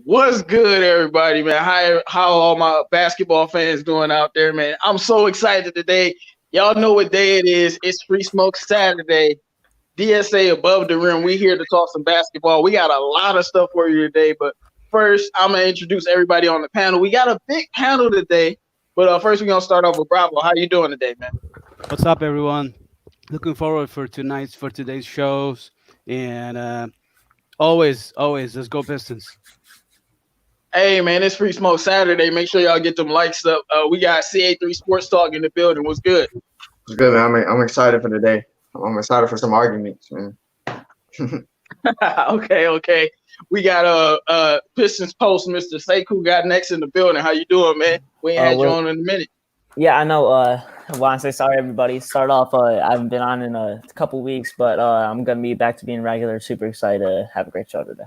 What's good, everybody, man? How all my basketball fans doing out there, man? I'm so excited today. Y'all know what day it is. It's Free Smoke Saturday. DSA above the rim. We here to talk some basketball. We got a lot of stuff for you today, but first, I'm gonna introduce everybody on the panel. We got a big panel today, but first we're gonna start off with Bravo. How you doing today, man? What's up, everyone? Looking forward for today's shows, and always, let's go Pistons. Hey, man, it's Free Smoke Saturday. Make sure y'all get them likes up. We got CA3 Sports Talk in the building. What's good? It's good, man. I'm excited for the day. I'm excited for some arguments, man. Okay. We got Pistons post Mr. Sekou got next in the building. How you doing, man? We ain't had you on in a minute. Yeah, I know. I want to say sorry, everybody. Start off. I haven't been on in a couple weeks, but I'm gonna be back to being regular. Super excited to have a great show today.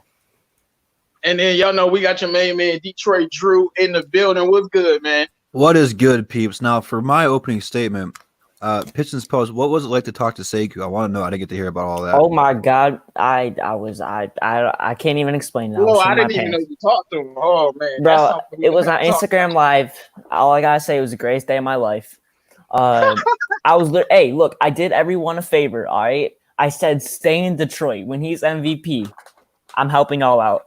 And then y'all know we got your main man Detroit Drew in the building. What's good, man? What is good, peeps? Now, for my opening statement, Pistons Post, what was it like to talk to Sekou? I want to know. I didn't get to hear about all that. Oh my God, I can't even explain that. Well, I didn't even know you talked to him. Oh man, bro, it was on Instagram Live. All I gotta say, it was the greatest day of my life. Hey, look, I did everyone a favor. All right, I said stay in Detroit when he's MVP. I'm helping all out.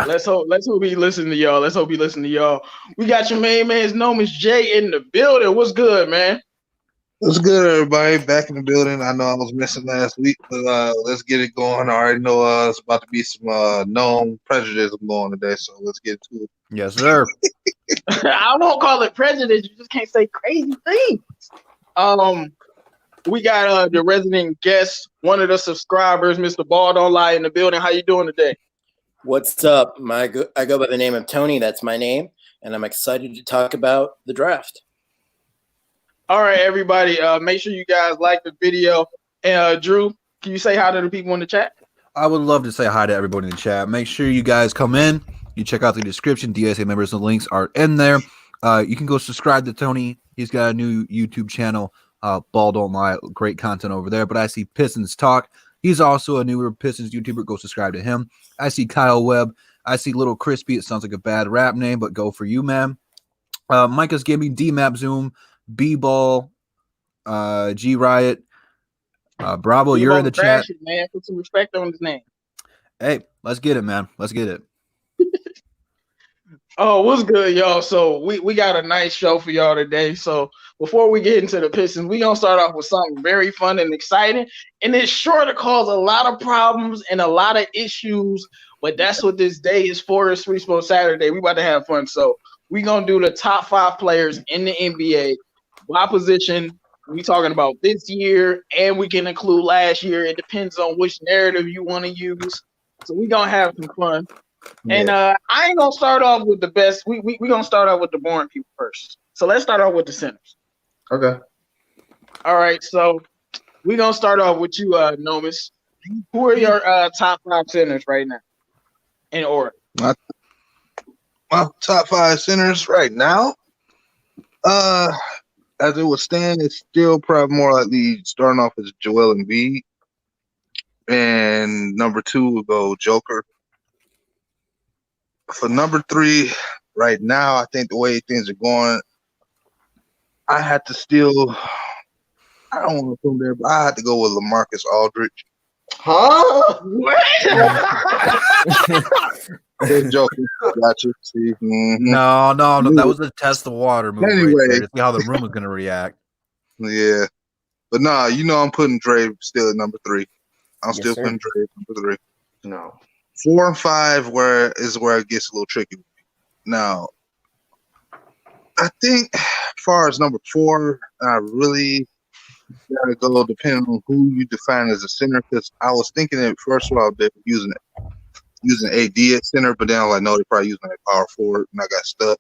Let's hope he listen to y'all. We got your main man's Nomis Jay in the building. What's good, man? What's good, everybody? Back in the building. I know I was missing last week, but let's get it going. I already know it's about to be some known prejudice going today, so let's get to it. Yes, sir. I won't call it prejudice. You just can't say crazy things. We got the resident guest, one of the subscribers, Mr. Ball Don't Lie in the building. How you doing today? What's up? I go by the name of Tony. That's my name, and I'm excited to talk about the draft. All right, everybody. Make sure you guys like the video. And Drew, can you say hi to the people in the chat? I would love to say hi to everybody in the chat. Make sure you guys come in. You check out the description. DSA members and links are in there. You can go subscribe to Tony. He's got a new YouTube channel. Ball Don't Lie. Great content over there. But I see Pistons Talk. He's also a newer Pistons YouTuber. Go subscribe to him. I see Kyle Webb. I see Little Crispy. It sounds like a bad rap name, but go for you, man. Micah's Gaming, D-Map Zoom, B-Ball, G Riot. Bravo, you're in the chat. Man, put some respect on his name. Hey, let's get it, man. Let's get it. Oh, what's good, y'all? So we got a nice show for y'all today. So before we get into the Pistons, we're going to start off with something very fun and exciting. And it's sure to cause a lot of problems and a lot of issues, but that's what this day is for. It's Free Smoke Saturday. We about to have fun. So we're going to do the top 5 players in the NBA by position. We talking about this year, and we can include last year. It depends on which narrative you want to use. So we're going to have some fun. And I ain't gonna start off with the best. We gonna start off with the boring people first. So let's start off with the centers. Okay. All right. So we gonna start off with you, Nomis. Who are your top 5 centers right now in order? My top 5 centers right now, as it would stand, it's still probably more likely starting off as Joel Embiid, and number 2 will go Joker. For number 3, right now, I think the way things are going, I had to still. I don't want to put him there, but I had to go with LaMarcus Aldridge. Huh? What? Joker, gotcha. See, No, that was a test the water move. Anyway, right there to see how the room was gonna react. Yeah, but nah, I'm putting Dre still at number 3. I'm Yes, still sir. putting Dre at number 3. No. 4 and 5 where it gets a little tricky. Now, I think as far as number 4, I really gotta go depending on who you define as a center. Because I was thinking that first of all they're using AD at center, but then I was like, no, they're probably using a power forward, and I got stuck.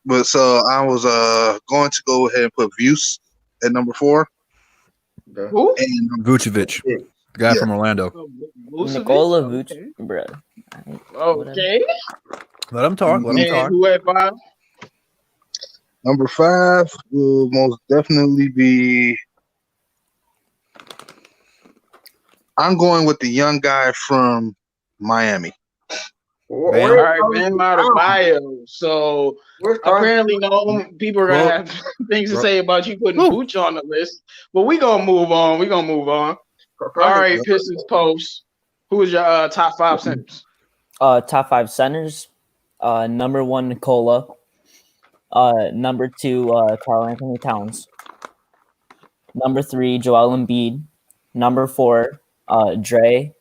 But so I was going to go ahead and put Vuse at number 4. Okay. Who? And Vucevic, the guy from Orlando. Nikola Vucevic, bro. Okay. Let him talk. Let him And talk. who at 5? number 5 will most definitely be. I'm going with the young guy from Miami. Bam. All right, Bam Adebayo. So apparently, no people are gonna have things to say about you putting Booch on the list. But we gonna move on. All right, Pistons post. Who is your top 5 centers? Top 5 centers. Number 1, Nikola. Number 2, Karl Anthony Towns. Number 3, Joel Embiid. Number 4, Dre.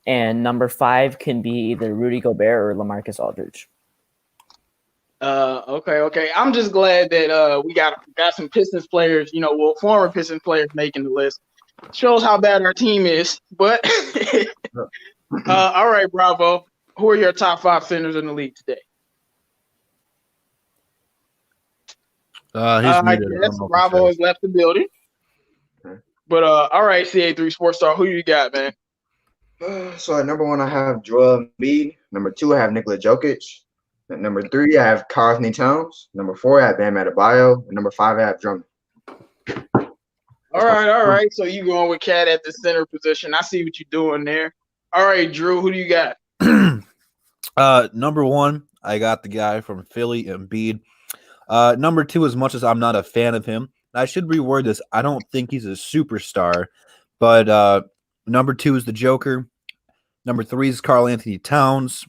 And number 5 can be either Rudy Gobert or LaMarcus Aldridge. Okay. I'm just glad that we got some Pistons players, former Pistons players making the list. Shows how bad our team is. But all right, Bravo. Who are your top 5 centers in the league today? I guess Bravo has left the building. But all right, CA3 Sports Star, who you got, man? So at number 1, I have Joel Embiid. Number 2, I have Nikola Jokic. At number 3, I have Karl Anthony Towns. Number 4, I have Bam Adebayo. And number 5, I have Drummond. All right. So you going with Cat at the center position. I see what you're doing there. All right, Drew, who do you got? Number 1, I got the guy from Philly, Embiid. Number 2, as much as I'm not a fan of him, I should reword this. I don't think he's a superstar, but number 2 is the Joker. Number 3 is Karl Anthony Towns.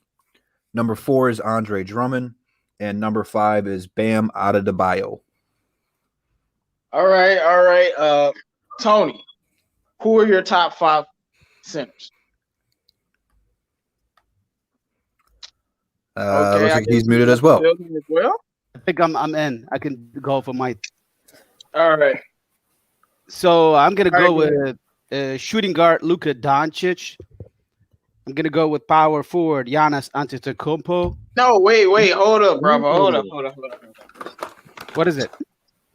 Number 4 is Andre Drummond. And number 5 is Bam Adebayo. All right. Tony, who are your top 5 centers? Looks like he's muted as well. I think I'm in. I can go for my. All right. So I'm gonna go with shooting guard Luka Doncic. I'm gonna go with power forward Giannis Antetokounmpo. No, wait, hold up, Bravo. Hold up. What is it?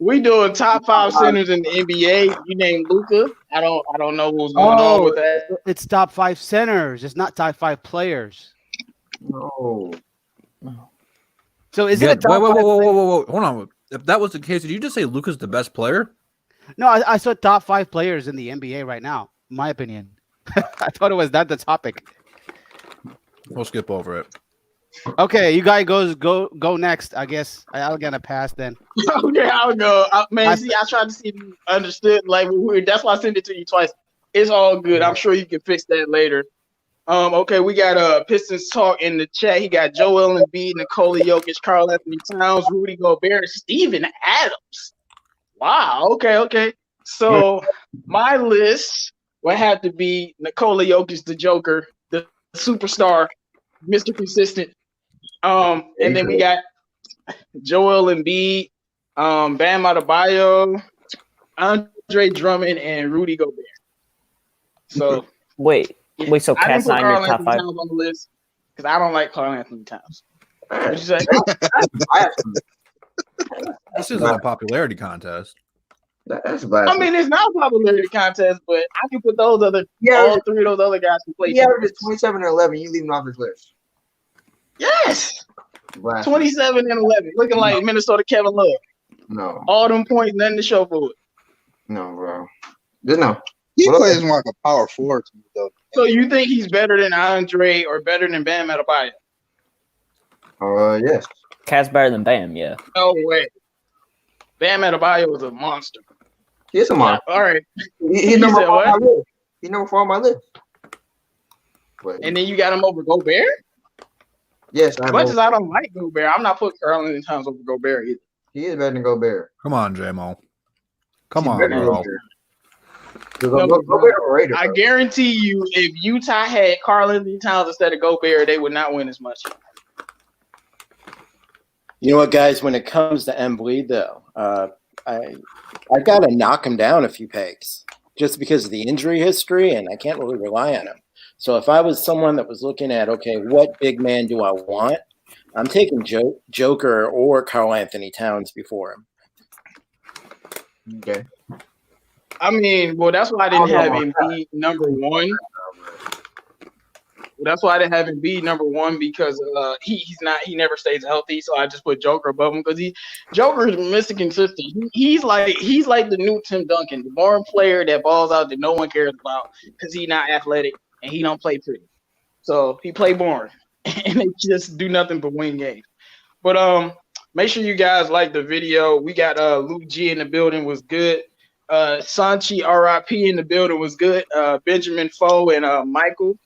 We doing top 5 centers in the NBA. You named Luka. I don't know what's going on with that. It's top 5 centers. It's not top 5 players. No. So is it a top 5 whoa. Hold on. If that was the case, did you just say Luka's the best player? No, I saw top 5 players in the NBA right now, in my opinion. I thought it was that the topic. We'll skip over it. Okay, you guys go next. I guess I'll get a pass then. Okay, I'll go. I tried to see if you understood. That's why I sent it to you twice. It's all good. I'm sure you can fix that later. Okay, we got Pistons talk in the chat. He got Joel Embiid, Nikola Jokic, Karl Anthony Towns, Rudy Gobert, Steven Adams. Wow. Okay. So my list would have to be Nikola Jokic, the Joker, the superstar, Mr. Consistent. And then we got Joel Embiid, Bam Adebayo, Andre Drummond, and Rudy Gobert. So Wait. So Cat's not in your top 5 on the list because I don't like Karl Anthony Towns. What you say? This isn't a popularity contest. That's bad. I mean, it's not a popularity contest, but I can put all 3 of those other guys who play. Yeah, it's 27 and 11. You leave him off this list. Yes. 27 and 11, looking like Minnesota Kevin Love. No. All them points, nothing to show for it. No, bro. No. He plays more like a power forward to me, though. So you think he's better than Andre or better than Bam Adebayo? Yes. Cat's better than Bam, yeah. No way. Bam Adebayo is a monster. He is a monster. All right. He's number 4 on my list. He's number 4 on my list. But, and then you got him over Gobert? Yes. As much as I don't like Gobert, I'm not putting Karl Anthony Towns over Gobert either. He is better than Gobert. Come on, J-Mo. Come on, bro. I guarantee you, if Utah had Karl Anthony Towns instead of Gobert, they would not win as much. You know what, guys? When it comes to Embiid, though, I got to knock him down a few pegs just because of the injury history, and I can't really rely on him. So if I was someone that was looking at, okay, what big man do I want? I'm taking Joker or Karl Anthony Towns before him. Okay. I mean, well, that's why I didn't have Embiid number 1. That's why I didn't have Embiid number 1 because he never stays healthy. So I just put Joker above him because Joker is Mr. Consistent. He's like the new Tim Duncan, the boring player that balls out that no one cares about because he's not athletic and he don't play pretty. So he play boring. and they just do nothing but win games. But make sure you guys like the video. We got Luke G in the building, was good. Sanchi RIP in the building, was good. Benjamin Foe and Michael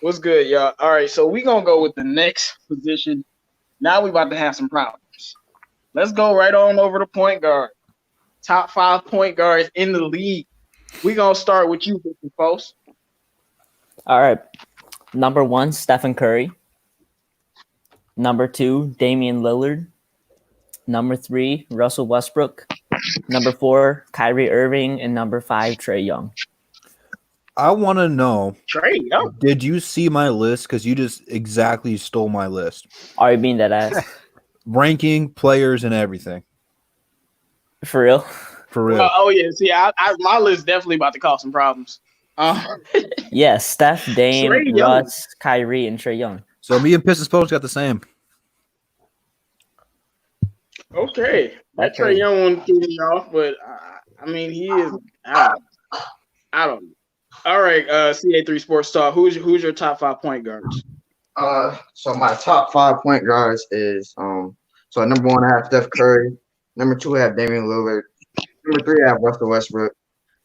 was good, y'all. All right, so we gonna go with the next position. Now we about to have some problems. Let's go right on over to point guard. Top 5 point guards in the league. We gonna start with you, Mr. Folks. All right. Number 1, Stephen Curry. Number 2, Damian Lillard. Number 3, Russell Westbrook. Number 4, Kyrie Irving. And number 5, Trae Young. I want to know, Trae Young. did you see my list? Because you just exactly stole my list. Are you being that ass? Ranking, players, and everything. For real? For real. Oh yeah, see, my list definitely about to cause some problems. Yeah, Steph, Dame, Trae Young. Russ, Kyrie, and Trae Young. So me and Pistons Post got the same. Okay, that Trae Young one threw me off, but I mean he is. I don't know. All right, CA3 Sports Talk. Who's your top 5 point guards? So my top 5 point guards is so number 1 I have Steph Curry. Number 2 I have Damian Lillard. Number 3 I have Russell Westbrook.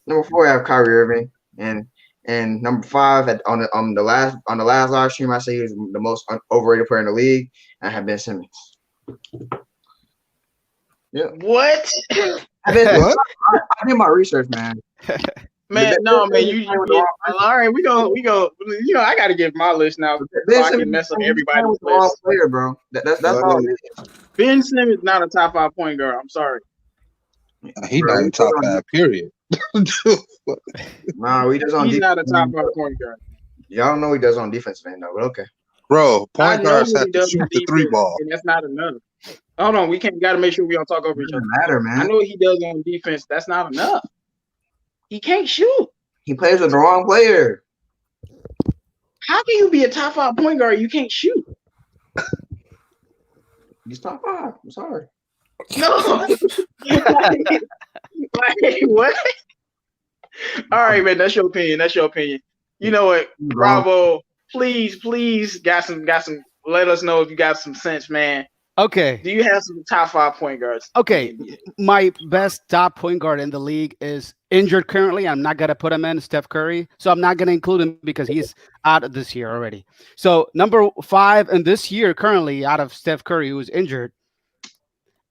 Number 4 I have Kyrie Irving. And number 5 on the last live stream I say he was the most overrated player in the league. I have Ben Simmons. Yeah. What? I did my research, man. Man, no, man, you all right? We go. You know, I got to give my list now. So I can mess up everybody's list. Player, bro. That's all it is. Ben Simmons not a top 5 point guard. I'm sorry. He not in top 5. Period. Nah, he does on. He's not a top 5 point guard. Y'all know he does on defensive end though, but okay. Bro, point guards he have to does shoot on the 3 ball. and that's not enough. Hold on, we got to make sure we don't talk over each other. Matter, man. I know what he does on defense. That's not enough. He can't shoot. He plays with the wrong player. How can you be a top 5 point guard? You can't shoot. He's top 5. I'm sorry. No. Like, what? All right, man. That's your opinion. You know what? Bravo. Please, got some. Let us know if you got some sense, man. Okay. Do you have some top 5 point guards? Okay. My best top point guard in the league is injured currently. I'm not going to put him in, Steph Curry. So I'm not going to include him because he's out this year already. So number 5 in this year currently out of Steph Curry, who's injured.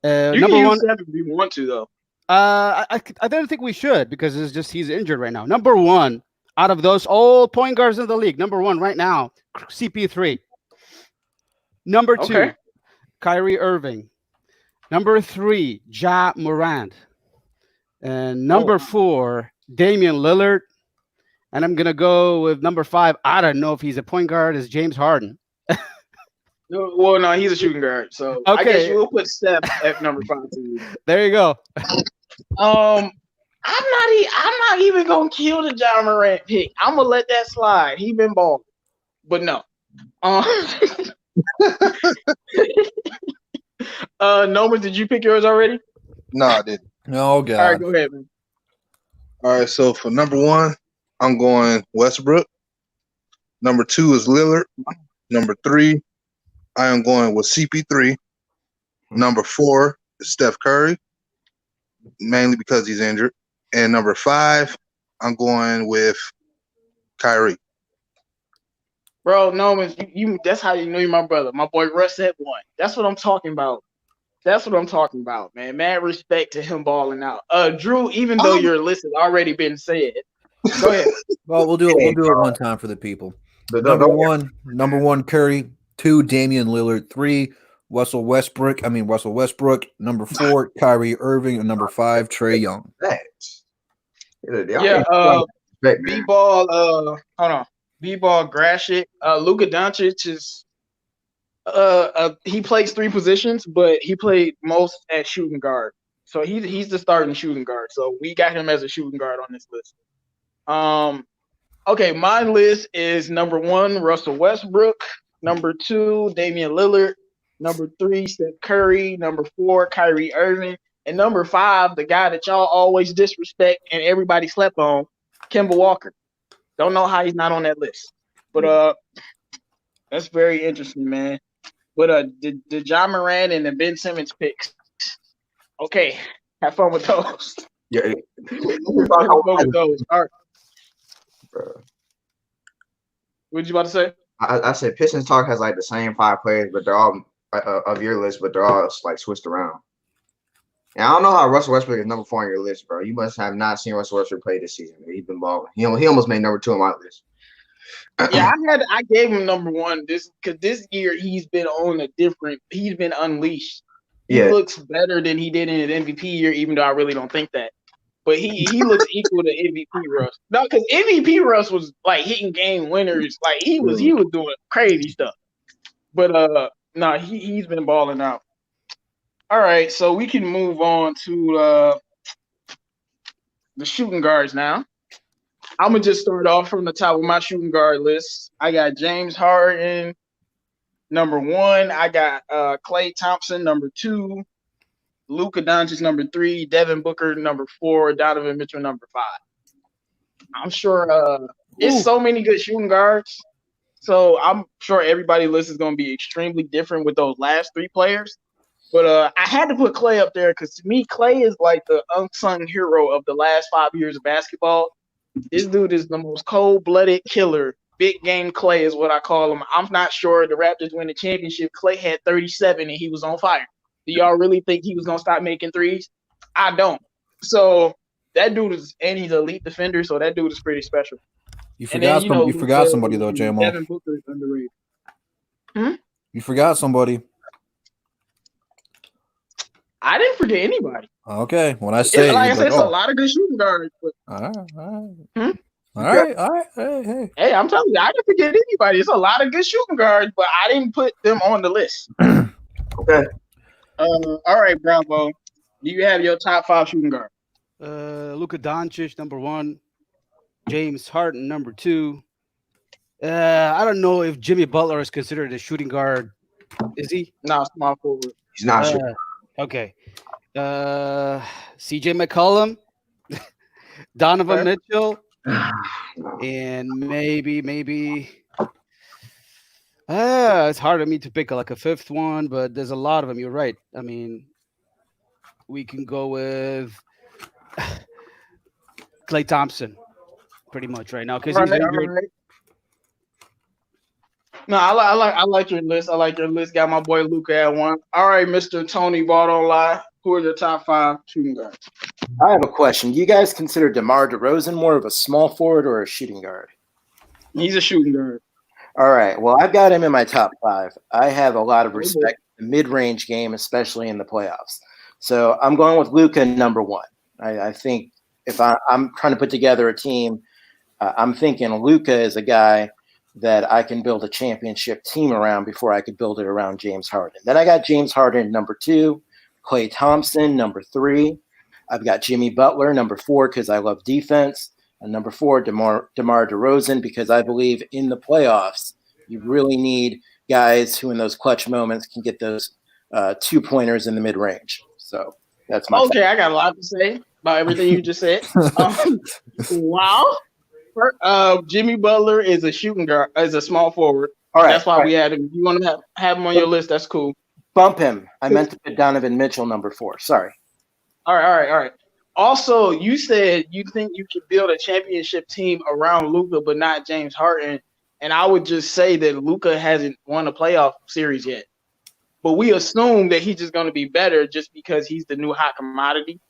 You number can use 1. Steph if you want to, though. I don't think we should because it's just he's injured right now. Number 1 out of those old point guards in the league. Number 1 right now, CP3. Number 2. Kyrie Irving. Number 3, Ja Morant. And number 4, Damian Lillard. And I'm going to go with number 5. I don't know if he's a point guard. Is James Harden. No, he's a shooting guard. So I guess you will put Steph at number 5 to you. There you go. I'm not even going to kill the Ja Morant pick. I'm going to let that slide. He been balling. But no. Noman, did you pick yours already? No, I didn't. Oh, God. All right, go ahead, man. All right, so for number 1, I'm going Westbrook. Number 2 is Lillard. Number 3, I am going with CP3. Number 4 is Steph Curry, mainly because he's injured. And number 5, I'm going with Kyrie. Bro, Noman, you that's how you know you're my brother. My boy Russ at 1. That's what I'm talking about. Man. Mad respect to him balling out. Drew, even though your list has already been said, go ahead. Well, we'll do it one time for the people. Number one, Curry. 2, Damian Lillard. 3, Russell Westbrook. Number 4, Kyrie Irving. And number 5, Trae Young. B-ball, hold on. B-ball, Grashit. Luka Doncic is he plays 3 positions, but he played most at shooting guard. So he's the starting shooting guard. So we got him as a shooting guard on this list. Okay, my list is number 1, Russell Westbrook. Number 2, Damian Lillard. Number 3, Steph Curry. Number 4, Kyrie Irving. And number 5, the guy that y'all always disrespect and everybody slept on, Kemba Walker. Don't know how he's not on that list. But That's very interesting, man. But the John Moran and the Ben Simmons picks. Okay, have fun with those. Yeah. Have fun with those. All right. What you about to say? I said Pistons Talk has like the same 5 players, but they're all of your list, but they're all like switched around. And I don't know how Russell Westbrook is number 4 on your list, bro. You must have not seen Russell Westbrook play this season. He's been balling. He almost made number 2 on my list. Yeah, I gave him number 1 because this year he's been unleashed. He looks better than he did in his MVP year, even though I really don't think that. But he looks equal to MVP Russ. No, because MVP Russ was like hitting game winners. Like he was doing crazy stuff. But no, he's been balling out. All right, so we can move on to the shooting guards now. I'm gonna just start off from the top of my shooting guard list. I got James Harden, number 1. I got Klay Thompson, number 2. Luka Doncic, number 3. Devin Booker, number 4. Donovan Mitchell, number 5. I'm sure it's so many good shooting guards. So I'm sure everybody's list is gonna be extremely different with those last 3 players. But I had to put Klay up there because to me, Klay is like the unsung hero of the last 5 years of basketball. This dude is the most cold-blooded killer. Big game Klay is what I call him. I'm not sure the Raptors win the championship. Klay had 37 and he was on fire. Do y'all really think he was going to stop making threes? I don't. So that dude is – and he's an elite defender, so that dude is pretty special. You forgot somebody, though, JMO. Devin Booker is underrated. You forgot somebody. I didn't forget anybody. Okay, when I say like I said, it's a lot of good shooting guards. But... All right. Hey, I'm telling you, I didn't forget anybody. It's a lot of good shooting guards, but I didn't put them on the list. Okay. All right, Bravo. Do you have your top 5 shooting guards? Luka Doncic, number 1. James Harden, number 2. I don't know if Jimmy Butler is considered a shooting guard. Is he? No, small forward. He's not shooting. Okay. CJ McCollum, Donovan Mitchell, and maybe it's hard for me to pick like a 5th one, but there's a lot of them. You're right. I mean, we can go with Klay Thompson pretty much right now because he's injured. Right. No, I like your list. I like your list. Got my boy Luka at 1. All right, Mr. Tony Ball Don't Lie. Who are your top 5 shooting guards? I have a question. Do you guys consider DeMar DeRozan more of a small forward or a shooting guard? He's a shooting guard. All right. Well, I've got him in my top 5. I have a lot of respect for the mid-range game, especially in the playoffs. So I'm going with Luka number 1. I think if I'm trying to put together a team, I'm thinking Luka is a guy that I can build a championship team around before I could build it around James Harden. Then I got James Harden number 2, Klay Thompson number 3. I've got Jimmy Butler number 4 because I love defense, and number 4 DeMar DeRozan because I believe in the playoffs you really need guys who in those clutch moments can get those 2-pointers in the mid range. So that's my okay. I got a lot to say about everything you just said. Wow. Jimmy Butler is a shooting guard, is a small forward. All right, that's why we had him. If you want to have him on your list, that's cool. Bump him. I meant to put Donovan Mitchell number 4. Sorry. All right. Also, you said you think you could build a championship team around Luka, but not James Harden. And I would just say that Luka hasn't won a playoff series yet. But we assume that he's just going to be better just because he's the new hot commodity.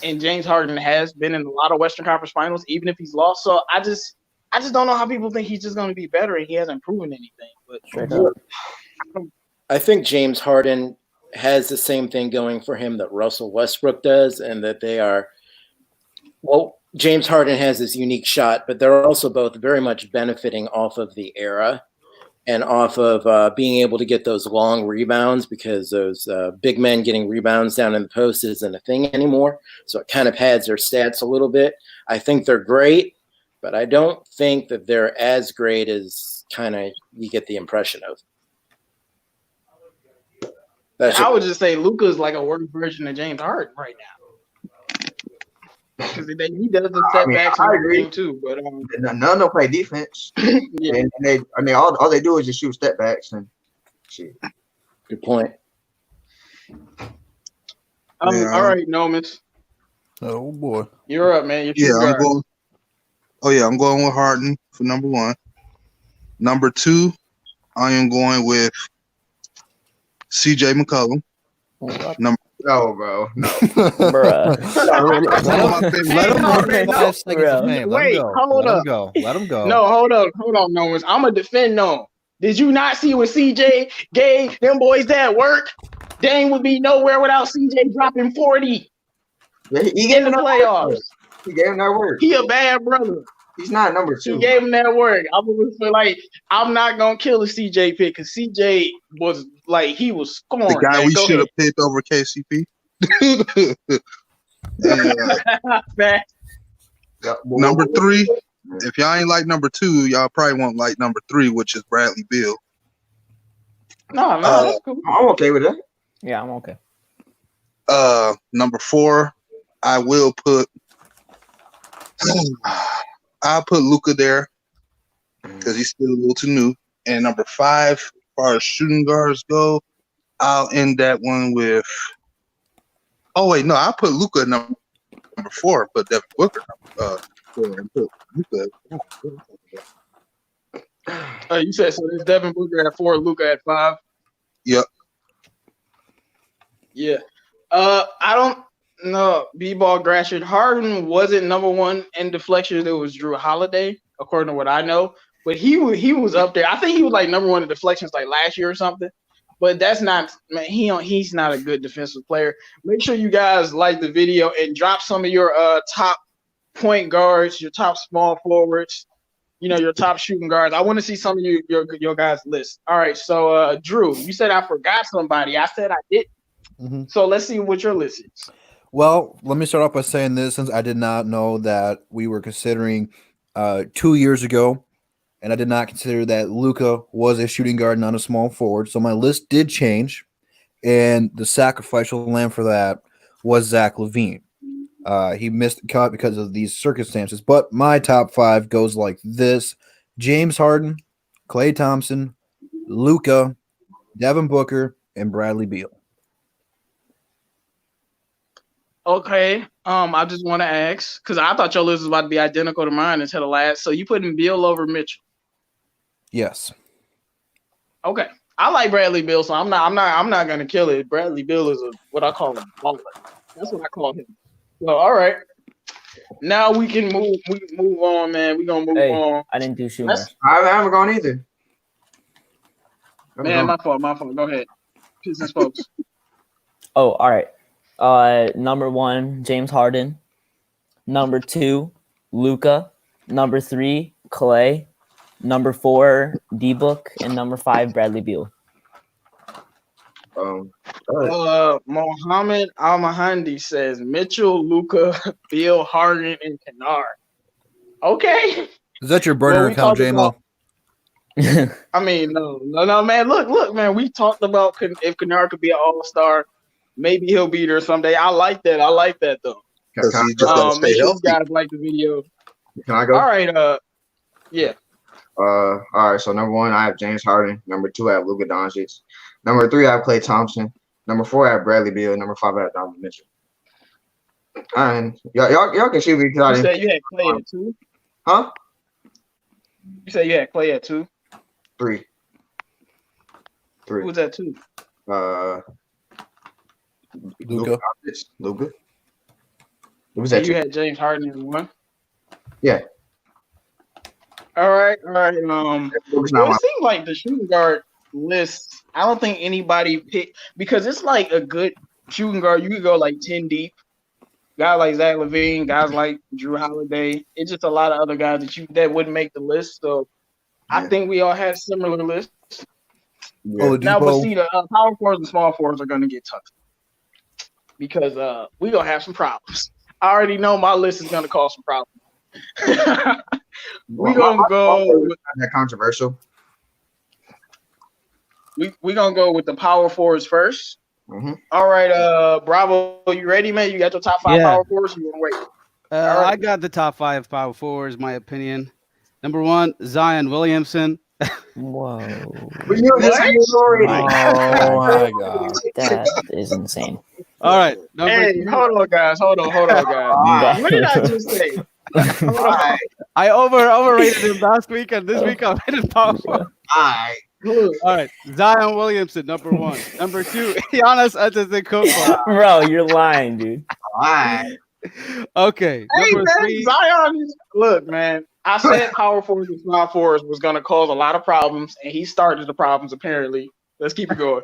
And James Harden has been in a lot of Western Conference Finals, even if he's lost. So I just don't know how people think he's just going to be better and he hasn't proven anything. But I think James Harden has the same thing going for him that Russell Westbrook does, and that they are – well, James Harden has this unique shot, but they're also both very much benefiting off of the era and off of being able to get those long rebounds because those big men getting rebounds down in the post isn't a thing anymore. So it kind of pads their stats a little bit. I think they're great, but I don't think that they're as great as kind of you get the impression of. I would just say Luka is like a worse version of James Harden right now. because he does the setbacks and everything too. But none of them play defense, yeah. and all they do is just shoot step backs and shit. Good point. All right, Nomis. Oh boy, You're up, man. I'm going. Oh yeah, I'm going with Harden for number 1. Number 2, I am going with CJ McCollum. No, bro. No. Bruh. let him 5 seconds of fame. Wait, hold up. Let him go. No, hold on, Nomis. I'm gonna defend Nom. Did you not see when CJ gave them boys that work? Dame would be nowhere without CJ dropping 40 He in the playoffs. He gave him that work. He a bad brother. He's not number 2. He gave him that work. I was feel like I'm not gonna kill the CJ pick because CJ was like he was scoring. The guy we should have picked over KCP. Number 3. If y'all ain't like number 2, y'all probably won't like number 3, which is Bradley Beal. No, that's cool. I'm okay with that. Yeah, I'm okay. Number 4, I will put. I'll put Luka there because he's still a little too new. And number 5, as far as shooting guards go, I'll end that one with. Oh wait, no, I'll put Luka at number 4 and put Devin Booker and put Luka. You said so. There's Devin Booker at 4, Luka at 5. Yep. Yeah. I don't know. B-ball Grashit Harden wasn't number 1 in deflections. It was Drew Holiday, according to what I know. But he was up there. I think he was like number 1 in deflections like last year or something. But that's not, man. He's not a good defensive player. Make sure you guys like the video and drop some of your top point guards, your top small forwards, your top shooting guards. I want to see some of your guys' list. All right, so Drew, you said I forgot somebody. I said I did. Mm-hmm. So let's see what your list is. Well, let me start off by saying this, since I did not know that we were considering 2 years ago, and I did not consider that Luka was a shooting guard, not a small forward. So my list did change, and the sacrificial lamb for that was Zach LaVine. He missed the cut because of these circumstances. But my top 5 goes like this: James Harden, Klay Thompson, Luka, Devin Booker, and Bradley Beal. Okay. I just want to ask, because I thought your list was about to be identical to mine until the last. So you putting Beal over Mitchell? Yes. Okay. I like Bradley Beal, so I'm not gonna kill it. Bradley Beal is what I call a baller. That's what I call him. So all right. Now we can move on, man. We're gonna move on. I didn't do Schumer. I haven't gone either. Man, my fault. Go ahead. Pistons folks. Oh, all right. Number 1, James Harden. Number 2, Luka. Number 3, Klay. Number 4, D-Book. And number 5, Bradley Beal. Mohammed Al-Mahandi says Mitchell, Luka, Beal, Harden, and Kennard. Okay. Is that your burner account, J-Mo? I mean, no, man. Look, man. We talked about if Kennard could be an all-star, maybe he'll be there someday. I like that though. Because he just gotta stay make sure healthy. you guys like the video. Can I go? All right. Yeah. All right. So number 1, I have James Harden. Number 2, I have Luka Doncic. Number 3, I have Klay Thompson. Number 4, I have Bradley Beal. Number 5, I have Donovan Mitchell. And y'all can shoot me because you said you had Klay at 2. Huh? You said you had Klay at 2. 3. Who was at 2? Luka. Luka. Who was So that? you had James Harden in 1. Yeah. All right. Well, it seems like the shooting guard list, I don't think anybody picked, because it's like a good shooting guard. You could go like 10 deep. Guys like Zach LaVine, guys like Drew Holiday. It's just a lot of other guys that wouldn't make the list. So I think we all had similar lists. Yeah. Now, but see, the power forwards and small forwards are going to get tough because we're going to have some problems. I already know my list is going to cause some problems. We're going to go with that controversial. We're going to go with the power forwards first. Mm-hmm. All right, Bravo, you ready, man? You got your top 5 power forwards? You want to wait? right. I got the top 5 power forwards, my opinion. Number 1, Zion Williamson. Whoa. We knew this What? was already. Oh my god. That is insane. All right, number Hey, 2. hold on, guys. Hold on, guys. Alright. What did I just say? Hold on. Alright. I overrated him last week, and this week I made him power forward. Alright. Look, All right, Zion Williamson, number 1. Number 2, Giannis Antetokounmpo. Bro, you're lying, dude. Alright. Okay, hey, number man, 3. Zion. Look, man. I said power forwards and small forwards was going to cause a lot of problems, and he started the problems. Apparently, let's keep it going.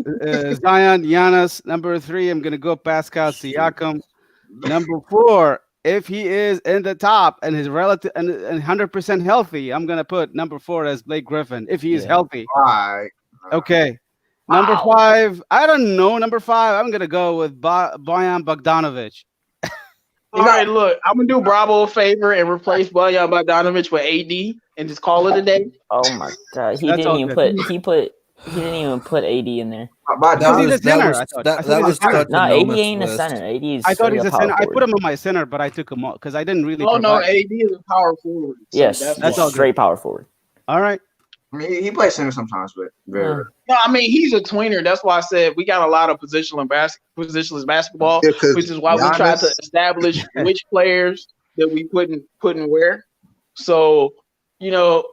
Zion, Giannis. Number 3, I'm gonna go Pascal Siakam. Number 4, if he is in the top and his relative and 100% healthy, I'm gonna put number 4 as Blake Griffin if he is healthy. Alright. Okay. Number 5, I don't know. Number 5, I'm gonna go with Bojan Bogdanovic. All right, look, I'm gonna do Bravo a favor and replace Bojan Bogdanovic with AD and just call it a day. Oh my god. He That's didn't all even good. he didn't even put AD in there. Because he's a center, I thought. I thought that he was was a center. Touch No, and AD Noma's ain't a list. center. AD is I thought straight he's a up power center. I put forward. him on my center, but I took him off because I didn't really. Oh no, provide- AD is a power forward. So Yes, that's all good. straight power forward. All right. I mean, he plays center sometimes, but very rare. No, I mean he's a tweener. That's why I said we got a lot of positionless basketball, Yeah, 'cause which is why we tried to Giannis- establish which players that we putting where. So, you know,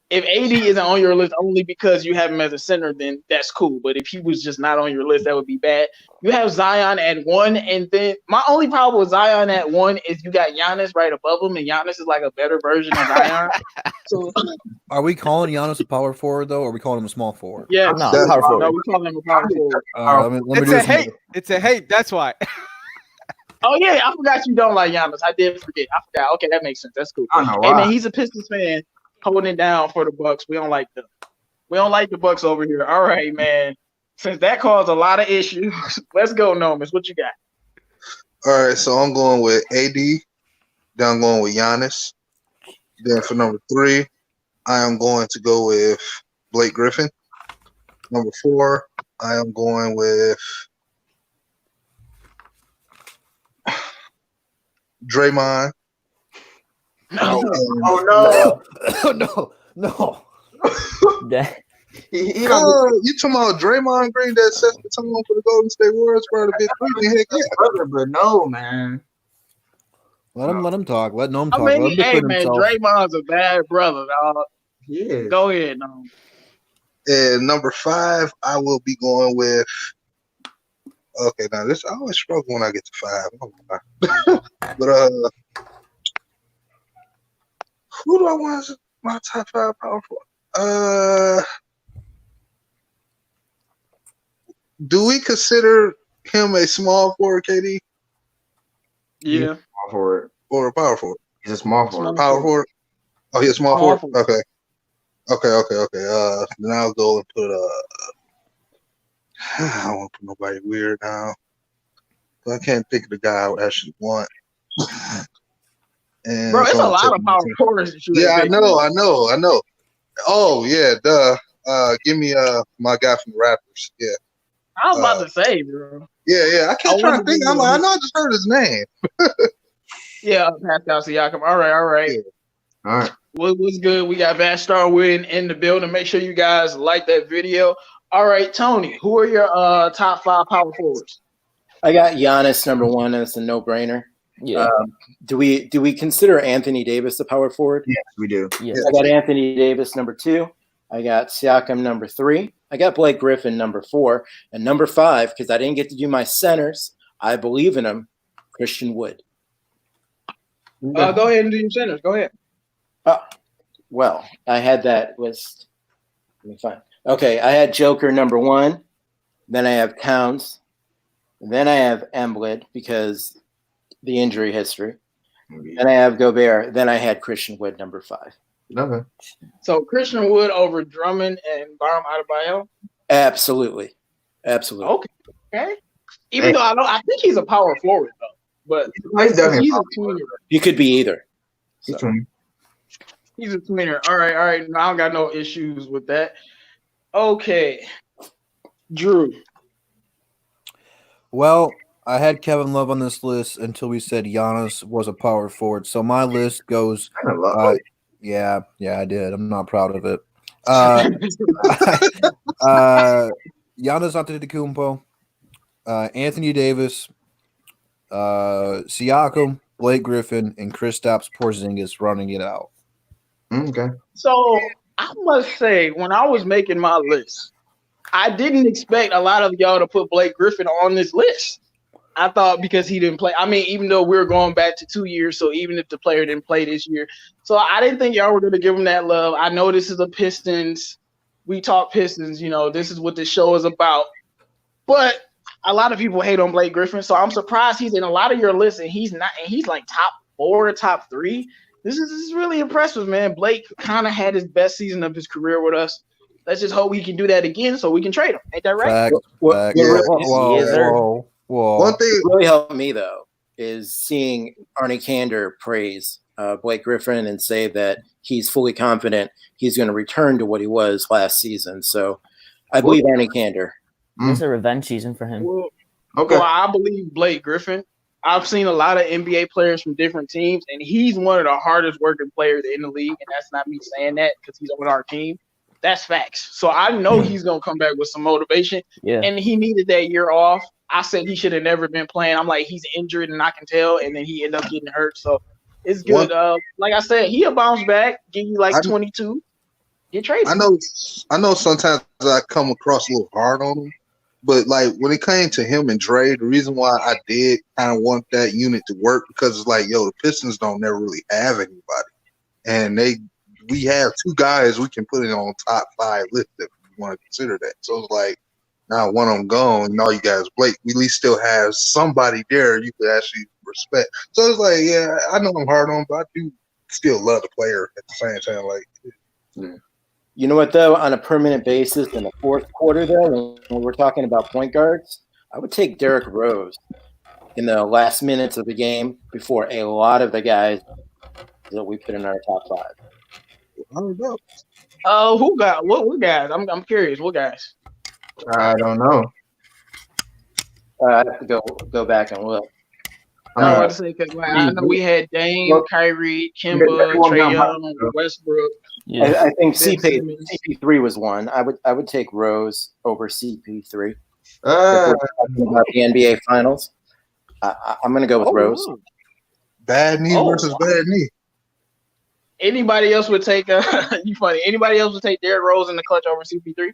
if AD isn't on your list only because you have him as a center, then that's cool. But if he was just not on your list, that would be bad. You have Zion at 1, and then my only problem with Zion at 1 is you got Giannis right above him, and Giannis is like a better version of Zion. So Are we calling Giannis a power forward though, or are we calling him a small forward? yeah, No, That's- power no, forward. we call him a power forward. All right, let me It's do a this. hate. It's a hate. That's why. Oh yeah, I forgot you don't like Giannis. I did forget. I forgot. Okay, that makes sense. That's cool. I don't know Hey why. man, he's a Pistons fan, holding it down for the Bucks. We don't like them. We don't like the Bucks over here. All right, man. Since that caused a lot of issues, let's go, Nomus. What you got? All right, so I'm going with AD. Then I'm going with Giannis. Then for number 3, I am going to go with Blake Griffin. Number 4, I am going with Draymond. No. Oh no. Oh no. That- He don't You talking about Draymond Green that sets the tone for the Golden State Warriors for the big 3? Heck yeah. brother, but no, man. Let him talk. Let Gnome I talk. Let mean, him hey defend man, himself. Draymond's a bad brother, dog. He is. Go ahead, Gnome. And number 5, I will be going with. Okay, now this I always struggle when I get to 5. Oh, my. But who do I want as my top 5 power forward? Do we consider him a small forward, KD, Yeah. Small forward. or a power forward? He's a small forward. Power forward. Oh, he's a small Small forward. forward. Okay. Then I'll go and put I don't want to put nobody weird now. I can't think of the guy I would actually want. And Bro, it's so a I'm lot of taking- power forwards that you Yeah, I ain't know. Oh yeah, duh. Give me my guy from the Raptors. Yeah, I was about to say, bro. yeah. I can't I try to wonder think. who I'm you- like, I know I just heard his name. Yeah, Pascal Siakam. All right. Yeah. All right. What's good? We got Vast Star Win in the building. Make sure you guys like that video. All right, Tony, who are your top 5 power forwards? I got Giannis number 1. That's a no-brainer. yeah. Do we consider Anthony Davis a power forward? Yes, we do. yeah. I got Anthony Davis number 2. I got Siakam number 3. I got Blake Griffin number 4. And number 5, because I didn't get to do my centers, I believe in him, Christian Wood. Go ahead and do your centers. Go ahead. Well, I had that list. Let me find. Okay, I had Joker number 1. Then I have Towns. Then I have Embiid because the injury history. Then I have Gobert. Then I had Christian Wood number 5. Okay. So Christian Wood over Drummond and Bam Adebayo. Absolutely. Okay. Even though I think he's a power forward though, but He's definitely he's a a power forward. tweener. You could be either. He's So, 20. He's a tweener. All right. No, I don't got no issues with that. Okay, Drew. Well, I had Kevin Love on this list until we said Giannis was a power forward. So my list goes. Yeah, I did. I'm not proud of it. Giannis Antetokounmpo, Anthony Davis, Siakam, Blake Griffin, and Kristaps Porzingis running it out. Okay. So I must say, when I was making my list, I didn't expect a lot of y'all to put Blake Griffin on this list. I thought because he didn't play. I mean, even though we're going back to 2 years, so even if the player didn't play this year, so I didn't think y'all were going to give him that love. I know this is a Pistons. We talk Pistons. You know, this is what this show is about. But a lot of people hate on Blake Griffin, so I'm surprised he's in a lot of your lists, and he's not. And he's like top 4, top 3. This is really impressive, man. Blake kind of had his best season of his career with us. Let's just hope he can do that again, so we can trade him. Ain't that right? Fact. Whoa. One thing What really helped me though is seeing Arnie Kander praise Blake Griffin and say that he's fully confident he's going to return to what he was last season. So I believe Arnie Kander. It's a revenge season for him. Well, Okay. well, I believe Blake Griffin. I've seen a lot of NBA players from different teams, and he's one of the hardest working players in the league. And that's not me saying that because he's on our team. That's facts. So I know he's going to come back with some motivation. Yeah. And he needed that year off. I said he should have never been playing. I'm like, he's injured, and I can tell. And then he ended up getting hurt. So it's good. Like I said, he'll bounce back, give you like 22. Get traded. I know sometimes I come across a little hard on him, but like when it came to him and Dre, the reason why I did kind of want that unit to work because it's like, yo, the Pistons don't never really have anybody, and we have 2 guys we can put it on top 5 list if you want to consider that. So it's like now one of them gone, and all you guys Blake, we at least still have somebody there you could actually respect. So it's like, yeah, I know I'm hard on him, but I do still love the player at the same time. Like, Yeah. You know what, though? On a permanent basis in the fourth quarter, though, when we're talking about point guards, I would take Derrick Rose in the last minutes of the game before a lot of the guys that we put in our top 5. I don't know. Who got what guys? I'm curious. What guys? I don't know. I have to go back and look. I was about to say because I know we had Dame, Kyrie, Kimba, Trae Young, Westbrook. Yeah. I think CP3 was one. I would take Rose over CP3. If we're talking about the NBA Finals, I'm going to go with Rose. Bad knee versus bad knee. Anybody else would take you funny? Anybody else would take Derrick Rose in the clutch over CP3?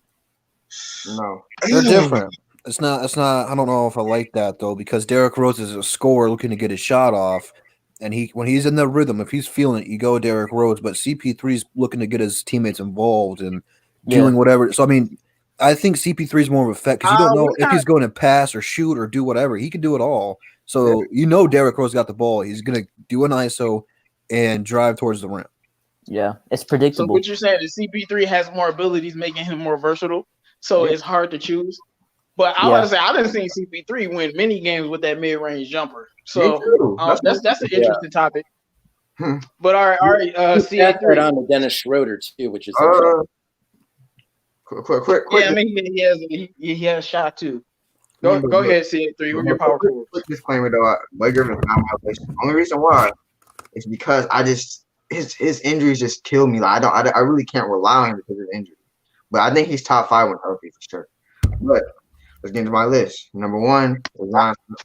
No. They're different. It's not. I don't know if I like that though because Derrick Rose is a scorer looking to get his shot off, and when he's in the rhythm, if he's feeling it, you go Derrick Rose. But CP3 is looking to get his teammates involved and doing whatever. So I mean, I think CP3 is more of a effect because you don't know if he's going to pass or shoot or do whatever. He can do it all. So Derrick Rose got the ball. He's going to do an ISO and drive towards the rim. Yeah, it's predictable. So what you're saying is CP3 has more abilities, making him more versatile. So it's hard to choose. But I want to say I didn't see CP3 win many games with that mid-range jumper. So that's an interesting topic. But all right, CP3 on to Dennis Schroeder too, which is quick. Yeah, I mean he has a shot too. Go ahead, CP3. We're your power forward. Quick disclaimer though, Blake Griffin is not my list. The only reason why is because his injuries just kill me. Like I really can't rely on him because of his injury. But I think he's top 5 when healthy for sure. But let's get into my list. Number 1 is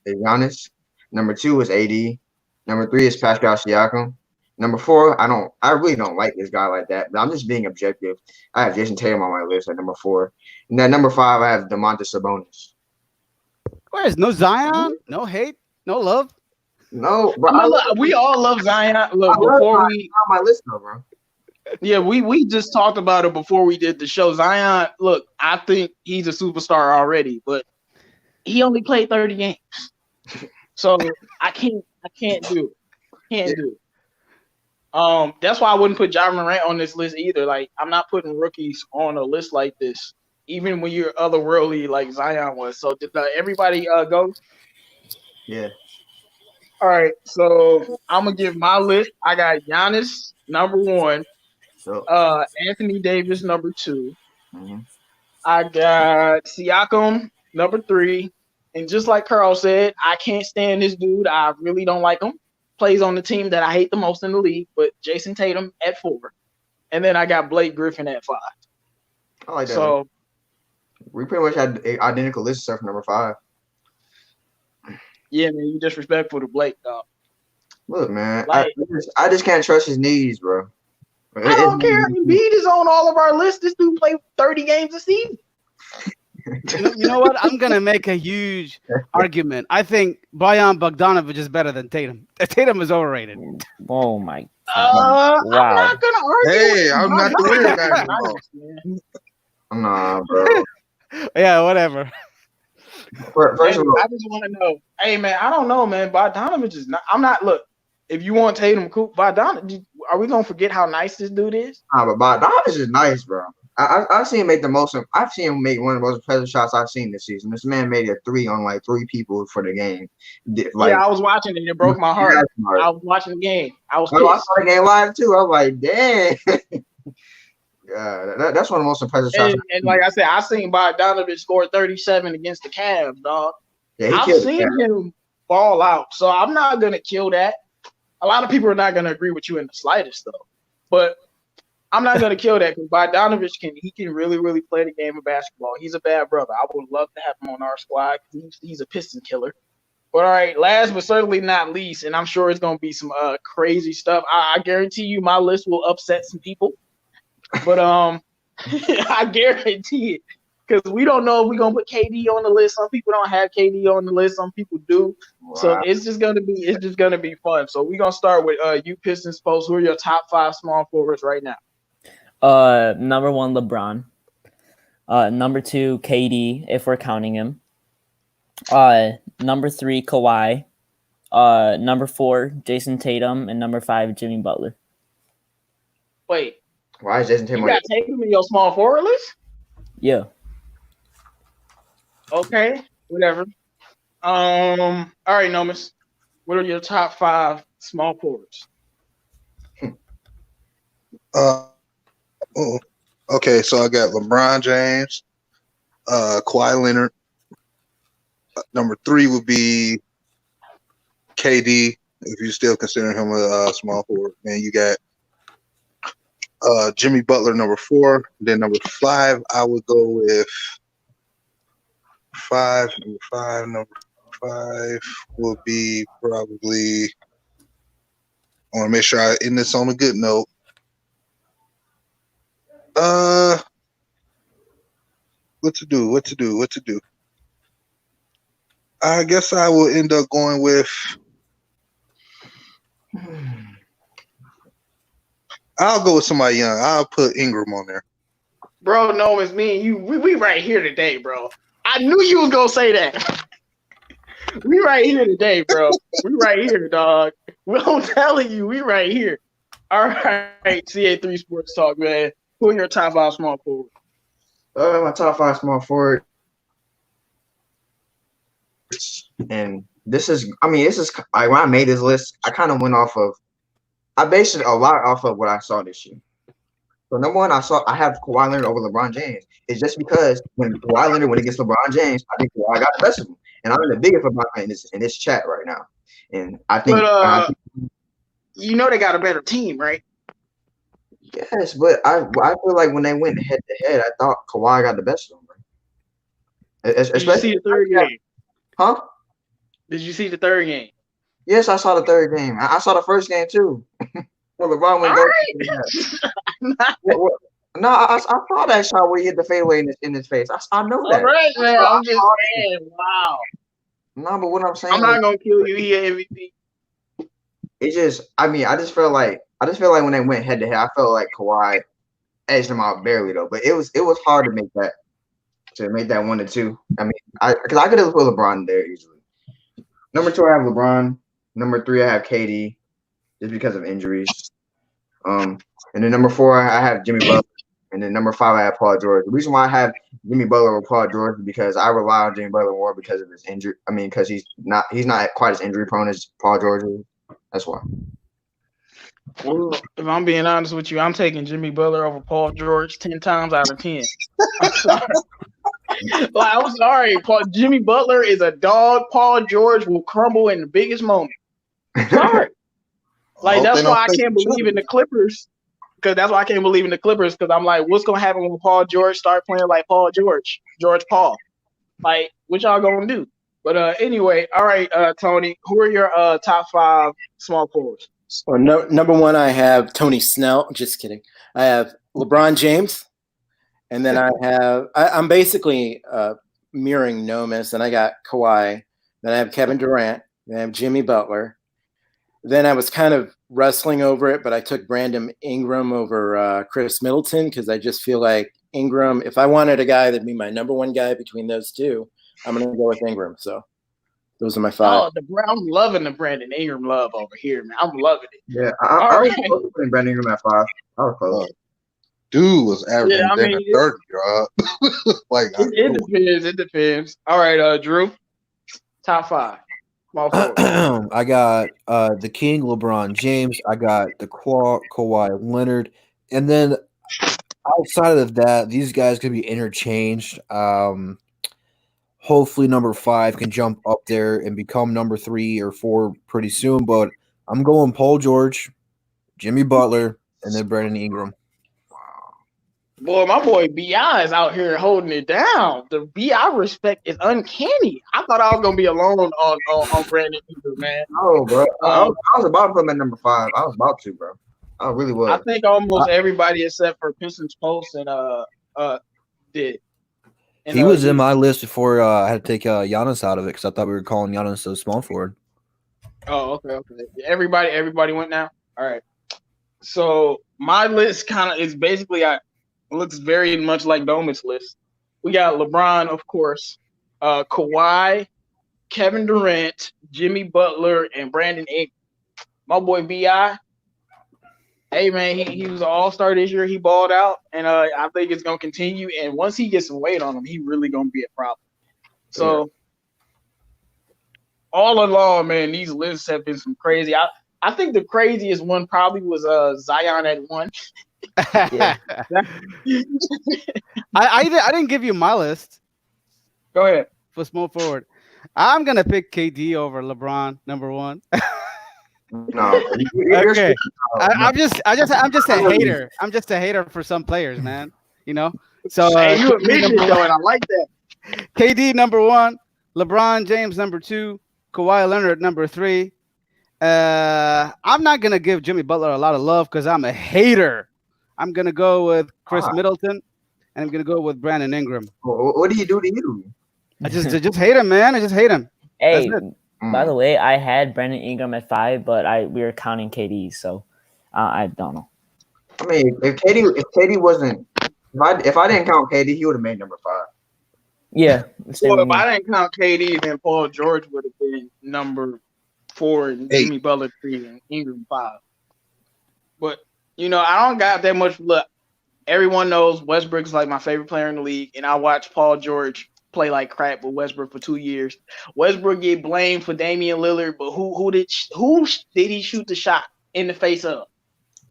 Giannis. Number 2 is AD. Number 3 is Pascal Siakam. Number 4, I really don't like this guy like that, but I'm just being objective. I have Jason Tatum on my list at number 4. And then number 5, I have DeMontis Sabonis. Where's no Zion? No hate? No love? No, but we all love Zion. Look, before we on my list though, bro. Yeah, we just talked about it before we did the show. Zion, look, I think he's a superstar already, but he only played 30 games. So I can't do it. That's why I wouldn't put Ja Morant on this list either. Like, I'm not putting rookies on a list like this, even when you're otherworldly like Zion was. So did everybody go? Yeah. All right, so I'm gonna give my list. I got Giannis number 1. Anthony Davis number 2. Mm-hmm. I got Siakam number 3. And just like Carl said, I can't stand this dude. I really don't like him. Plays on the team that I hate the most in the league, but Jason Tatum at 4. And then I got Blake Griffin at 5. I like that. So we pretty much had identical lists except for number 5. yeah, man, you disrespectful to Blake, dog. Look, man, Like, I just can't trust his knees, bro. I don't care. Embiid is on all of our lists. This dude played 30 games a season. You know what? I'm gonna make a huge argument. I think Bojan Bogdanovic is better than Tatum. Tatum is overrated. Oh my God. I'm not gonna argue. Hey, I'm not the weird guy guy. Nah, bro. Yeah, whatever. First of all, I just want to know. Hey, man, I don't know, man. Bogdanovic is not. I'm not. Look, if you want Tatum, cool. Bogdanovic, are we gonna forget how nice this dude is? nah, but Bogdanovich is nice, bro. I've seen him make I've seen him make one of the most impressive shots I've seen this season. This man made a 3 on like 3 people for the game. Like, yeah, I was watching it. It broke my heart. I was watching the game. I saw the game live too. I was like, dang. Yeah, that's one of the most impressive shots. And like I said, I seen Bogdanovic score 37 against the Cavs, dog. Yeah, I've seen him ball out, so I'm not gonna kill that. A lot of people are not gonna agree with you in the slightest, though. But I'm not gonna kill that because Bogdanovic can really, really play the game of basketball. He's a bad brother. I would love to have him on our squad. He's a piston killer. But all right, last but certainly not least, and I'm sure it's gonna be some crazy stuff. I guarantee you, my list will upset some people. But I guarantee it because we don't know if we're gonna put KD on the list. Some people don't have KD on the list. Some people do. Wow. So it's just gonna be fun. So we're gonna start with you Pistons folks. Who are your top 5 small forwards right now? Number 1, LeBron. Number 2, KD, if we're counting him. Number 3, Kawhi. Number 4, Jason Tatum, and number 5, Jimmy Butler. Wait. Why is Jason Tatum? You got Tatum in your small forward list? Yeah. Okay, whatever. All right, Nomis. What are your top 5 small forwards? Okay, so I got LeBron James, Kawhi Leonard. Number 3 would be KD, if you still consider him a small forward. And you got Jimmy Butler, number 4. Then number 5, I would go with 5. Number 5 will be probably. I want to make sure I end this on a good note. What to do? I guess I will end up going with. I'll go with somebody young. I'll put Ingram on there. Bro, no, it's me and you. We right here today, bro. I knew you was gonna say that. We right here today, bro. We right here, dog. I'm telling you, we right here. All right, CA3 Sports Talk, man. Who are your top 5 small forwards? My top 5 small forward. And this is like when I made this list, I kind of went off of. I based it a lot off of what I saw this year. So number 1, I have Kawhi Leonard over LeBron James. It's just because when Kawhi Leonard went against LeBron James, I think Kawhi got the best of him. And I'm the biggest LeBron fan in this chat right now. And I think, you know they got a better team, right? Yes, but I feel like when they went head to head, I thought Kawhi got the best of them. Did you see the third game? Huh? Did you see the third game? Yes, I saw the third game. I saw the first game too. Well, LeBron went No, I saw that shot where he hit the fadeaway in his face. I know that. All right, man. I'm just saying. Wow. No, but what I'm saying, I'm not gonna kill you here, MVP. It just, I just feel like when they went head to head, I felt like Kawhi edged him out barely though. But it was hard to make that 1-2. Because I could have put LeBron there easily. Number 2, I have LeBron. Number 3, I have KD, just because of injuries. And then number 4, I have Jimmy Butler. And then number 5, I have Paul George. The reason why I have Jimmy Butler over Paul George is because I rely on Jimmy Butler more because of his injury. Because he's not quite as injury prone as Paul George is. That's why. Well, if I'm being honest with you, I'm taking Jimmy Butler over Paul George 10 times out of 10. I'm sorry. Like, I'm sorry, Jimmy Butler is a dog. Paul George will crumble in the biggest moment. Sorry. Like, that's why I can't believe in the Clippers. Because that's why I can't believe in the Clippers. Because I'm like, what's gonna happen when Paul George start playing like Paul George, George Paul? Like, what y'all gonna do? But anyway, all right, Tony, who are your top 5 small forwards? Well, number 1, I have Tony Snell. Just kidding. I have LeBron James, and then I'm basically mirroring Nomis, and I got Kawhi. Then I have Kevin Durant. Then I have Jimmy Butler. Then I was kind of wrestling over it, but I took Brandon Ingram over Chris Middleton because I just feel like Ingram, if I wanted a guy that'd be my number 1 guy between those two, I'm going to go with Ingram. So those are my 5. Oh, I'm loving the Brandon Ingram love over here, man. I'm loving it. Yeah, I was putting Brandon Ingram at 5. I was close. Dude was averaging 30, bro. Like, it depends. All right, Drew, top 5. I got the King, LeBron James. I got the Kawhi Leonard. And then outside of that, these guys can be interchanged. Hopefully number 5 can jump up there and become number 3 or 4 pretty soon. But I'm going Paul George, Jimmy Butler, and then Brandon Ingram. Boy, my boy B.I. is out here holding it down. The B.I. respect is uncanny. I thought I was gonna be alone on Brandon Ingram, man. Oh, bro, I was about to put him at number 5. I was about to, bro. I really was. I think almost everybody except for Pistons Post and did. And, he was in my list before I had to take Giannis out of it because I thought we were calling Giannis a small forward. Oh, okay. Everybody went now. All right. So my list kind of is basically looks very much like Domit's list. We got LeBron, of course, Kawhi, Kevin Durant, Jimmy Butler, and Brandon Ingram. My boy B.I., hey, man, he was an all-star this year. He balled out, and I think it's going to continue. And once he gets some weight on him, he really going to be a problem. So, all along, man, these lists have been some crazy. I think the craziest one probably was Zion at 1. I didn't give you my list. Go ahead. For small forward, I'm gonna pick KD over LeBron, number 1. No. Okay. I'm just a hater. I'm just a hater for some players, man. You know. So you admit it though, and I like that. KD number 1, LeBron James number 2, Kawhi Leonard number 3. I'm not gonna give Jimmy Butler a lot of love because I'm a hater. I'm gonna go with Chris Middleton, and I'm gonna go with Brandon Ingram. What do you do to you? I just hate him, man. I just hate him. Hey, by the way, I had Brandon Ingram at 5, but we were counting KD, so I don't know. I mean, if KD wasn't, if I didn't count KD, he would have made number 5. Yeah. Well, if I didn't count KD, then Paul George would have been number 4, and Jimmy Butler 3, and Ingram 5. But you know, I don't got that much look. Everyone knows Westbrook's like my favorite player in the league, and I watched Paul George play like crap with Westbrook for 2 years. Westbrook get blamed for Damian Lillard, but who did he shoot the shot in the face of?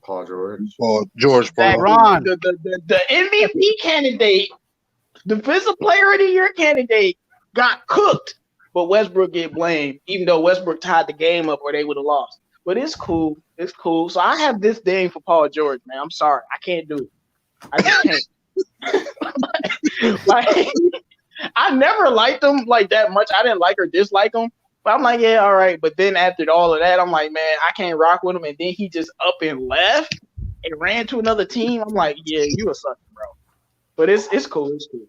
Paul George. Paul George. The MVP candidate, defensive player of the year candidate, got cooked, but Westbrook get blamed, even though Westbrook tied the game up or they would have lost. But it's cool. It's cool. So I have this thing for Paul George, man. I'm sorry. I can't do it. I just can't. Like, I never liked him like that much. I didn't like or dislike him. But I'm like, yeah, all right. But then after all of that, I'm like, man, I can't rock with him. And then he just up and left and ran to another team. I'm like, yeah, you a sucker, bro. But it's cool. It's cool.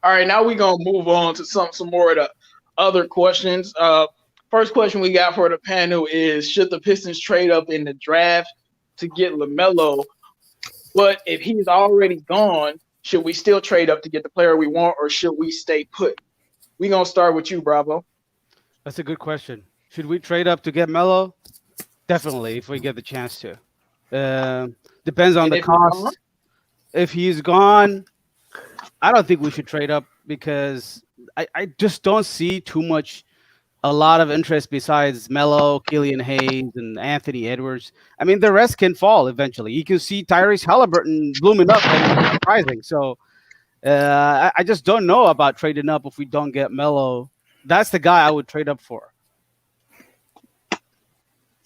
All right, now we're going to move on to some more of the other questions. First question we got for the panel is, should the Pistons trade up in the draft to get LaMelo? But if he's already gone, should we still trade up to get the player we want, or should we stay put? We're going to start with you, Bravo. That's a good question. Should we trade up to get Melo? Definitely, if we get the chance to. Depends on the cost. If he's gone, I don't think we should trade up because I just don't see a lot of interest besides Melo, Killian Hayes, and Anthony Edwards. I mean, the rest can fall eventually. You can see Tyrese Halliburton blooming up and surprising. So I just don't know about trading up if we don't get Melo. That's the guy I would trade up for.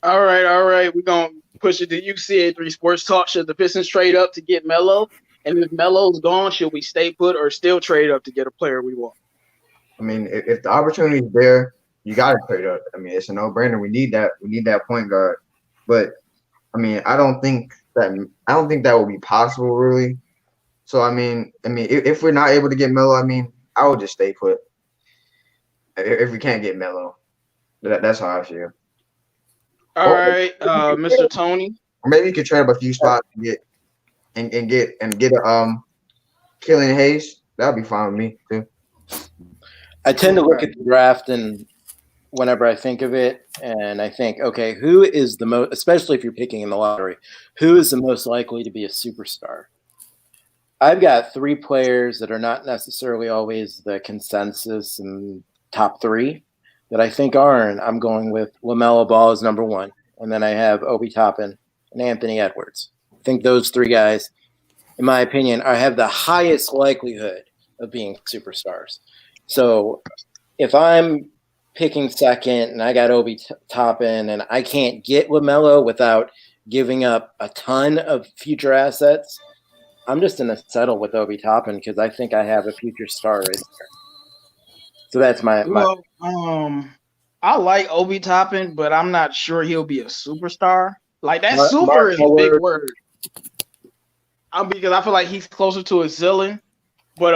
All right. We're gonna push it to UCA3 Sports Talk. Should the Pistons trade up to get Melo? And if Melo's gone, should we stay put or still trade up to get a player we want? I mean, if the opportunity is there, you got to trade up. I mean, it's a no-brainer. We need that. We need that point guard. But I mean, I don't think that will be possible, really. So I mean, if we're not able to get Melo, I mean, I would just stay put. If we can't get Melo, that's how I feel. All right, Mr. Tony. Or maybe you could trade up a few spots and get a Killian Hayes. That'd be fine with me too. I tend to look at the draft and whenever I think of it, and I think, okay, who is the most, especially if you're picking in the lottery, who is the most likely to be a superstar? I've got 3 players that are not necessarily always the consensus and top 3 that I think are, and I'm going with LaMelo Ball as number 1, and then I have Obi Toppin and Anthony Edwards. I think those 3 guys, in my opinion, have the highest likelihood of being superstars. So if I'm picking second and I got Obi Toppin and I can't get LaMelo without giving up a ton of future assets, I'm just going to settle with Obi Toppin because I think I have a future star right there. So that's my. Well, I like Obi Toppin, but I'm not sure he'll be a superstar. Like that super is a big word. Because I feel like he's closer to a Zillin, but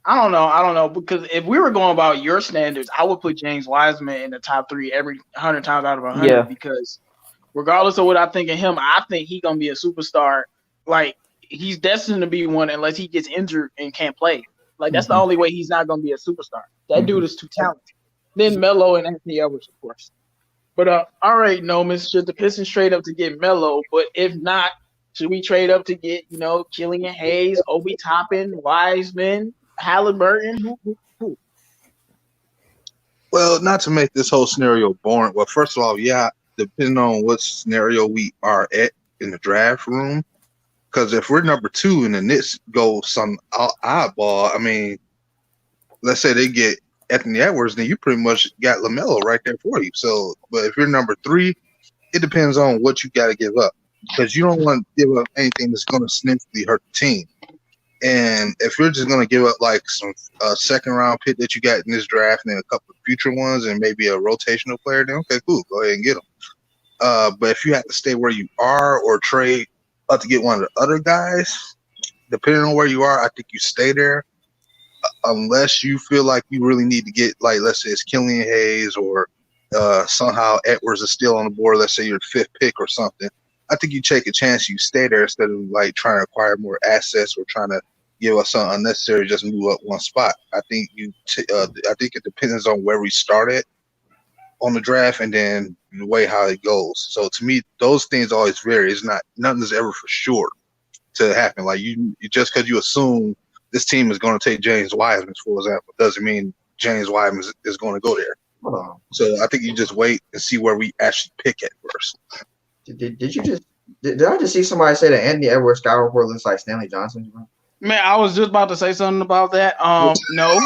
I don't know because if we were going about your standards, I would put James Wiseman in the top 3 every 100 times out of 100 because regardless of what I think of him, I think he's gonna be a superstar. Like he's destined to be one unless he gets injured and can't play. Like that's the only way he's not gonna be a superstar. That dude is too talented. Then Melo and Anthony Edwards, of course. But all right, Nomis, should the Pistons trade up to get Melo? But if not, should we trade up to get Killian Hayes, Obi Toppin, Wiseman, Halliburton? Who? Well, not to make this whole scenario boring. Well, first of all, yeah, depending on what scenario we are at in the draft room. Because if we're number 2 and the Knicks go some oddball, I mean, let's say they get Anthony Edwards, then you pretty much got LaMelo right there for you. So, but if you're number 3, it depends on what you got to give up. Because you don't want to give up anything that's going to significantly hurt the team. And if you're just going to give up like some second-round pick that you got in this draft and then a couple of future ones and maybe a rotational player, then okay, cool, go ahead and get them. But if you have to stay where you are or trade up to get one of the other guys, depending on where you are, I think you stay there unless you feel like you really need to get, like, let's say it's Killian Hayes or somehow Edwards is still on the board. Let's say you're the 5th pick or something. I think you take a chance, you stay there instead of like trying to acquire more assets or trying to give us something unnecessary, just move up one spot. I think I think it depends on where we started on the draft and then the way how it goes. So to me, those things always vary. It's not nothing's ever for sure to happen. Like you just because you assume this team is going to take James Wiseman, for example, doesn't mean James Wiseman is going to go there. So I think you just wait and see where we actually pick at first. Did I just see somebody say that Anthony Edwards scout report looks like Stanley Johnson? Man, I was just about to say something about that. No.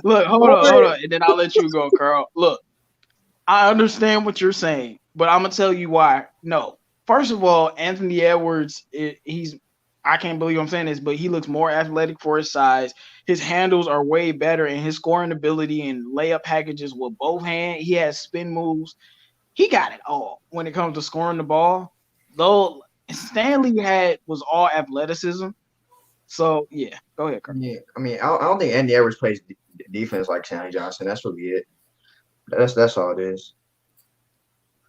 Look, hold on, and then I'll let you go, Carl. Look, I understand what you're saying, but I'm gonna tell you why. No, first of all, Anthony Edwards, I can't believe I'm saying this, but he looks more athletic for his size. His handles are way better, and his scoring ability and layup packages with both hands. He has spin moves. He got it all when it comes to scoring the ball. Though Stanley was all athleticism. So yeah, go ahead, Carl. Yeah, I mean, I don't think Andy Edwards plays defense like Stanley Johnson. That's really it. That's all it is.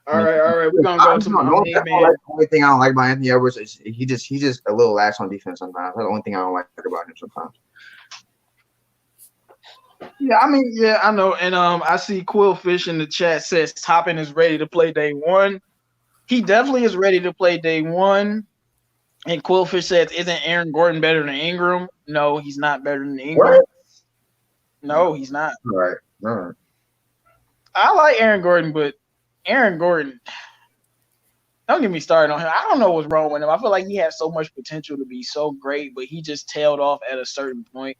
All right. We're gonna go to my main man. The only thing I don't like about Anthony Edwards is he just a little lax on defense sometimes. That's the only thing I don't like about him sometimes. Yeah, I know. And I see Quillfish in the chat says Toppin is ready to play day 1. He definitely is ready to play day 1. And Quillfish says, isn't Aaron Gordon better than Ingram? No, he's not better than Ingram. What? No, he's not. All right. I like Aaron Gordon, but Aaron Gordon, don't get me started on him. I don't know what's wrong with him. I feel like he has so much potential to be so great, but he just tailed off at a certain point.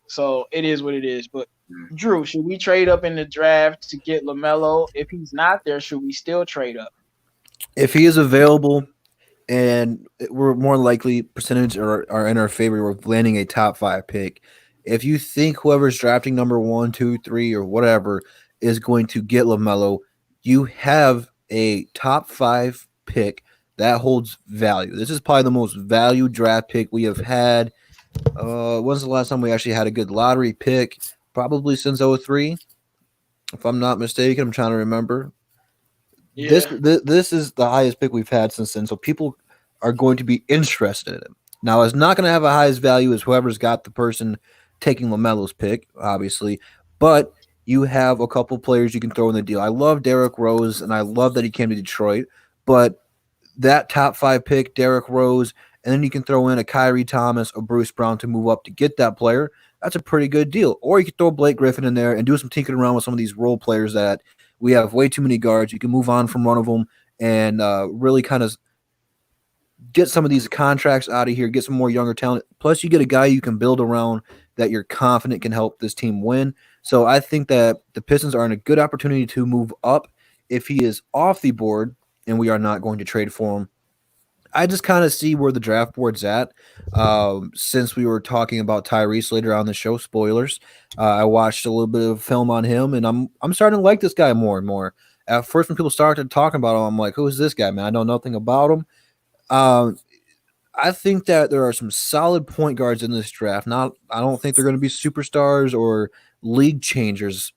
So it is what it is. But Drew, should we trade up in the draft to get LaMelo? If he's not there, should we still trade up? If he is available, and we're more likely percentage are in our favor of landing a top 5 pick. If you think whoever's drafting number 1, 2, 3, or whatever is going to get LaMelo, you have a top 5 pick that holds value. This is probably the most valued draft pick we have had. When's the last time we actually had a good lottery pick? Probably since 03, if I'm not mistaken. I'm trying to remember. Yeah. This is the highest pick we've had since then, so people are going to be interested in it. Now, it's not going to have a highest value as whoever's got the person taking LaMelo's pick, obviously, but you have a couple players you can throw in the deal. I love Derrick Rose, and I love that he came to Detroit, but that top 5 pick, Derrick Rose, and then you can throw in a Kyrie Thomas or Bruce Brown to move up to get that player. That's a pretty good deal. Or you could throw Blake Griffin in there and do some tinkering around with some of these role players that we have way too many guards. You can move on from one of them and really kind of get some of these contracts out of here, get some more younger talent. Plus, you get a guy you can build around that you're confident can help this team win. So I think that the Pistons are in a good opportunity to move up if he is off the board and we are not going to trade for him. I just kind of see where the draft board's at. Since we were talking about Tyrese later on the show, spoilers, I watched a little bit of film on him, and I'm starting to like this guy more and more. At first, when people started talking about him, I'm like, who is this guy, man? I know nothing about him. I think that there are some solid point guards in this draft. I don't think they're going to be superstars or league changers,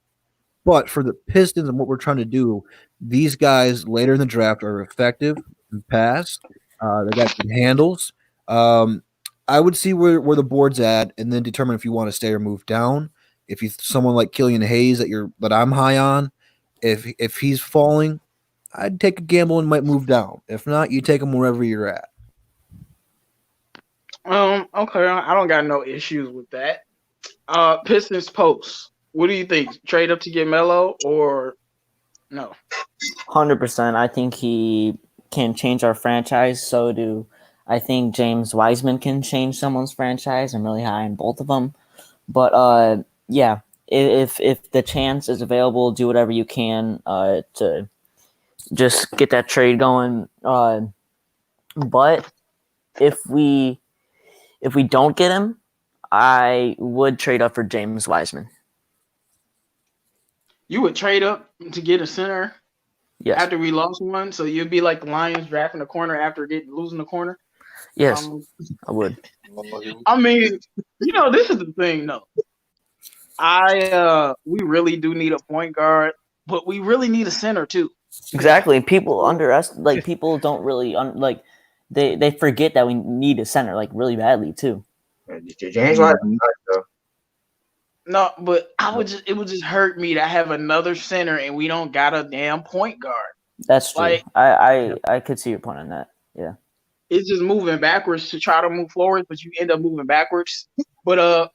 but for the Pistons and what we're trying to do, these guys later in the draft are effective and pass. They got good handles. I would see where the board's at and then determine if you want to stay or move down. If you someone like Killian Hayes that I'm high on, if he's falling, I'd take a gamble and might move down. If not, you take him wherever you're at. Okay, I don't got no issues with that. Pistons post. What do you think? Trade up to get Melo or no? 100%. I think he can change our franchise. So do I think James Wiseman can change someone's franchise. I'm really high on both of them. But yeah, if the chance is available, do whatever you can to just get that trade going. But if we don't get him, I would trade up for James Wiseman. You would trade up to get a center? Yes. After we lost one, so you'd be like the Lions drafting a corner after losing the corner? Yes, I would. I mean, this is the thing, though. We really do need a point guard, but we really need a center too. Exactly. People underestimate. People don't really they forget that we need a center really badly too. James Wiseman, though. No, but it would just hurt me to have another center and we don't got a damn point guard. That's true. I could see your point on that. Yeah. It's just moving backwards to try to move forward, but you end up moving backwards. But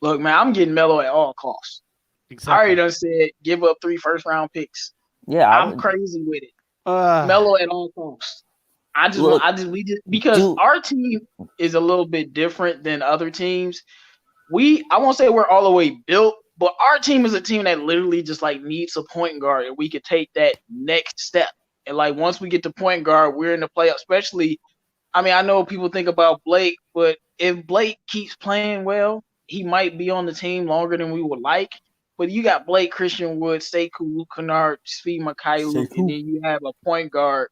look, man, I'm getting Melo at all costs. Exactly. I already done said give up 3 first-round picks. Yeah, I'm crazy with it. Melo at all costs. Because our team is a little bit different than other teams. I won't say we're all the way built, but our team is a team that literally just needs a point guard, and we could take that next step. And once we get to point guard, we're in the playoff. Especially, I know people think about Blake, but if Blake keeps playing well, he might be on the team longer than we would like. But you got Blake, Christian Wood, Sekou, Luke Kennard, Svi Mykhailiuk, and then you have a point guard.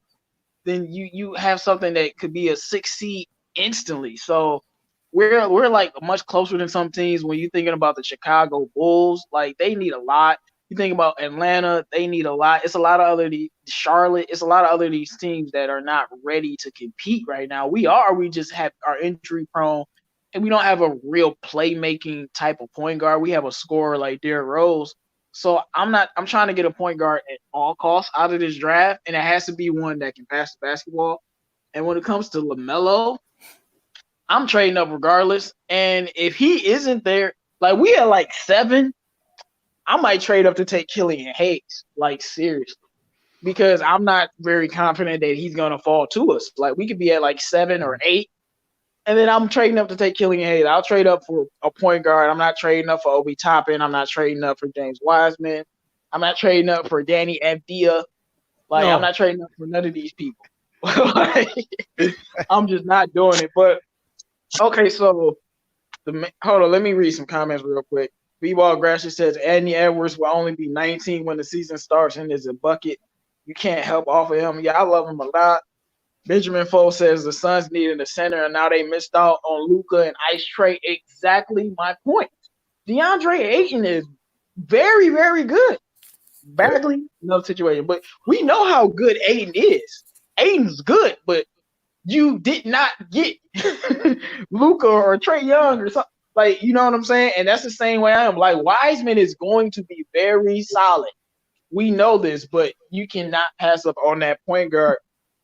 Then you have something that could be a 6 seed instantly. So we're much closer than some teams. When you're thinking about the Chicago Bulls, they need a lot. You think about Atlanta, they need a lot. It's a lot of Charlotte. It's a lot of other these teams that are not ready to compete right now. We just are injury prone, and we don't have a real playmaking type of point guard. We have a scorer like Derrick Rose. So I'm trying to get a point guard at all costs out of this draft, and it has to be one that can pass the basketball. And when it comes to LaMelo, I'm trading up regardless. And if he isn't there, we had 7, I might trade up to take Killian Hayes. Seriously. because I'm not very confident that he's gonna fall to us. Like we could be at like 7 or 8, and then I'm trading up to take Killian Hayes. I'll trade up for a point guard. I'm not trading up for Obi Toppin. I'm not trading up for James Wiseman. I'm not trading up for Danny Avdia. Like I'm not trading up for none of these people. Like, I'm just not doing it. But okay, so hold on, let me read some comments real quick. B-Ball Grasher says Anthony Edwards will only be 19 when the season starts and is a bucket. You can't help off of him. Yeah, I love him a lot. Benjamin Foe says the Suns needed a center and now they missed out on Luka and Ice Trey. Exactly my point. DeAndre Ayton is very, very good. Bagley, no situation. But we know how good Ayton is. Ayton's good, but you did not get Luka or Trey Young or something. Like, you know what I'm saying? And that's the same way I am. Like, Wiseman is going to be very solid. We know this, but you cannot pass up on that point guard.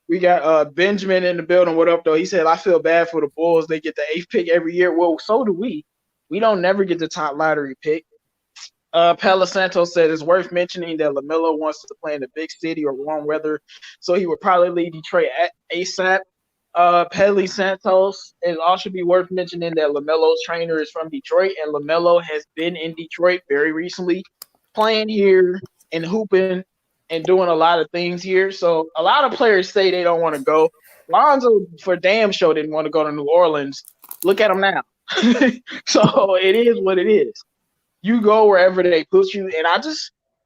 We got Benjamin in the building. What up, though? He said, I feel bad for the Bulls. They get the 8th pick every year. Well, so do we. We don't never get the top lottery pick. Pella Santos said it's worth mentioning that LaMelo wants to play in the big city or warm weather, so he would probably leave Detroit at ASAP. Pele Santos, it also be worth mentioning that LaMelo's trainer is from Detroit, and LaMelo has been in Detroit very recently, playing here and hooping and doing a lot of things here. So a lot of players say they don't want to go. Lonzo, for damn sure, didn't want to go to New Orleans. Look at him now. So it is what it is. You go wherever they put you, and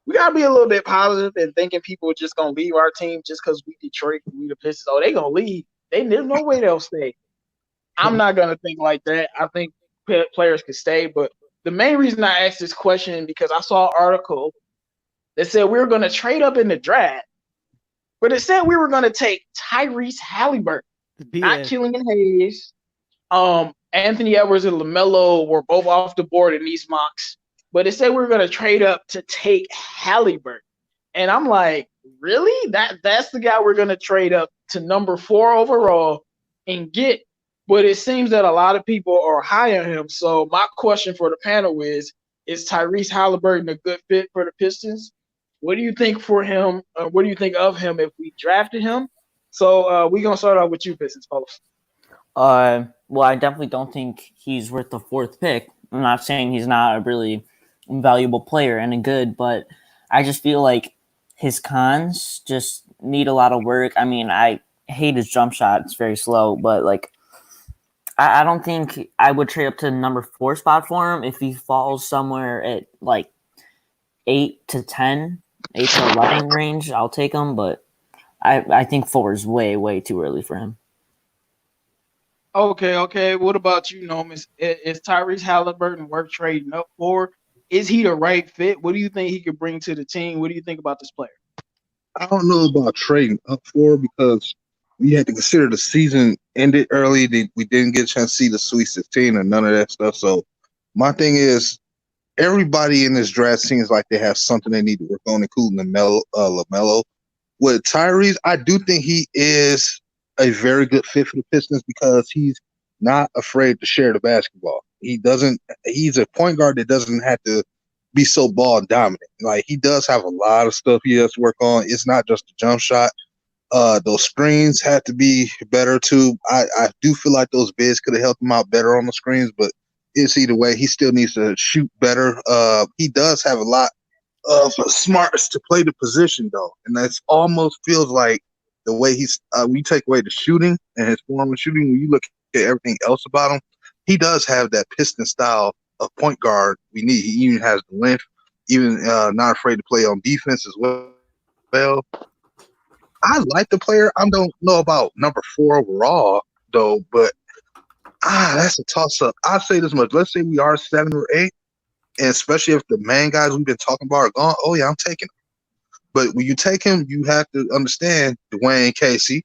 we gotta be a little bit positive and thinking people are just gonna leave our team just because we Detroit, we the Pistons. Oh, they gonna leave. There's no way they'll stay. I'm not gonna think like that. I think players could stay, but the main reason I asked this question because I saw an article that said we were gonna trade up in the draft, but it said we were gonna take Tyrese Halliburton, not Killian Hayes. Anthony Edwards and LaMelo were both off the board in these mocks. But it said we were going to trade up to take Halliburton. And I'm like, really? That's the guy we're going to trade up to number 4 overall and get. But it seems that a lot of people are high on him. So my question for the panel is Tyrese Halliburton a good fit for the Pistons? What do you think for him? What do you think of him if we drafted him? So we're going to start off with you, Pistons folks. Well, I definitely don't think he's worth the 4th pick. I'm not saying he's not a really valuable player and a good, but I just feel like his cons just need a lot of work. I mean, I hate his jump shot. It's very slow, but like, I don't think I would trade up to the number 4 spot for him. If he falls somewhere at like 8 to 10, 8 to 11 range, I'll take him, but I think 4 is way, way too early for him. Okay. What about you, Nomis? Is Tyrese Halliburton worth trading up for? Is he the right fit? What do you think he could bring to the team? What do you think about this player? I don't know about trading up for because we had to consider the season ended early. We didn't get a chance to see the Sweet 16 and none of that stuff. So my thing is, everybody in this draft seems like they have something they need to work on, including LaMelo. With Tyrese, I do think he is a very good fit for the Pistons because he's not afraid to share the basketball. He's a point guard that doesn't have to be so ball dominant. Like, he does have a lot of stuff he has to work on. It's not just a jump shot. Those screens have to be better too. I do feel like those bigs could have helped him out better on the screens, but it's either way. He still needs to shoot better. He does have a lot of smarts to play the position though, and that's almost feels like the way he's when you take away the shooting and his form of shooting, when you look at everything else about him, he does have that Piston style of point guard we need. He even has the length, even not afraid to play on defense as well. I like the player. I don't know about number 4 overall though, but that's a toss up. I'll say this much. Let's say we are 7 or 8, and especially if the main guys we've been talking about are gone, oh yeah, I'm taking him. But when you take him, you have to understand, Dwayne Casey,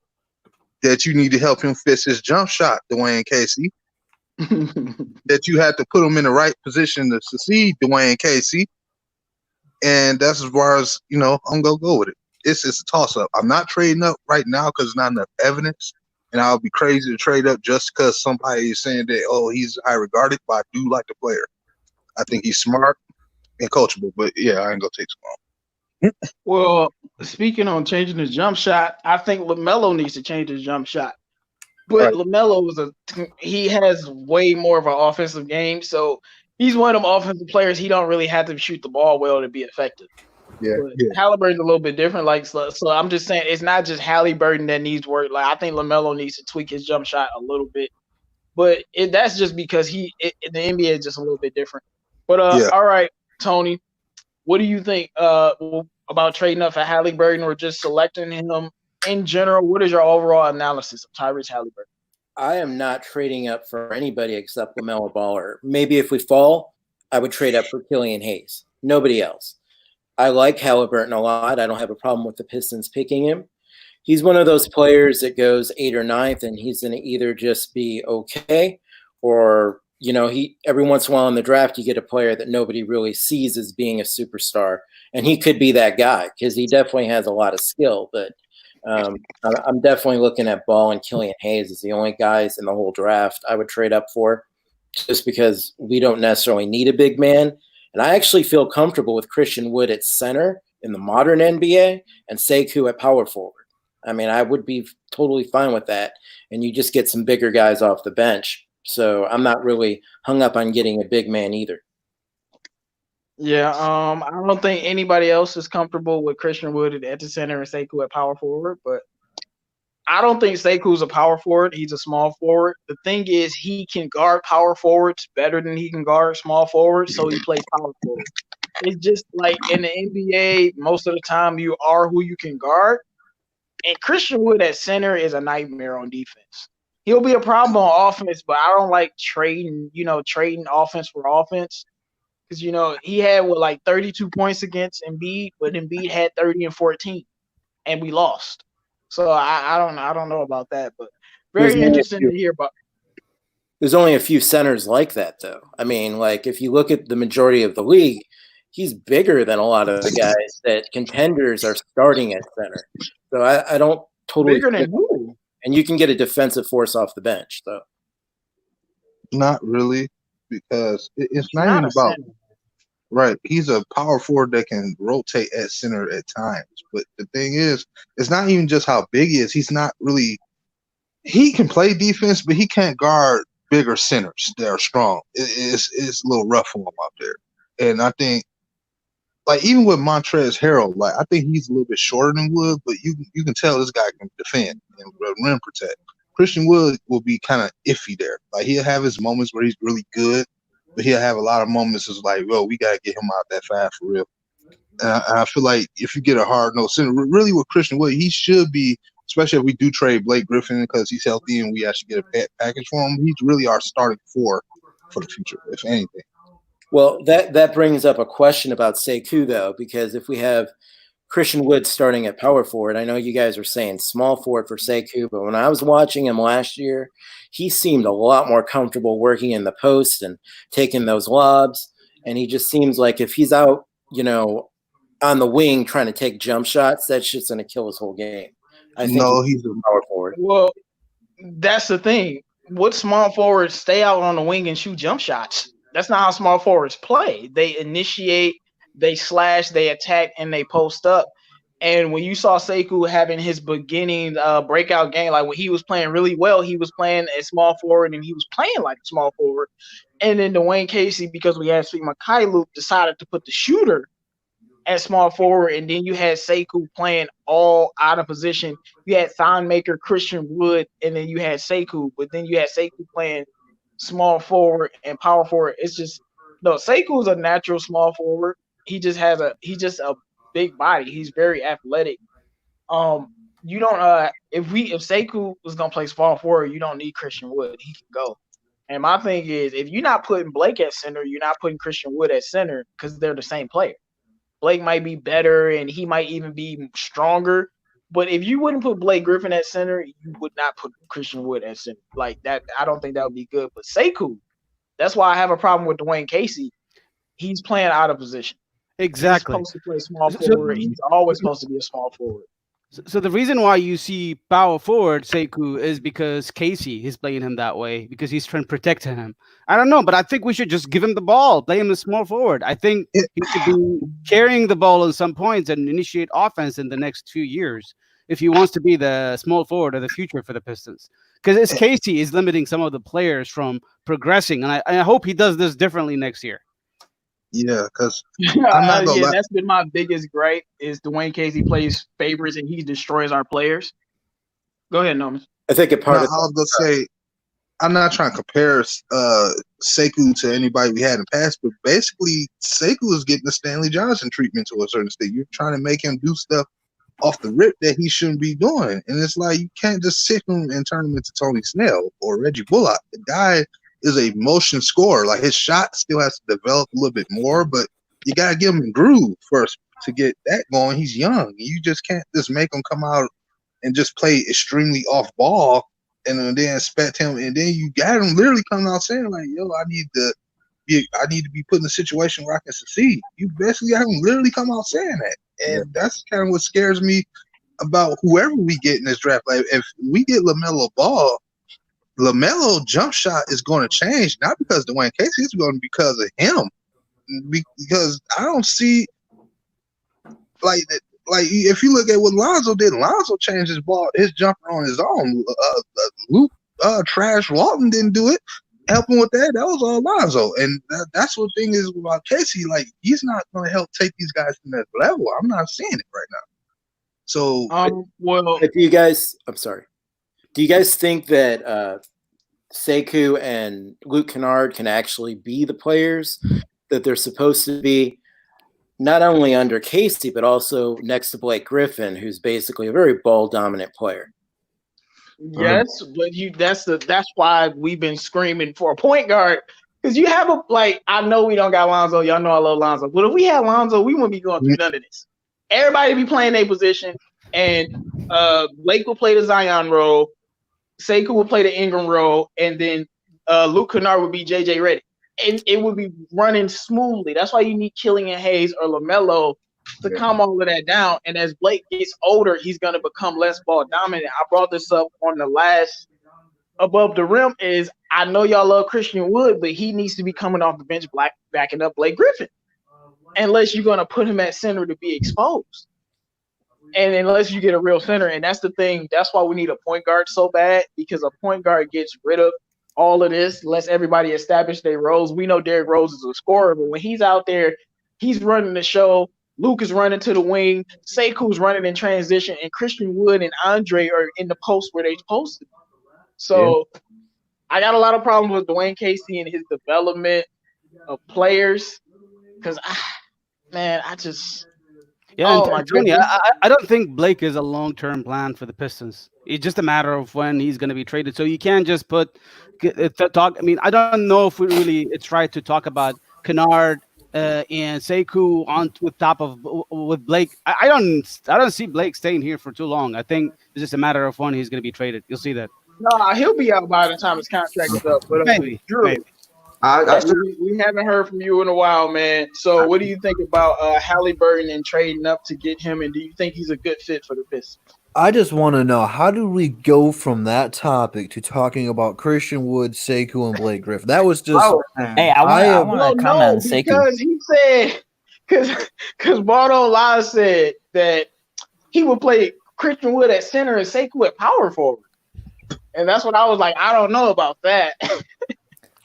that you need to help him fix his jump shot, Dwayne Casey. That you have to put him in the right position to succeed, Dwayne Casey. And that's as far as, I'm going to go with it. It's just a toss-up. I'm not trading up right now because there's not enough evidence. And I'll be crazy to trade up just because somebody is saying that, oh, he's high regarded, but I do like the player. I think he's smart and coachable. But, yeah, I ain't going to take too long. Well, speaking on changing his jump shot, I think LaMelo needs to change his jump shot. But Right. LaMelo he has way more of an offensive game, so he's one of them offensive players. He don't really have to shoot the ball well to be effective. Yeah, But yeah. Halliburton's a little bit different. Like so I'm just saying it's not just Halliburton that needs work. Like I think LaMelo needs to tweak his jump shot a little bit. But that's just because the NBA is just a little bit different. But Yeah. all right, Tony, what do you think about trading up for Halliburton or just selecting him in general? What is your overall analysis of Tyrese Halliburton? I am not trading up for anybody except LaMelo Ball. Or maybe if we fall, I would trade up for Killian Hayes. Nobody else. I like Halliburton a lot. I don't have a problem with the Pistons picking him. He's one of those players that goes 8th or 9th, and he's going to either just be okay, or he every once in a while in the draft you get a player that nobody really sees as being a superstar, and he could be that guy because he definitely has a lot of skill. But I'm definitely looking at Ball and Killian Hayes as the only guys in the whole draft I would trade up for, just because we don't necessarily need a big man. And I actually feel comfortable with Christian Wood at center in the modern NBA and Sekou at power forward. I mean, I would be totally fine with that. And you just get some bigger guys off the bench. So I'm not really hung up on getting a big man either. Yeah, I don't think anybody else is comfortable with Christian Wood at the center and Sekou at power forward, but I don't think Sekou's a power forward. He's a small forward. The thing is, he can guard power forwards better than he can guard small forwards, so he plays power forward. It's just like in the NBA, most of the time you are who you can guard. And Christian Wood at center is a nightmare on defense. He'll be a problem on offense, but I don't like trading offense for offense. Because, he had, 32 points against Embiid, but Embiid had 30 and 14, and we lost. So I don't know about that, but very interesting to hear about. There's only a few centers like that, though. I mean, like if you look at the majority of the league, he's bigger than a lot of the guys that contenders are starting at center. So I don't totally bigger than who? And you can get a defensive force off the bench, though. Not really, because it's not even about center. Right. He's a power forward that can rotate at center at times. But the thing is, it's not even just how big he is. He's not really – he can play defense, but he can't guard bigger centers that are strong. It's a little rough for him out there. And I think, like, even with Montrezl Harrell, like, I think he's a little bit shorter than Wood, but you can tell this guy can defend and rim protect. Christian Wood will be kind of iffy there. Like, he'll have his moments where he's really good, but he'll have a lot of moments as like, well, we got to get him out that fast for real. And I feel like if you get a hard-nosed center, really with Christian Wood, he should be, especially if we do trade Blake Griffin because he's healthy and we actually get a package for him, he's really our starting four for the future, if anything. Well, that brings up a question about Sekou, though, because if we have Christian Wood starting at power forward, I know you guys are saying small forward for Sekou, but when I was watching him last year, he seemed a lot more comfortable working in the post and taking those lobs. And he just seems like if he's out, on the wing trying to take jump shots, that shit's going to kill his whole game. I think he's a power forward. Well, that's the thing. What small forwards stay out on the wing and shoot jump shots? That's not how small forwards play. They initiate, they slash, they attack, and they post up. And when you saw Sekou having his beginning breakout game, like when he was playing really well, he was playing a small forward and he was playing like a small forward. And then Dwayne Casey, because we had Sweet Mikhailuk, decided to put the shooter at small forward, and then you had Sekou playing all out of position. You had Thonmaker, Christian Wood, and then you had Sekou, but then you had Sekou playing small forward and power forward. It's just Sekou is a natural small forward. He's just a big body. He's very athletic. You don't if Sekou was gonna play small forward, you don't need Christian Wood. He can go. And my thing is, if you're not putting Blake at center, you're not putting Christian Wood at center because they're the same player. Blake might be better and he might even be stronger. But if you wouldn't put Blake Griffin at center, you would not put Christian Wood at center. Like that, I don't think that would be good. But Sekou, that's why I have a problem with Dwayne Casey. He's playing out of position. Exactly. He's supposed to play small forward. He's always supposed to be a small forward. So the reason why you see power forward Sekou is because Casey is playing him that way because he's trying to protect him. I don't know, but I think we should just give him the ball, play him as small forward. I think It, he should be carrying the ball at some points and initiate offense in the next 2 years if he wants to be the small forward of the future for the Pistons. Because it's Casey is limiting some of the players from progressing, and I hope he does this differently next year. yeah, because I'm not gonna Yeah, lie. that's been my biggest gripe is Dwayne Casey plays favorites and he destroys our players. Go ahead, Norman. I think a No, part I of was gonna say I'm not trying to compare Sekou to anybody we had in the past, but basically Sekou is getting the Stanley Johnson treatment to a certain extent. You're trying to make him do stuff off the rip that he shouldn't be doing, and it's like you can't just sit him and turn him into Tony Snell or Reggie Bullock. The guy is a motion scorer. Like his shot still has to develop a little bit more, but you gotta give him groove first to get that going. He's young. You just can't just make him come out and just play extremely off ball and then expect him, and then you got him literally coming out saying like, "Yo, I need to be put in a situation where I can succeed." You basically got him literally come out saying that, and that's kind of what scares me about whoever we get in this draft. Like if we get LaMelo Ball, LaMelo jump shot is going to change, not because Dwayne Casey, it's going to be because of him. Because I don't see like that. Like if you look at what Lonzo did, Lonzo changed his jumper on his own. Luke Trash Walton didn't do it. Helping with that was all Lonzo, and that's what the thing is about Casey. Like he's not going to help take these guys to that level. I'm not seeing it right now. So, well, do you guys? I'm sorry. Do you guys think that Sekou and Luke Kennard can actually be the players that they're supposed to be? Not only under Casey, but also next to Blake Griffin, who's basically a very ball dominant player. Yes, but that's why we've been screaming for a point guard. Because you have I know we don't got Lonzo, y'all know I love Lonzo. But if we had Lonzo, we wouldn't be going through none of this. Everybody be playing their position, and Blake will play the Zion role, Sekou will play the Ingram role, and then Luke Kennard would be JJ Redick. And it would be running smoothly. That's why you need Killian Hayes or LaMelo to calm all of that down. And as Blake gets older, he's going to become less ball dominant. I brought this up on the last Above the Rim is I know y'all love Christian Wood, but he needs to be coming off the bench backing up Blake Griffin. Unless you're going to put him at center to be exposed. And unless you get a real center. And that's the thing. That's why we need a point guard so bad, because a point guard gets rid of all of this, lets everybody establish their roles. We know Derrick Rose is a scorer, but when he's out there, he's running the show. Luke is running to the wing. Sekou's running in transition, and Christian Wood and Andre are in the post where they're supposed to be. So I got a lot of problems with Dwayne Casey and his development of players because, I just – Tony, I don't think Blake is a long-term plan for the Pistons. It's just a matter of when he's going to be traded. So you can't just talk. I mean, I don't know if it's right to talk about Kennard and Sekou with top of with Blake. I don't see Blake staying here for too long. I think it's just a matter of when he's going to be traded. You'll see that. No, he'll be out by the time his contract is up. But maybe. We haven't heard from you in a while, man. So what do you think about Halliburton and trading up to get him? And do you think he's a good fit for the Pistons? I just want to know, how do we go from that topic to talking about Christian Wood, Sekou, and Blake Griffin? That was just. Hey, I want to comment on Sekou. Because he said, because Bardo Live said that he would play Christian Wood at center and Sekou at power forward. And that's what I was like, I don't know about that.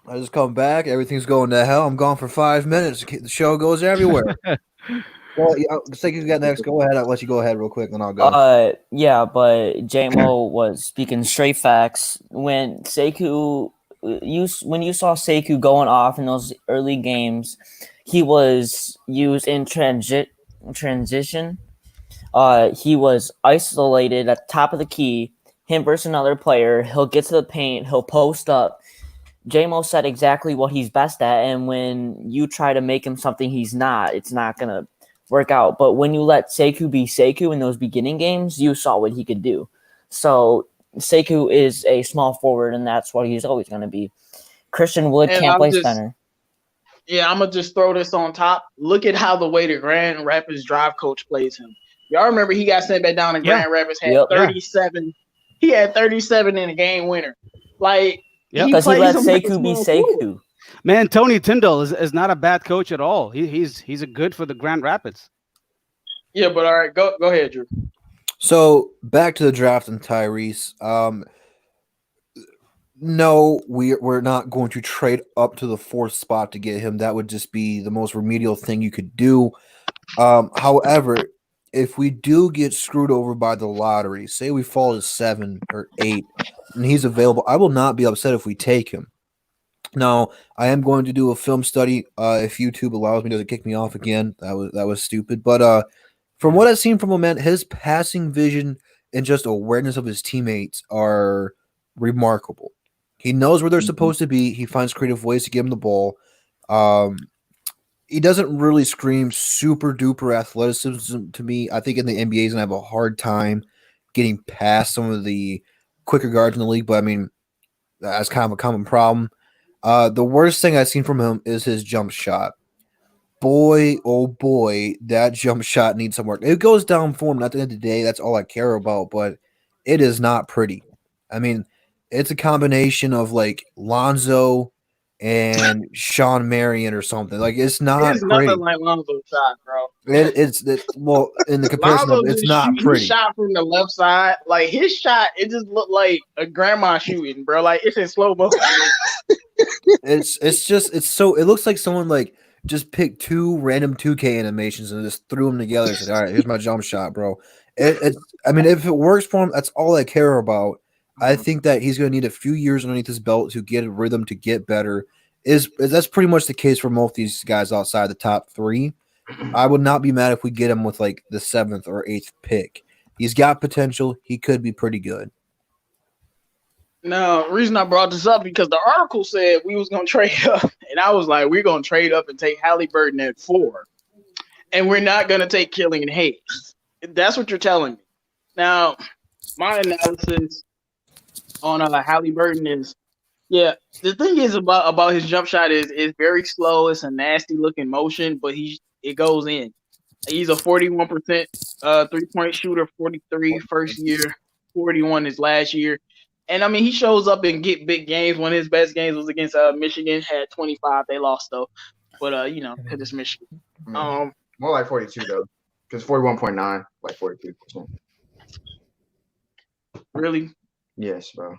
I just come back. Everything's going to hell. I'm gone for 5 minutes. The show goes everywhere. Well, Sekou's got next. Go ahead. I'll let you go ahead real quick, then I'll go. Yeah, but JMO was speaking straight facts. When Sekou, when you saw Sekou going off in those early games, he was used in transition. He was isolated at the top of the key. Him versus another player. He'll get to the paint. He'll post up. JMO said exactly what he's best at, and when you try to make him something he's not, it's not going to work out. But when you let Sekou be Sekou in those beginning games, you saw what he could do. So Sekou is a small forward, and that's what he's always going to be. Christian Wood can't play center. Yeah, I'm going to just throw this on top. Look at how the way the Grand Rapids drive coach plays him. Y'all remember he got sent back down to Grand Rapids, had 37. He had 37 in a game winner. Like, he because he let plays him like a Sekou be small forward. Sekou. Man, Tony Tyndall is not a bad coach at all. He's a good for the Grand Rapids. Yeah, but all right, go ahead, Drew. So back to the draft and Tyrese. No, we're not going to trade up to the 4th spot to get him. That would just be the most remedial thing you could do. However, if we do get screwed over by the lottery, say we fall to 7 or 8, and he's available, I will not be upset if we take him. Now, I am going to do a film study if YouTube allows me to kick me off again. That was stupid. But from what I've seen from him, man, his passing vision and just awareness of his teammates are remarkable. He knows where they're supposed to be. He finds creative ways to give him the ball. He doesn't really scream super duper athleticism to me. I think in the NBA he's gonna have a hard time getting past some of the quicker guards in the league. But I mean, that's kind of a common problem. The worst thing I've seen from him is his jump shot. Boy, oh boy, that jump shot needs some work. It goes down for him. At the end of the day, that's all I care about. But it is not pretty. I mean, it's a combination of like Lonzo and Sean Marion or something. Like, it's not It's pretty. nothing like Lonzo's shot, bro. Well, in the comparison of it's not pretty. His shot from the left side, like his shot, it just looked like a grandma shooting, bro. Like, it's in slow motion. It looks like someone like just picked 2 random 2K animations and just threw them together and said, all right, here's my jump shot, bro. I mean, if it works for him, that's all I care about. I think that he's going to need a few years underneath his belt to get a rhythm, to get better. That's pretty much the case for most of these guys outside the top 3. I would not be mad if we get him with like the 7th or 8th pick. He's got potential. He could be pretty good. Now, the reason I brought this up because the article said we was going to trade up, and I was like, we're going to trade up and take Halliburton at 4, and we're not going to take Killian Hayes. That's what you're telling me. Now, my analysis on Halliburton is, the thing is about his jump shot is very slow. It's a nasty looking motion, but it goes in. He's a 41% 3-point shooter, 43 first year, 41 his last year. And I mean, he shows up and get big games. One of his best games was against Michigan, had 25. They lost though, but because it's Michigan. More like 42 though, because 41.9, like 42%. Really? Yes, bro.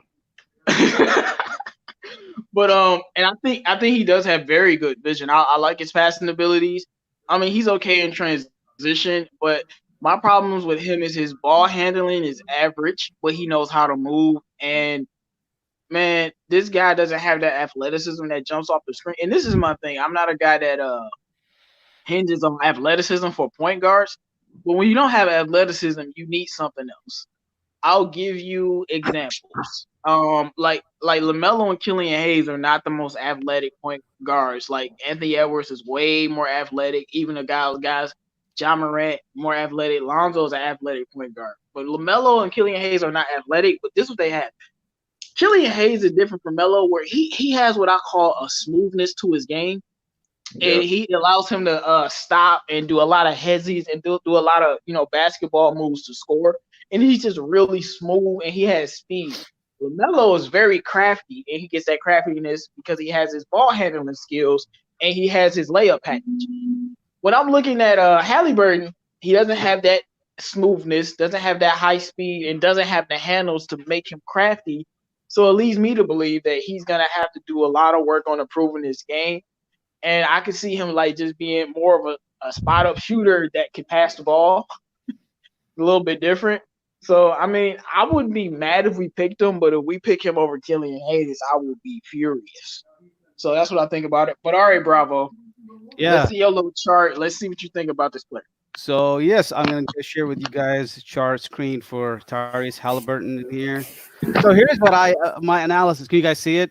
But and I think he does have very good vision. I like his passing abilities. I mean, he's okay in transition, but my problems with him is his ball handling is average, but he knows how to move. And man, this guy doesn't have that athleticism that jumps off the screen. And this is my thing. I'm not a guy that hinges on athleticism for point guards. But when you don't have athleticism, you need something else. I'll give you examples. Like LaMelo and Killian Hayes are not the most athletic point guards. Like Anthony Edwards is way more athletic. Even the guys, Ja Morant, more athletic. Lonzo's an athletic point guard. But LaMelo and Killian Hayes are not athletic, but this is what they have. Killian Hayes is different from Melo, where he has what I call a smoothness to his game. And he allows him to stop and do a lot of headzies and do a lot of basketball moves to score. And he's just really smooth and he has speed. LaMelo is very crafty, and he gets that craftiness because he has his ball handling skills and he has his layup package. When I'm looking at Halliburton, he doesn't have that smoothness, doesn't have that high speed, and doesn't have the handles to make him crafty. So it leads me to believe that he's going to have to do a lot of work on improving his game. And I could see him like just being more of a spot-up shooter that can pass the ball a little bit different. So, I mean, I wouldn't be mad if we picked him, but if we pick him over Killian Hayes, I would be furious. So that's what I think about it. But all right, Bravo. Yeah. Let's see your little chart. Let's see what you think about this player. So, yes, I'm going to share with you guys chart screen for Tyrese Halliburton in here. So here's what my analysis. Can you guys see it?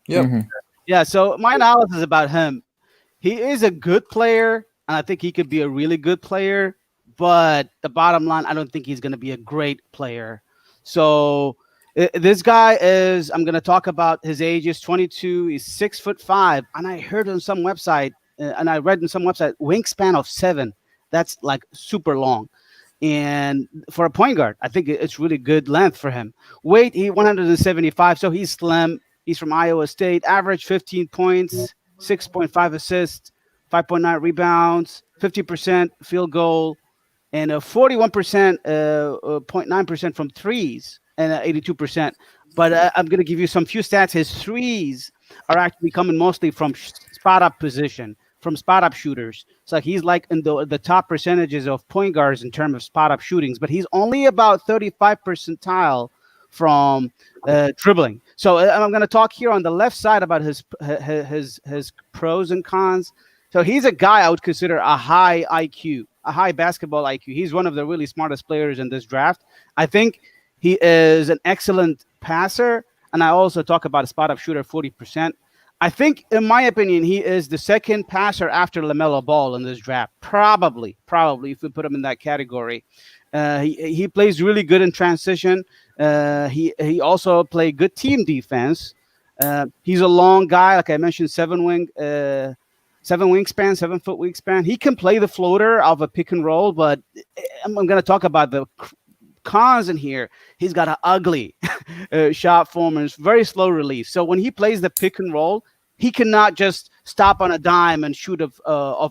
Yeah. Mm-hmm. Yeah, so my analysis about him, he is a good player, and I think he could be a really good player, but the bottom line, I don't think he's going to be a great player. So this guy is, I'm going to talk about his age is 22, he's 6'5", and I heard on some website, and I read in some website, wingspan of 7. That's like super long. And for a point guard, I think it's really good length for him. Weight, he 175, so he's slim. He's from Iowa State. Average 15 points, 6.5 assists, 5.9 rebounds, 50% field goal, and a 41%, 0.9% from threes, and 82%. But I'm going to give you some few stats. His threes are actually coming mostly from spot up position, from spot up shooters. So he's like in the top percentages of point guards in terms of spot up shootings, but he's only about 35 percentile from dribbling. So I'm going to talk here on the left side about his pros and cons. So he's a guy I would consider a high IQ, a high basketball IQ. He's one of the really smartest players in this draft. I think he is an excellent passer, and I also talk about a spot up shooter, 40%. I think, in my opinion, he is the second passer after LaMelo Ball in this draft. Probably, if we put him in that category. He plays really good in transition. He also played good team defense. He's a long guy, like I mentioned, 7 foot wingspan. He can play the floater of a pick and roll, but I'm going to talk about the cons in here. He's got an ugly shot form and it's very slow release. So when he plays the pick and roll, he cannot just stop on a dime and shoot of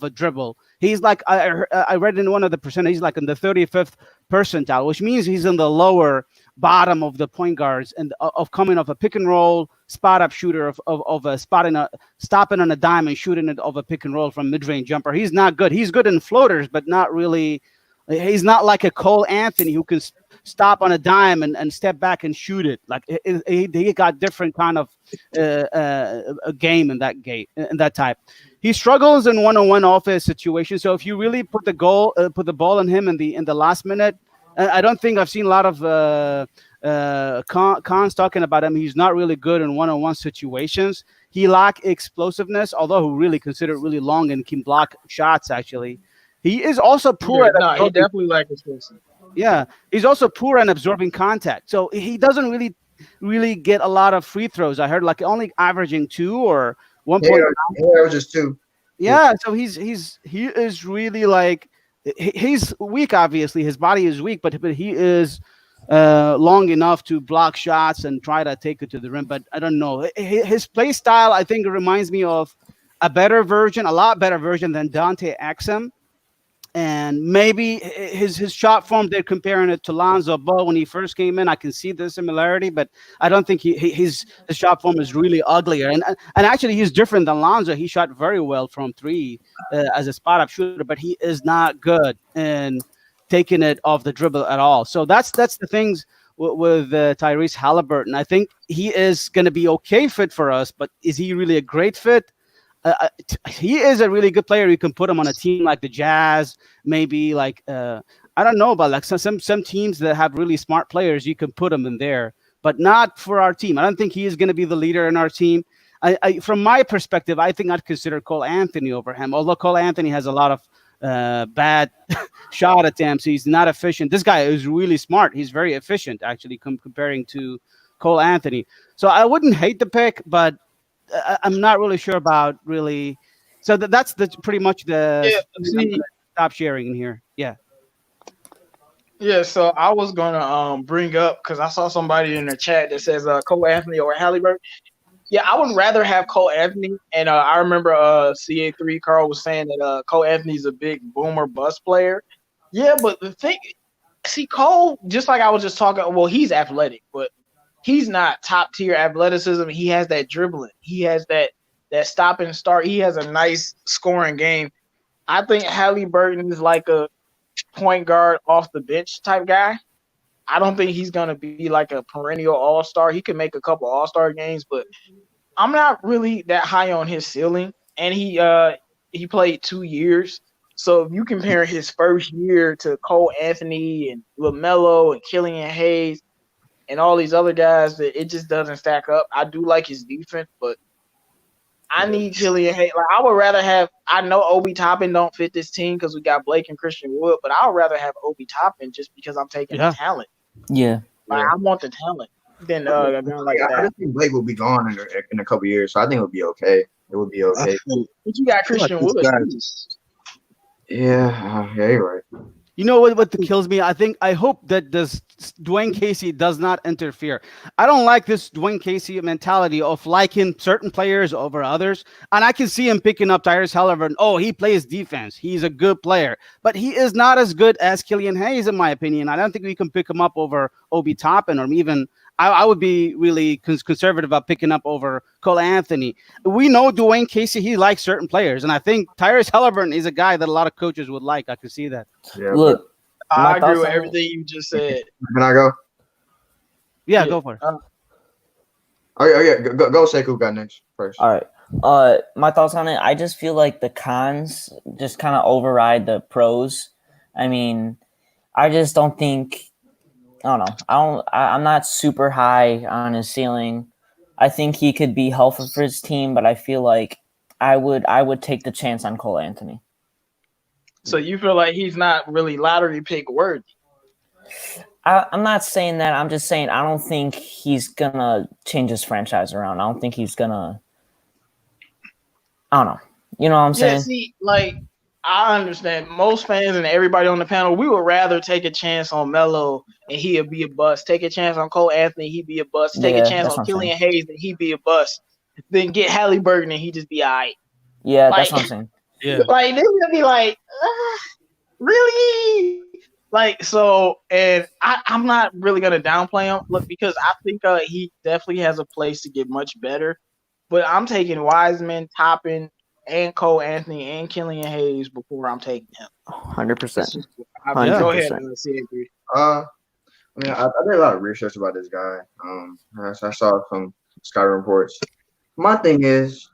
a dribble. He's like, I read in one of the percentages, he's like in the 35th percentile, which means he's in the lower bottom of the point guards and of coming off a pick and roll spot up shooter of a stopping on a dime and shooting it of a pick and roll from mid-range jumper. He's not good. He's good in floaters, but not really. He's not like a Cole Anthony who can stop on a dime and step back and shoot it. Like he got different kind of a game in that type. He struggles in one-on-one offense situations. So if you really put the ball on him in the last minute, I don't think I've seen a lot of cons talking about him. He's not really good in one-on-one situations. He lacks explosiveness, although he really considered really long and can block shots. Actually, he is also poor. He definitely lacks explosiveness. Yeah, he's also poor at absorbing contact. So he doesn't really get a lot of free throws. I heard like only averaging 2 or 1.9. He averages 2. Yeah, so he is really like he's weak. Obviously, his body is weak, but he is long enough to block shots and try to take it to the rim. But I don't know. His play style, I think, reminds me of a lot better version than Dante Exum. And maybe his shot form, they're comparing it to Lonzo Ball when he first came in. I can see the similarity, but I don't think his shot form is really uglier. And actually, he's different than Lonzo. He shot very well from 3 as a spot-up shooter, but he is not good in taking it off the dribble at all. So that's the things with Tyrese Halliburton. I think he is going to be okay fit for us, but is he really a great fit? He is a really good player. You can put him on a team like the Jazz, maybe like I don't know about like some teams that have really smart players. You can put him in there, but not for our team. I don't think he is going to be the leader in our team. From my perspective, I think I'd consider Cole Anthony over him. Although Cole Anthony has a lot of bad shot attempts, he's not efficient. This guy is really smart. He's very efficient, actually, comparing to Cole Anthony. So I wouldn't hate the pick, but I'm not really sure about really. So that's pretty much the stop sharing in here. Yeah. Yeah. So I was gonna bring up because I saw somebody in the chat that says Cole Anthony or Halliburton. Yeah, I would rather have Cole Anthony. And I remember CA3 Carl was saying that Cole Anthony's a big boomer bust player. Yeah, but the thing, see, Cole, just like I was just talking. Well, he's athletic, but he's not top tier athleticism. He has that dribbling. He has that stop and start. He has a nice scoring game. I think Halliburton is like a point guard off the bench type guy. I don't think he's going to be like a perennial all-star. He can make a couple all-star games, but I'm not really that high on his ceiling. And he played 2 years. So if you compare his first year to Cole Anthony and LaMelo and Killian Hayes, and all these other guys, that it just doesn't stack up. I do like his defense, but I need Killian Hayes. Like I would rather have. I know Obi Toppin don't fit this team because we got Blake and Christian Wood, but I would rather have Obi Toppin just because I'm taking the talent. Yeah, like, I want the talent. Then a guy like that. I just think Blake will be gone in a couple years, so I think it'll be okay. It will be okay. But you got Christian Wood. Yeah, you're right. You know what kills me? I hope that this Dwayne Casey does not interfere. I don't like this Dwayne Casey mentality of liking certain players over others. And I can see him picking up Tyrese Halliburton. Oh, he plays defense. He's a good player. But he is not as good as Killian Hayes, in my opinion. I don't think we can pick him up over Obi Toppin, or even I would be really conservative about picking up over Cole Anthony. We know Dwayne Casey, he likes certain players. And I think Tyrese Halliburton is a guy that a lot of coaches would like. I can see that. Yeah, Look, I agree with everything you just said. can I go? Yeah, go for it. Oh yeah, go say who got next first. All right. My thoughts on it. I just feel like the cons just kind of override the pros. I mean, I just don't think. I don't know. I'm not super high on his ceiling. I think he could be helpful for his team, but I feel like I would take the chance on Cole Anthony. So you feel like he's not really lottery pick worthy? I'm not saying that. I'm just saying I don't think he's gonna change his franchise around. I don't think he's gonna. I don't know. You know what I'm saying? Yeah, see, like, I understand most fans and everybody on the panel, we would rather take a chance on Melo and he'll be a bust. Take a chance on Cole Anthony, he'd be a bust. Take a chance on Killian Hayes and he'd be a bust. Then get Halliburton and he just be all right. Yeah, like, that's what I'm saying. Yeah. Like, they're gonna be like, really? Like, so, and I'm not really gonna downplay him, look, because I think he definitely has a place to get much better. But I'm taking Wiseman, Toppin, and Cole Anthony and Killian Hayes before I'm taking him. 100%. Go ahead, CA3. I mean, I did a lot of research about this guy. I saw some scouting reports. My thing is,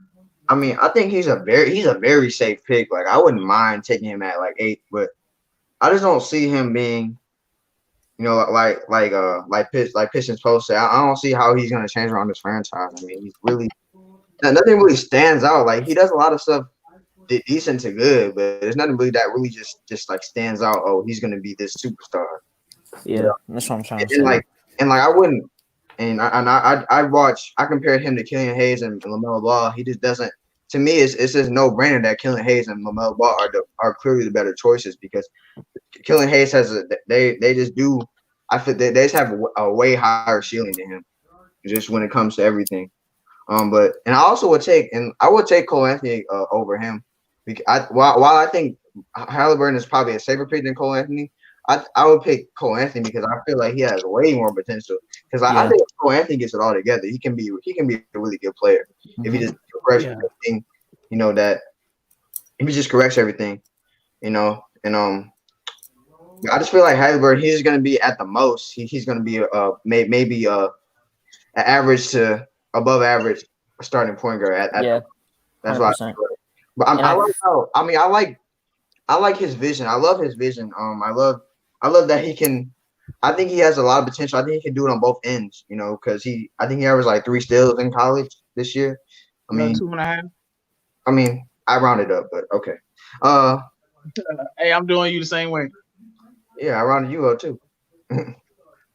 I mean, I think he's a very safe pick. Like, I wouldn't mind taking him at like 8, but I just don't see him being, you know, like Pistons post say. I don't see how he's gonna change around this franchise. I mean, he's really nothing really stands out. Like, he does a lot of stuff decent to good, but there's nothing really that really just like stands out. Oh, he's gonna be this superstar. Yeah, that's what I'm trying to say. And I wouldn't. And I compared him to Killian Hayes and LaMelo Ball. He just doesn't. To me, it's just no brainer that Killian Hayes and LaMelo Ball are clearly the better choices, because Killian Hayes has they just do. I feel they just have a way higher ceiling than him, just when it comes to everything. But I would take Cole Anthony over him. While I think Halliburton is probably a safer pick than Cole Anthony, I would pick Cole Anthony because I feel like he has way more potential. Because I think if Cole Anthony gets it all together, he can be a really good player if he just corrects everything. You know, that if he just corrects everything, you know, and I just feel like Halliburton, he's going to be at the most. He's going to be maybe an average to above average starting point guard. That's why. But I like his vision. I love his vision. I love that he can. I think he has a lot of potential. I think he can do it on both ends. You know, because I think he averaged like 3 steals in college this year. I mean, 2.5. I mean, I rounded up, but okay. Hey, I'm doing you the same way. Yeah, I rounded you up too.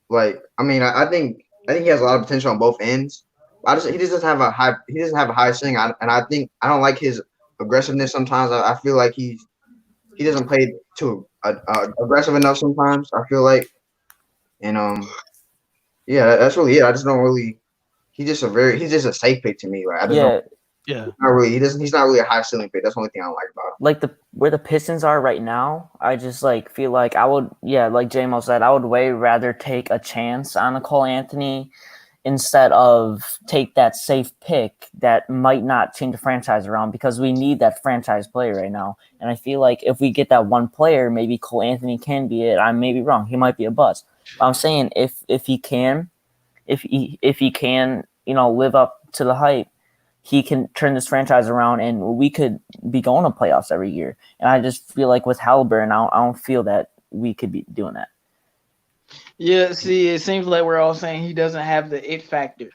Like, I mean, I think he has a lot of potential on both ends. He just doesn't have a high ceiling, and I think I don't like his aggressiveness sometimes. I feel like he doesn't play too aggressive enough sometimes. I feel like, and yeah, that's really it. I just don't really. He's just a safe pick to me. Like, I just don't. Yeah. Not really. He's not really a high ceiling pick. That's the only thing I don't like about him. Like where the Pistons are right now, I just feel like I would, like J-Mo said, I would way rather take a chance on a Cole Anthony instead of take that safe pick that might not change the franchise around, because we need that franchise player right now. And I feel like if we get that one player, maybe Cole Anthony can be it. I may be wrong. He might be a bust. But I'm saying if he can, live up to the hype, he can turn this franchise around, and we could be going to playoffs every year. And I just feel like with Halliburton, I don't feel that we could be doing that. Yeah, see, it seems like we're all saying he doesn't have the it factor.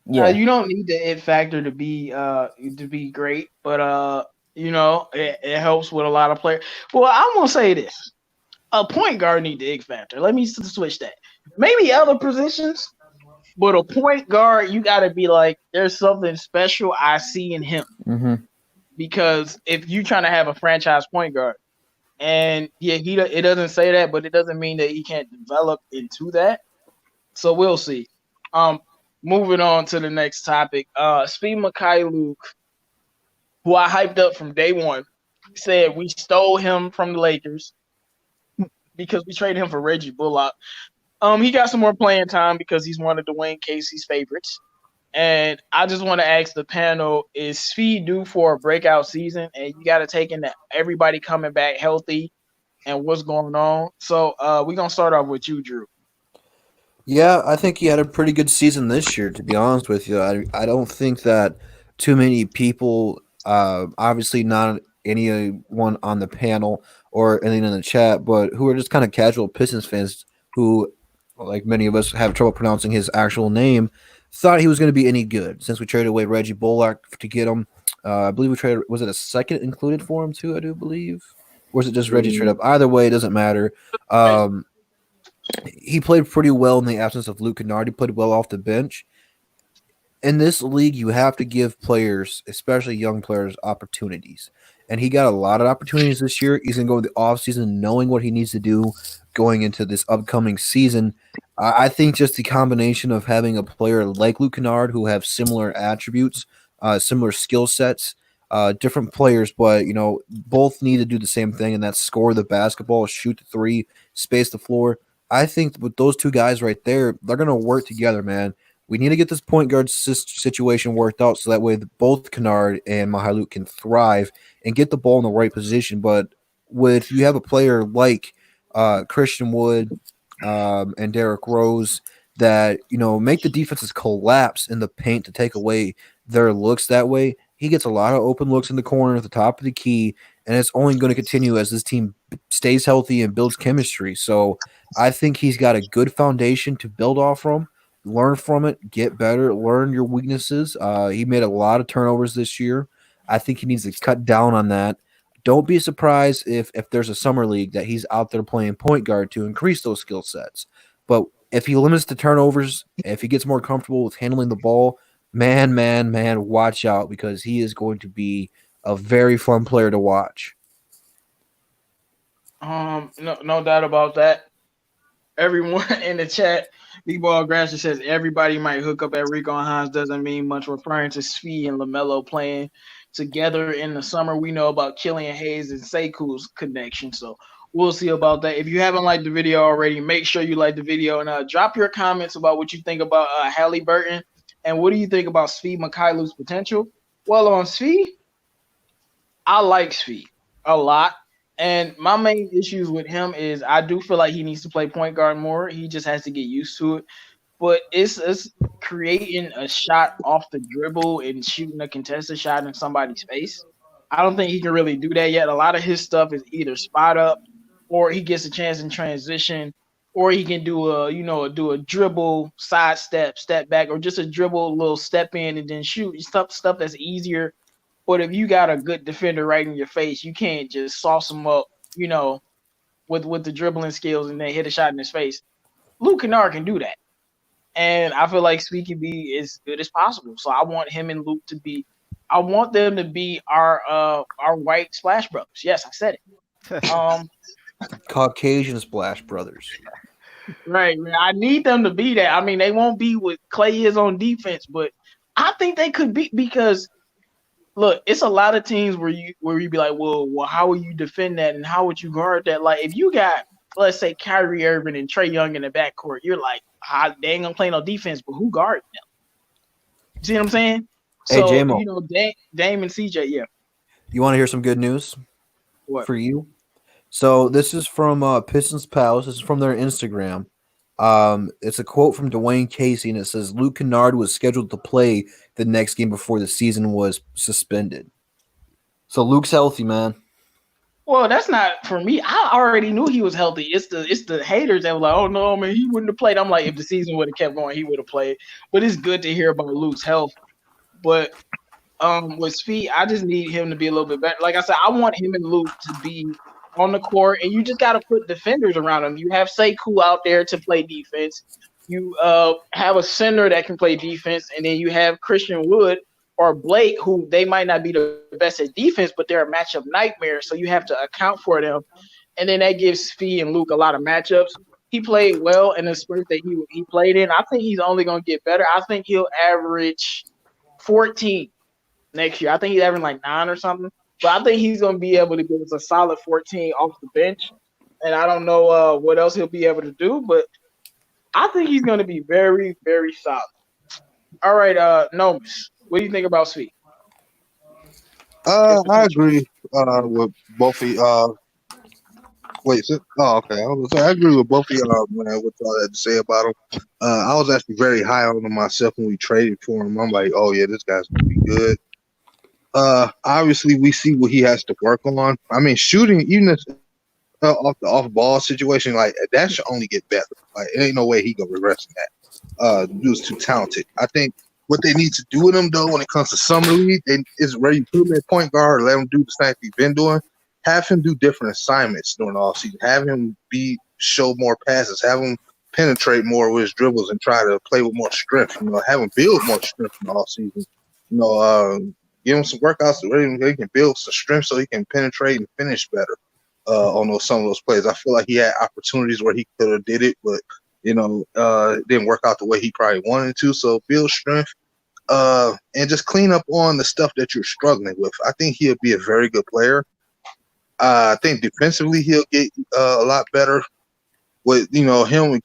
Yeah, you don't need the it factor to be great, but it helps with a lot of players. Well, I'm gonna say this: a point guard need the it factor. Let me switch that. Maybe other positions. But a point guard, you got to be like, there's something special I see in him. Mm-hmm. Because if you're trying to have a franchise point guard, And yeah, it doesn't say that, but it doesn't mean that he can't develop into that. So we'll see. Um, moving on to the next topic. Speed Luke, who I hyped up from day one, said we stole him from the Lakers because we traded him for Reggie Bullock. He got some more playing time because he's one of Dwayne Casey's favorites. And I just want to ask the panel, is Speed due for a breakout season? And you got to take in that everybody coming back healthy and what's going on. So we're going to start off with you, Drew. Yeah, I think he had a pretty good season this year, to be honest with you. I don't think that too many people, obviously not anyone on the panel or anything in the chat, but who are just kind of casual Pistons fans who, like many of us, have trouble pronouncing his actual name, thought he was going to be any good since we traded away Reggie Bullock to get him. I believe we traded, was it a second included for him too, I do believe? Or was it just Reggie trade up? Either way, it doesn't matter. He played pretty well in the absence of Luke Kennard. He played well off the bench. In this league, you have to give players, especially young players, opportunities. And he got a lot of opportunities this year. He's going to go into the offseason knowing what he needs to do going into this upcoming season. I think just the combination of having a player like Luke Kennard who have similar attributes, similar skill sets, different players, but both need to do the same thing, and that's score the basketball, shoot the three, space the floor. I think with those two guys right there, they're going to work together, man. We need to get this point guard situation worked out so that way both Kennard and Mykhailiuk can thrive and get the ball in the right position. But with you have a player like Christian Wood and Derrick Rose that make the defenses collapse in the paint to take away their looks that way, he gets a lot of open looks in the corner at the top of the key, and it's only going to continue as this team stays healthy and builds chemistry. So I think he's got a good foundation to build off from. Learn from it, get better, learn your weaknesses. He made a lot of turnovers this year. I think he needs to cut down on that. Don't be surprised if there's a summer league that he's out there playing point guard to increase those skill sets. But if he limits the turnovers, if he gets more comfortable with handling the ball, man, watch out because he is going to be a very fun player to watch. No doubt about that. Everyone in the chat, B-Ball Grasher says everybody might hook up at Rico and Hines doesn't mean much, referring to Svi and LaMelo playing together in the summer. We know about Killian Hayes and Seku's connection, so we'll see about that. If you haven't liked the video already, make sure you like the video and drop your comments about what you think about Halliburton and what do you think about Svi Mykhailiuk's potential. Well, on Svi, I like Svi a lot. And my main issues with him is I do feel like he needs to play point guard more. He just has to get used to it. But it's creating a shot off the dribble and shooting a contested shot in somebody's face. I don't think he can really do that yet. A lot of his stuff is either spot up or he gets a chance in transition or he can do a dribble, side step back, or just a dribble, little step in and then shoot. Stuff that's easier. But if you got a good defender right in your face, you can't just sauce him up, with the dribbling skills and then hit a shot in his face. Luke Kennard can do that. And I feel like Svi can be as good as possible. So I want him and Luke I want them to be our white Splash Brothers. Yes, I said it. Caucasian Splash Brothers. Right. I need them to be that. I mean, they won't be what Clay is on defense, but I think they could be because look, it's a lot of teams where you be like, well, how will you defend that and how would you guard that? Like, if you got, let's say, Kyrie Irving and Trae Young in the backcourt, you're like, they ain't gonna play no defense, but who guarding them? You see what I'm saying? Hey, so, J-Mo. Dame and CJ, yeah. You want to hear some good news? What? For you? So this is from Pistons Palace. This is from their Instagram. It's a quote from Dwayne Casey, and it says, Luke Kennard was scheduled to play the next game before the season was suspended. So Luke's healthy, man. Well, that's not for me. I already knew he was healthy. It's the haters that were like, oh no, man, he wouldn't have played. I'm like, if the season would have kept going, he would have played. But it's good to hear about Luke's health. But with Svi, I just need him to be a little bit better. Like I said, I want him and Luke to be on the court, and you just got to put defenders around him. You have Sekou out there to play defense. You have a center that can play defense, and then you have Christian Wood or Blake, who they might not be the best at defense, but they're a matchup nightmare. So you have to account for them. And then that gives Fee and Luke a lot of matchups. He played well in the spurt that he played in. I think he's only going to get better. I think he'll average 14 next year. I think he's averaging like 9 or something. But I think he's going to be able to give us a solid 14 off the bench. And I don't know what else he'll be able to do, but I think he's going to be very, very solid. All right, Nomis, what do you think about Sweet? I agree with both of you. Okay. I agree with both of y'all, man, what y'all had to say about him. I was actually very high on him myself when we traded for him. I'm like, oh, yeah, this guy's going to be good. Obviously, we see what he has to work on. I mean, shooting, even if off the off-ball situation, like, that should only get better. Like, it ain't no way he going to regress in that. The dude's too talented. I think what they need to do with him, though, when it comes to summer league, is where you put him at point guard, let him do the same thing he's been doing. Have him do different assignments during the offseason. Have him show more passes. Have him penetrate more with his dribbles and try to play with more strength. You know, have him build more strength in the offseason. You know, give him some workouts where he can build some strength so he can penetrate and finish better on some of those plays. I feel like he had opportunities where he could have did it, but you know, it didn't work out the way he probably wanted to. So build strength and just clean up on the stuff that you're struggling with. I think he'll be a very good player. I think defensively he'll get a lot better. With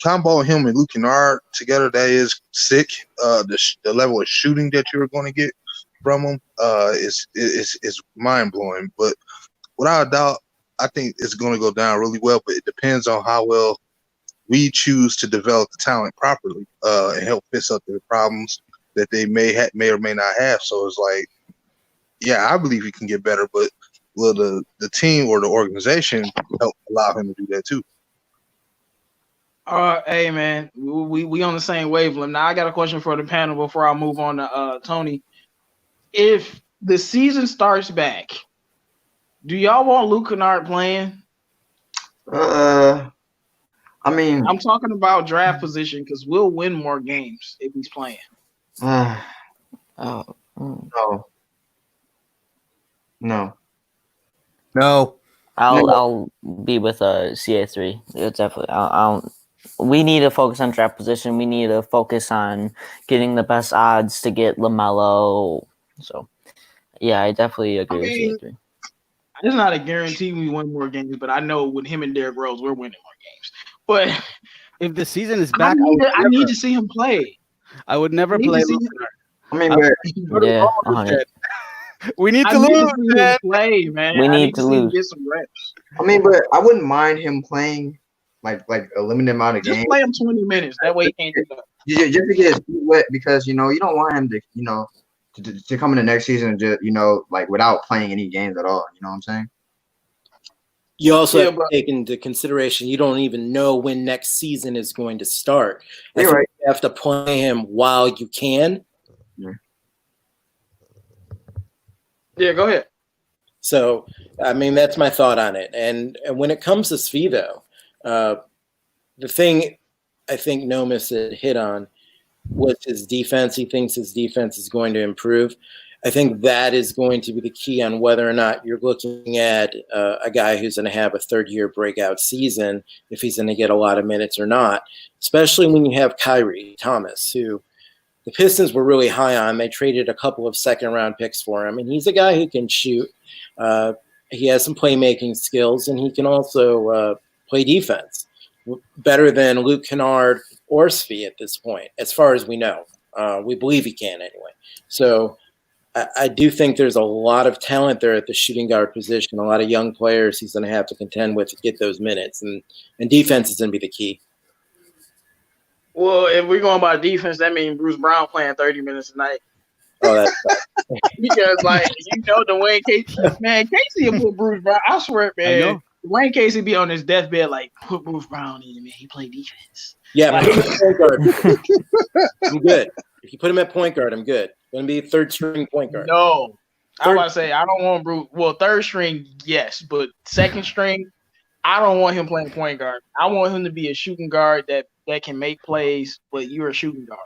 combo him and Luke Kennard together, that is sick. The level of shooting that you're going to get from him is mind blowing. But without a doubt, I think it's going to go down really well. But it depends on how well we choose to develop the talent properly and help fix up the problems that they may or may not have. So it's like, yeah, I believe he can get better, but will the team or the organization help allow him to do that too? Hey man, we on the same wavelength. Now I got a question for the panel before I move on to Tony. If the season starts back, do y'all want Luke Kennard playing? I mean, I'm talking about draft position because we'll win more games if he's playing. No. I'll be with CA3. It's definitely. We need to focus on draft position. We need to focus on getting the best odds to get LaMelo. So, yeah, I definitely agree with CA3. It's not a guarantee we win more games, but I know with him and Derrick Rose, we're winning more games. But if the season is back, I need to see him play. I would never play Luke Kennard. I mean, we need to lose, man. Play, man. We need to lose. Get some reps. I mean, but I wouldn't mind him playing like a limited amount of games. Just play him 20 minutes. That way he can't do that. Just to get his feet wet, because you don't want him to to come in the next season and just like without playing any games at all. You know what I'm saying? You also have to take into consideration you don't even know when next season is going to start. You're right. You have to play him while you can. Yeah, go ahead. So, I mean, that's my thought on it. And when it comes to Svi, though, the thing I think Nomis had hit on was his defense. He thinks his defense is going to improve. I think that is going to be the key on whether or not you're looking at a guy who's going to have a third-year breakout season, if he's going to get a lot of minutes or not, especially when you have Kyrie Thomas, who the Pistons were really high on. They traded a couple of second-round picks for him, and he's a guy who can shoot. He has some playmaking skills, and he can also play defense better than Luke Kennard or Svi at this point, as far as we know. We believe he can anyway. So I do think there's a lot of talent there at the shooting guard position, a lot of young players he's going to have to contend with to get those minutes, and defense is going to be the key. Well, if we're going by defense, that means Bruce Brown playing 30 minutes a night. Oh, that's because, Dwayne Casey, man, Casey will put Bruce Brown. I swear, man, Dwayne Casey be on his deathbed like, put Bruce Brown in, man. He play defense. Yeah, but point guard. I'm good. If you put him at point guard, I'm good. Going to be third string point guard. No, I was about to say I don't want Bruce. Well, third string, yes, but second string, I don't want him playing point guard. I want him to be a shooting guard that can make plays, but you're a shooting guard.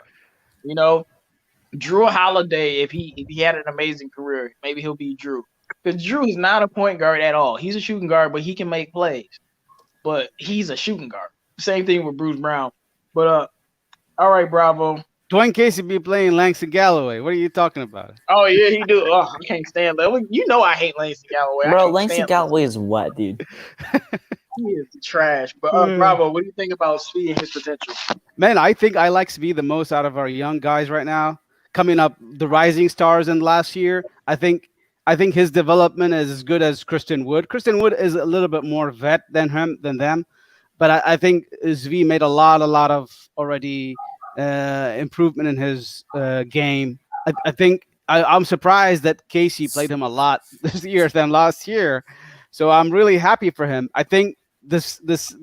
Drew Holiday, if he had an amazing career, maybe he'll be Drew. Because Drew is not a point guard at all. He's a shooting guard, but he can make plays. But he's a shooting guard. Same thing with Bruce Brown. But all right, Bravo. Dwayne Casey be playing Langston Galloway. What are you talking about? Oh yeah, he do. Oh, I can't stand that. You know I hate Langston Galloway. Bro, Langston Galloway is wet, dude. He is trash. But Bravo, what do you think about Svi and his potential? Man, I think I like Svi the most out of our young guys right now. Coming up, the rising stars in last year. I think his development is as good as Christian Wood. Christian Wood is a little bit more vet than them, but I think Svi made a lot of already improvement in his game. I think I'm surprised that Casey played him a lot this year than last year, so I'm really happy for him. I think the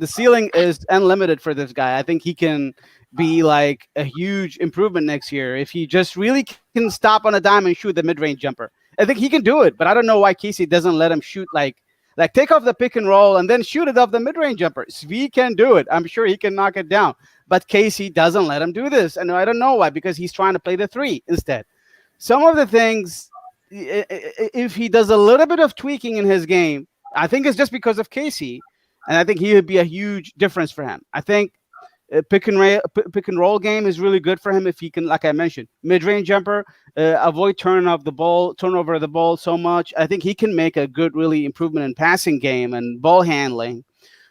ceiling is unlimited for this guy. I think he can be like a huge improvement next year if he just really can stop on a dime and shoot the mid-range jumper. I think he can do it, but I don't know why Casey doesn't let him shoot like take off the pick and roll and then shoot it off the mid-range jumper. Svi can do it. I'm sure he can knock it down. But Casey doesn't let him do this. And I don't know why, because he's trying to play the three instead. Some of the things, if he does a little bit of tweaking in his game, I think it's just because of Casey. And I think he would be a huge difference for him. I think pick and roll game is really good for him if he can, like I mentioned, mid-range jumper, avoid turnover of the ball so much. I think he can make a good, really improvement in passing game and ball handling.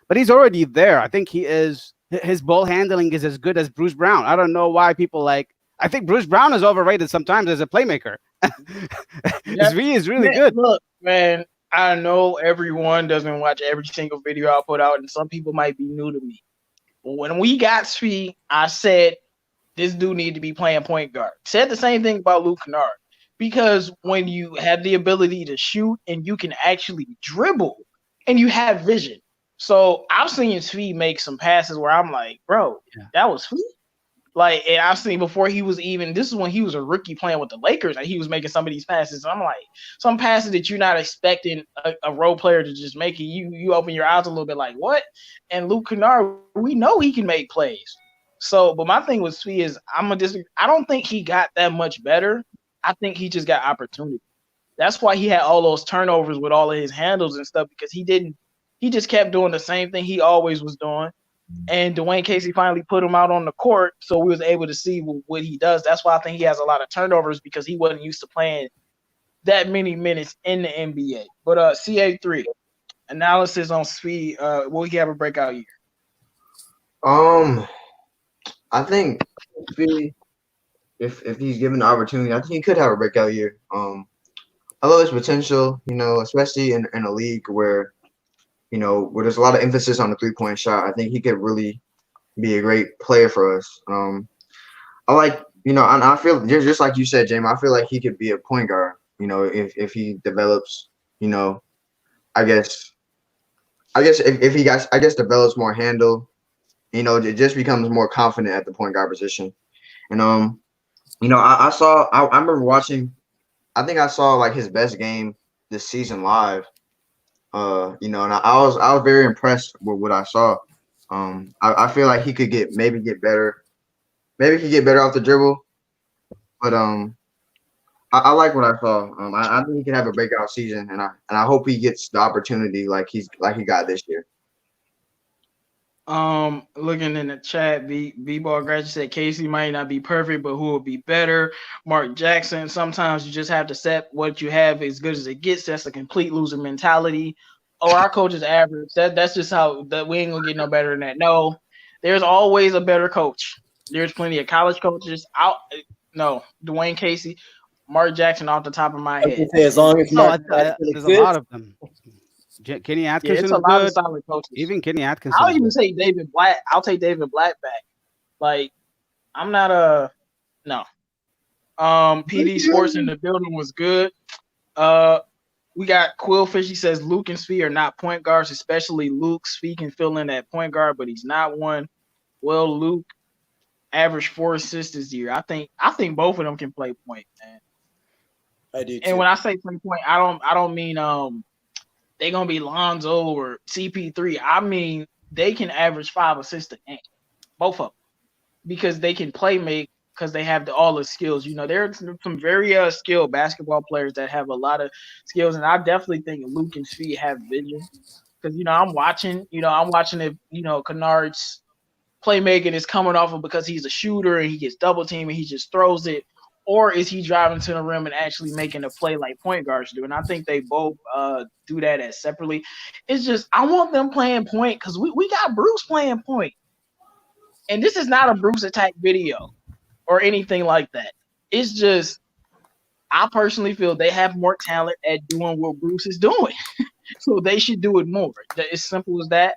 But he's already there. I think his ball handling is as good as Bruce Brown. I don't know why people I think Bruce Brown is overrated sometimes as a playmaker. Svi is really good. Look, man, I know everyone doesn't watch every single video I put out, and some people might be new to me. But when we got Svi, I said this dude need to be playing point guard. Said the same thing about Luke Kennard. Because when you have the ability to shoot and you can actually dribble and you have vision. So I've seen Svi make some passes where I'm like, bro, that was Svi. And I've seen before this is when he was a rookie playing with the Lakers, and he was making some of these passes. And I'm like, some passes that you're not expecting a role player to just make it. You open your eyes a little bit like, what? And Luke Kennard, we know he can make plays. So, but my thing with Svi is I don't think he got that much better. I think he just got opportunity. That's why he had all those turnovers with all of his handles and stuff, because he just kept doing the same thing he always was doing. And Dwayne Casey finally put him out on the court, so we was able to see what he does. That's why I think he has a lot of turnovers, because he wasn't used to playing that many minutes in the NBA. But CA3, analysis on Svi, will he have a breakout year? I think if he's given the opportunity, I think he could have a breakout year. I love his potential, especially in a league where there's a lot of emphasis on the 3-point shot. I think he could really be a great player for us. I like, and I feel just like you said, James, I feel like he could be a point guard, if he develops, I guess if he develops more handle, it just becomes more confident at the point guard position. And, I remember watching, I think I saw like his best game this season live. And I was very impressed with what I saw. I feel like he could get better. Maybe he could get better off the dribble. But I like what I saw. I think he can have a breakout season, and I hope he gets the opportunity like he got this year. Looking in the chat, B-Ball Graduate said Casey might not be perfect, but who will be better? Mark Jackson, sometimes you just have to set what you have as good as it gets. That's a complete loser mentality. Our coach is average. That's just how that we ain't gonna get no better than that. No, there's always a better coach. There's plenty of college coaches out. No, Dwayne Casey, Mark Jackson off the top of my head. As long as there's a lot of them. Kenny Atkinson, it's a lot of solid coaches. Even Kenny Atkinson. I'll even say David Black. I'll take David Black back. Like, I'm not a no. PD Sports in the building was good. We got Quillfish. He says Luke and Svi are not point guards, especially Luke. Svi can fill in that point guard, but he's not one. Well, Luke averaged 4 assists this year. I think both of them can play point, man. I do too. And when I say play point, I don't mean they're gonna be Lonzo or CP3. I mean they can average 5 assists a game, both of them, because they can play make because they have all the skills. You know, there are some very skilled basketball players that have a lot of skills, and I definitely think Luke and Svi have vision. Because I'm watching if Kennard's playmaking is coming off of because he's a shooter and he gets double teamed and he just throws it, or is he driving to the rim and actually making a play like point guards do? And I think they both do that as separately. It's just I want them playing point because we got Bruce playing point, and this is not a Bruce attack video or anything like that. It's just I personally feel they have more talent at doing what Bruce is doing. So they should do it more. It's simple as that.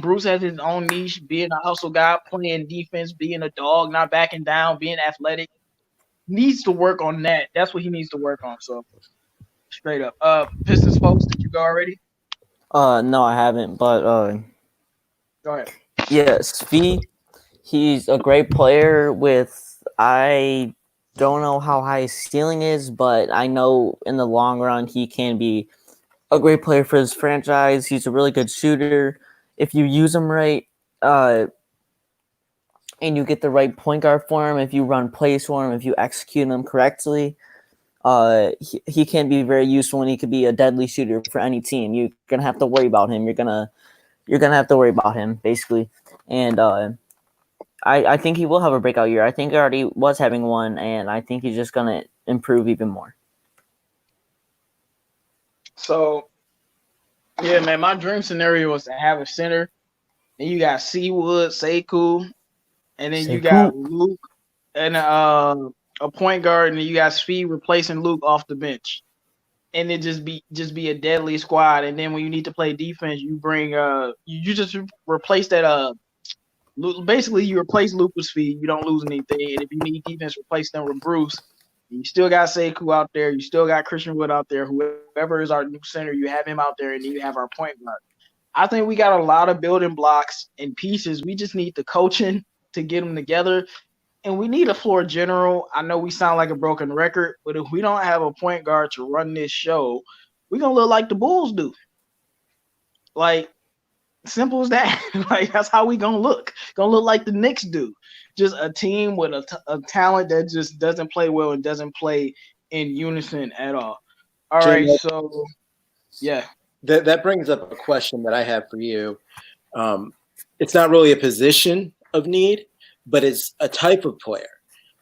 Bruce has his own niche, being a hustle guy, playing defense, being a dog, not backing down, being athletic. Needs to work on that. That's what he needs to work on. So straight up. Pistons folks, did you go already? No, I haven't, but Go ahead. yeah, Svi, he's a great player I don't know how high his ceiling is, but I know in the long run he can be a great player for his franchise. He's a really good shooter. If you use him right, and you get the right point guard for him, if you run plays for him, if you execute him correctly, he can be very useful, and he could be a deadly shooter for any team. You're gonna have to worry about him. You're gonna have to worry about him basically, and I think he will have a breakout year. I think he already was having one, and I think he's just gonna improve even more. So, yeah, man, my dream scenario was to have a center. And you got Seawood, Sekou, and then you got Luke and a point guard, and then you got Svi replacing Luke off the bench. And it just be a deadly squad. And then when you need to play defense, you bring you just replace that basically you replace Luke with Svi. You don't lose anything. And if you need defense, replace them with Bruce. You still got Sekou out there. You still got Christian Wood out there. Whoever is our new center, you have him out there, and then you have our point guard. I think we got a lot of building blocks and pieces. We just need the coaching to get them together, and we need a floor general. I know we sound like a broken record, but if we don't have a point guard to run this show, we're going to look like the Bulls do. Like, simple as that. Like, that's how we going to look. Going to look like the Knicks do. Just a team with a talent that just doesn't play well and doesn't play in unison at all. All Jim, right, so yeah. That brings up a question that I have for you. It's not really a position of need, but it's a type of player.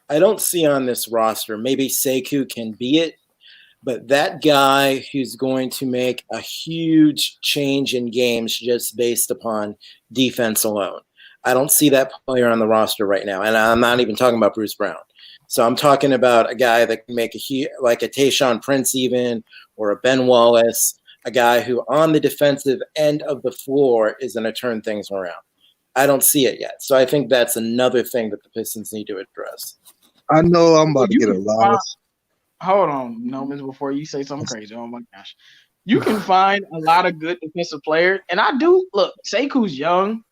I don't see on this roster, maybe Sekou can be it, but that guy who's going to make a huge change in games just based upon defense alone. I don't see that player on the roster right now, and I'm not even talking about Bruce Brown. So I'm talking about a guy that can make like a Tayshaun Prince even, or a Ben Wallace, a guy who on the defensive end of the floor is going to turn things around. I don't see it yet. So I think that's another thing that the Pistons need to address. I know I'm about to get a lot of. Hold on, Nomis, before you say something crazy. Oh my gosh. You can find a lot of good defensive players, and I do look, Sekou's young,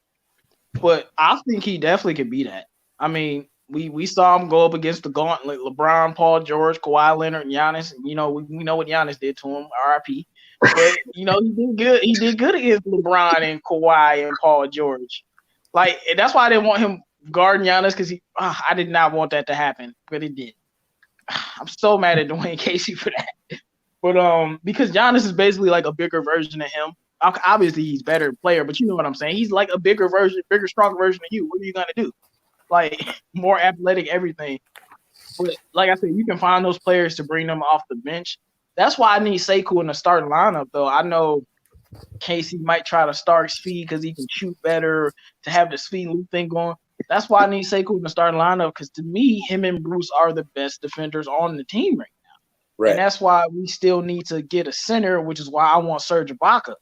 but I think he definitely could be that. I mean, we saw him go up against the gauntlet, LeBron, Paul George, Kawhi Leonard, and Giannis. You know, we know what Giannis did to him, RIP. But, you know, he did good. He did good against LeBron and Kawhi and Paul George. Like, that's why I didn't want him guarding Giannis, because I did not want that to happen, but it did. I'm so mad at Dwayne Casey for that. But because Giannis is basically like a bigger version of him. Obviously, he's a better player, but you know what I'm saying. He's like a bigger, stronger version of you. What are you gonna do? Like, more athletic, everything. But like I said, you can find those players to bring them off the bench. That's why I need Sekou in the starting lineup, though. I know Casey might try to start Svi because he can shoot better, to have the Svi loop thing going. That's why I need Sekou in the starting lineup, because to me, him and Bruce are the best defenders on the team right now. Right. And that's why we still need to get a center, which is why I want Serge Ibaka.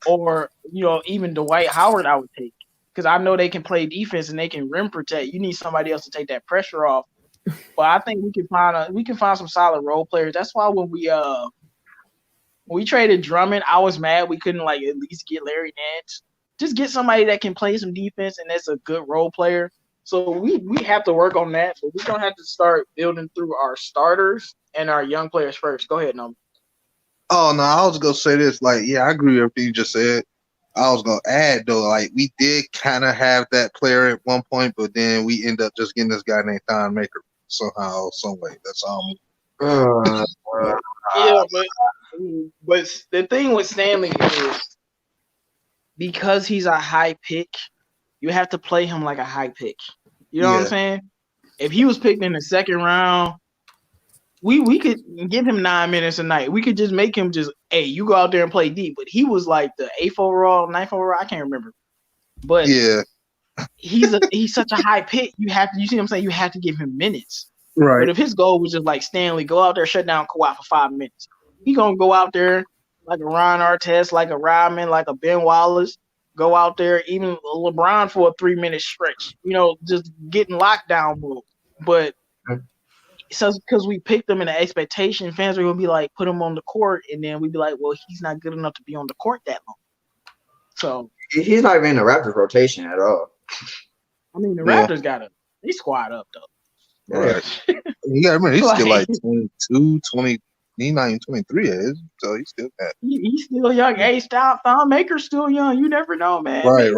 Or, you know, even Dwight Howard I would take. Because I know they can play defense and they can rim protect. You need somebody else to take that pressure off. But I think we can find some solid role players. That's why when we traded Drummond, I was mad we couldn't like at least get Larry Nance. Just get somebody that can play some defense and that's a good role player. So we have to work on that. But we're gonna have to start building through our starters and our young players first. Go ahead, Noam. Oh no, I was gonna say this. Like, yeah, I agree with everything you just said. I was gonna add though, like we did kind of have that player at one point, but then we end up just getting this guy named Thon Maker somehow, some way. That's Uh, Yeah, but the thing with Stanley is because he's a high pick, you have to play him like a high pick. You know what I'm Yeah. saying? If he was picked in the second round, we could give him 9 minutes a night. We could just make him just, hey, you go out there and play deep. But he was like the 8th overall, 9th overall, I can't remember. But Yeah, he's such a high pick. You see what I'm saying? You have to give him minutes. right. But if his goal was just like Stanley, go out there, shut down Kawhi for 5 minutes, he gonna go out there like a Ron Artest, like a Rodman, like a Ben Wallace, go out there, even LeBron for a 3-minute stretch, just getting lockdown mode. But so because we picked him in the expectation, fans are gonna be like, put him on the court, and then we'd be like, well, he's not good enough to be on the court that long. So he's not even in the Raptors rotation at all. I mean, the Raptors they squad up though. Right. You gotta remember, he's still like 22, 20. He's not even 23 yet, so he's still that. He's still young. Hey, Thon Maker's still young. You never know, man. Right.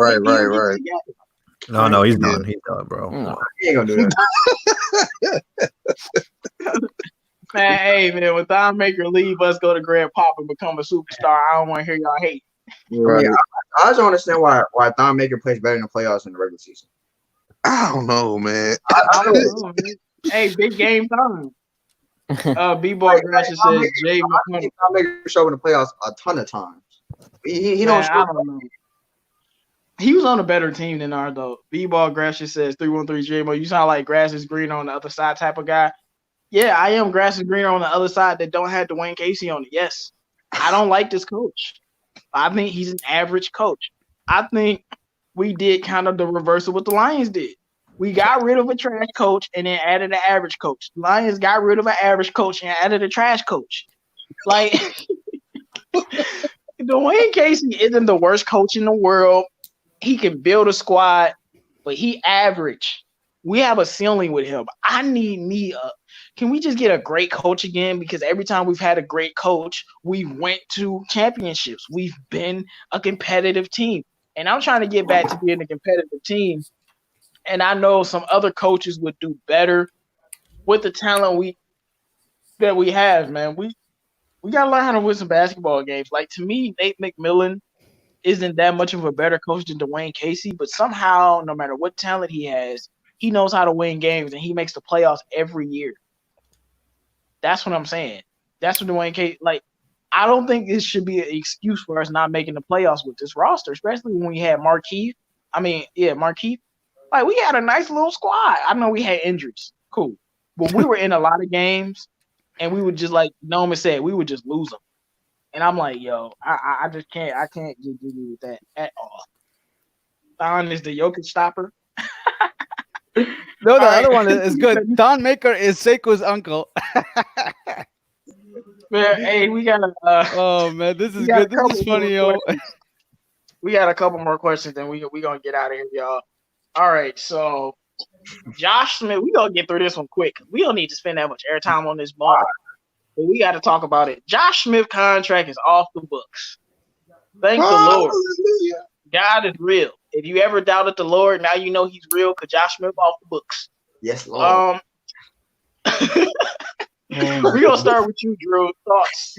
No, he's done. He's done, bro. No, he ain't gonna do that. Man, hey, man, when Thon Maker leave us, go to Grand Pop and become a superstar, I don't want to hear y'all hate. Right. I just don't understand why Thon Maker plays better in the playoffs than the regular season. I don't know, man. I don't know, man. Hey, big game time. B-Boy Gratian says Jay McConnell. Thon Maker show in the playoffs a ton of times. He don't. I don't know. He was on a better team than ours, though. B-Ball Gratian says 313 J-Mo. You sound like grass is greener on the other side type of guy. Yeah, I am grass is greener on the other side that don't have Dwayne Casey on it. Yes. I don't like this coach. I think he's an average coach. I think we did kind of the reverse of what the Lions did. We got rid of a trash coach and then added an average coach. Lions got rid of an average coach and added a trash coach. Like, Dwayne Casey isn't the worst coach in the world. He can build a squad, but he average. We have a ceiling with him. I need me can we just get a great coach again? Because every time we've had a great coach, we went to championships. We've been a competitive team. And I'm trying to get back to being a competitive team. And I know some other coaches would do better with the talent that we have, man. We gotta learn how to win some basketball games. Like, to me, Nate McMillan isn't that much of a better coach than Dwayne Casey, but somehow, no matter what talent he has, he knows how to win games and he makes the playoffs every year. That's what I'm saying. That's what Dwayne Casey, like, I don't think this should be an excuse for us not making the playoffs with this roster, especially when we had Markeith. Markeith. Like, we had a nice little squad. I know we had injuries. Cool. But we were in a lot of games and we would just, like Noma said, we would just lose them. And I'm like, yo, I just can't. I can't get jiggy with that at all. Thon is the Jokic stopper. No, the other one is good. Thon Maker is Seiko's uncle. Man, hey, we got a. Oh man, this is good. This is funny, yo. We got a couple more questions, and we gonna get out of here, y'all. All right, so Josh Smith, we gonna get through this one quick. We don't need to spend that much airtime on this ball. But we got to talk about it. Josh Smith contract is off the books. Thank the Lord. God is real. If you ever doubted the Lord, now you know he's real because Josh Smith off the books. Yes, Lord. We're going to start with you, Drew. Thoughts?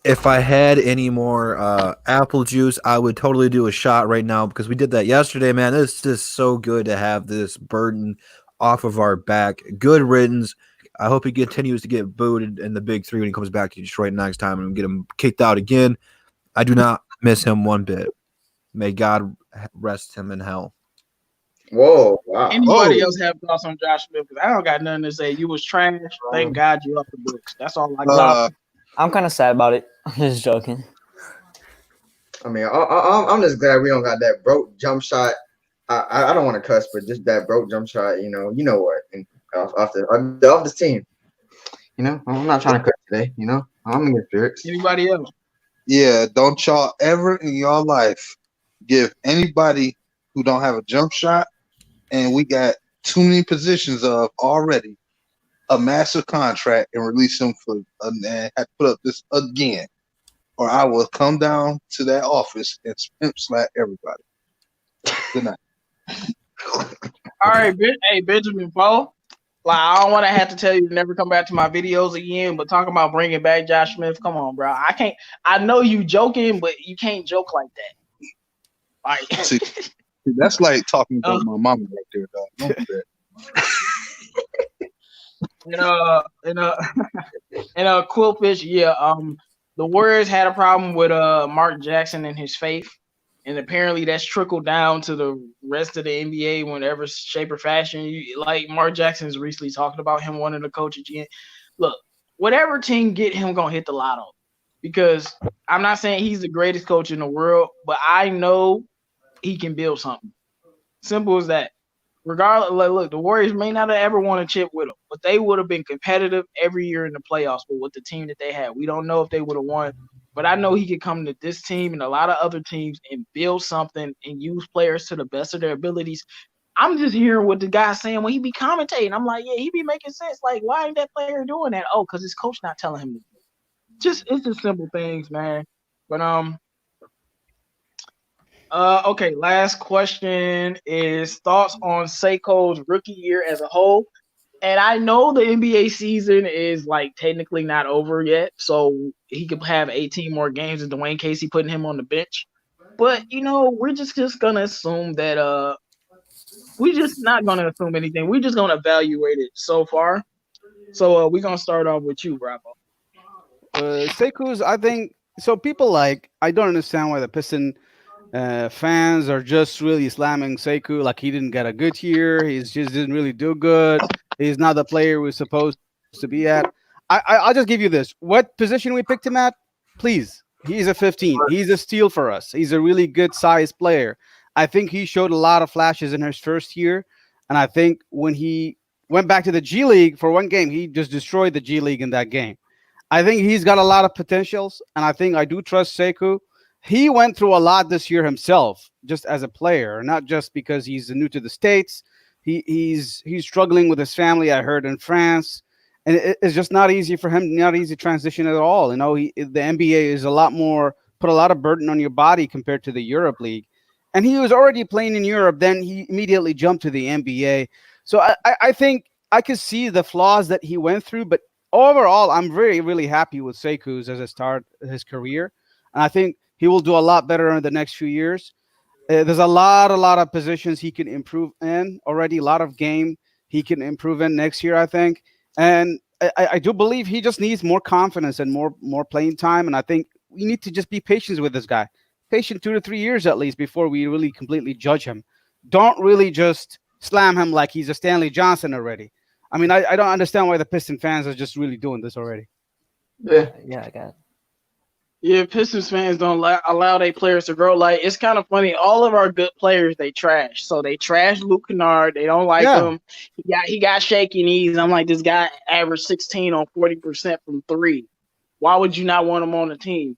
If I had any more apple juice, I would totally do a shot right now because we did that yesterday, man. It's just so good to have this burden off of our back. Good riddance. I hope he continues to get booted in the big three when he comes back to Detroit next time and get him kicked out again. I do not miss him one bit. May God rest him in hell. Whoa, wow. Anybody else have thoughts on Josh Smith? Because I don't got nothing to say. You was trash. Thank God you off the books. That's all I got. I'm kind of sad about it. I'm just joking. I mean, I'm just glad we don't got that broke jump shot. I don't want to cuss, but just that broke jump shot, you know what? And off this team. I'm not trying to cut today, I'm in good spirits. Anybody else? Yeah, don't y'all ever in your life give anybody who don't have a jump shot, and we got too many positions of already, a massive contract and release them and have to put up this again. or I will come down to that office and pimp slap everybody. Good night. All right, hey Benjamin Poe. Like I don't want to have to tell you to never come back to my videos again, but talking about bringing back Josh Smith, come on, bro. I can't. I know you joking, but you can't joke like that. Like, See, that's like talking about my mama right there, dog. Don't do that. Quillfish, yeah. The Warriors had a problem with Mark Jackson and his faith, and apparently that's trickled down to the rest of the NBA, whenever shape or fashion. Like Mark Jackson's recently talking about him wanting to coach again. Look, whatever team get him gonna hit the lotto, because I'm not saying he's the greatest coach in the world, but I know he can build something. Simple as that. Regardless, like, look, the Warriors may not have ever won a chip with him, but they would have been competitive every year in the playoffs with the team that they had. We don't know if they would have won, but I know he could come to this team and a lot of other teams and build something and use players to the best of their abilities. I'm just hearing what the guy's saying when he be commentating. I'm like, yeah, he be making sense. Like, why ain't that player doing that? Oh, because his coach not telling him to do it. It's just simple things, man. But okay, last question is thoughts on Seiko's rookie year as a whole. And I know the NBA season is like technically not over yet, so he could have 18 more games with Dwayne Casey putting him on the bench. But we're just gonna assume that we're just not gonna assume anything. We're just gonna evaluate it so far. So we're gonna start off with you, Bravo. Seiko's, I think so. People I don't understand why the Piston fans are just really slamming Sekou. Like he didn't get a good year. He just didn't really do good. He's not the player we're supposed to be at. I'll just give you this. What position we picked him at? Please. He's a 15. He's a steal for us. He's a really good size player. I think he showed a lot of flashes in his first year. And I think when he went back to the G League for one game, he just destroyed the G League in that game. I think he's got a lot of potentials. And I think I do trust Sekou. He went through a lot this year himself, just as a player, not just because he's new to the States. He's struggling with his family, I heard, in France. And it's just not easy for him, not easy transition at all. The NBA is put a lot of burden on your body compared to the Europe League. And he was already playing in Europe, then he immediately jumped to the NBA. So I think I could see the flaws that he went through, but overall, I'm really, really happy with Sekou as a start his career. And I think he will do a lot better in the next few years. There's a lot of positions he can improve in already, a lot of game he can improve in next year, I think. And I do believe he just needs more confidence and more playing time. And I think we need to just be patient with this guy. Patient 2 to 3 years at least before we really completely judge him. Don't really just slam him like he's a Stanley Johnson already. I mean, I don't understand why the Piston fans are just really doing this already. Yeah, I got it. Yeah, Pistons fans don't allow their players to grow. Like, it's kind of funny. All of our good players, they trash. So they trash Luke Kennard. They don't like him. He got shaky knees. I'm like, this guy averaged 16 on 40% from three. Why would you not want him on the team?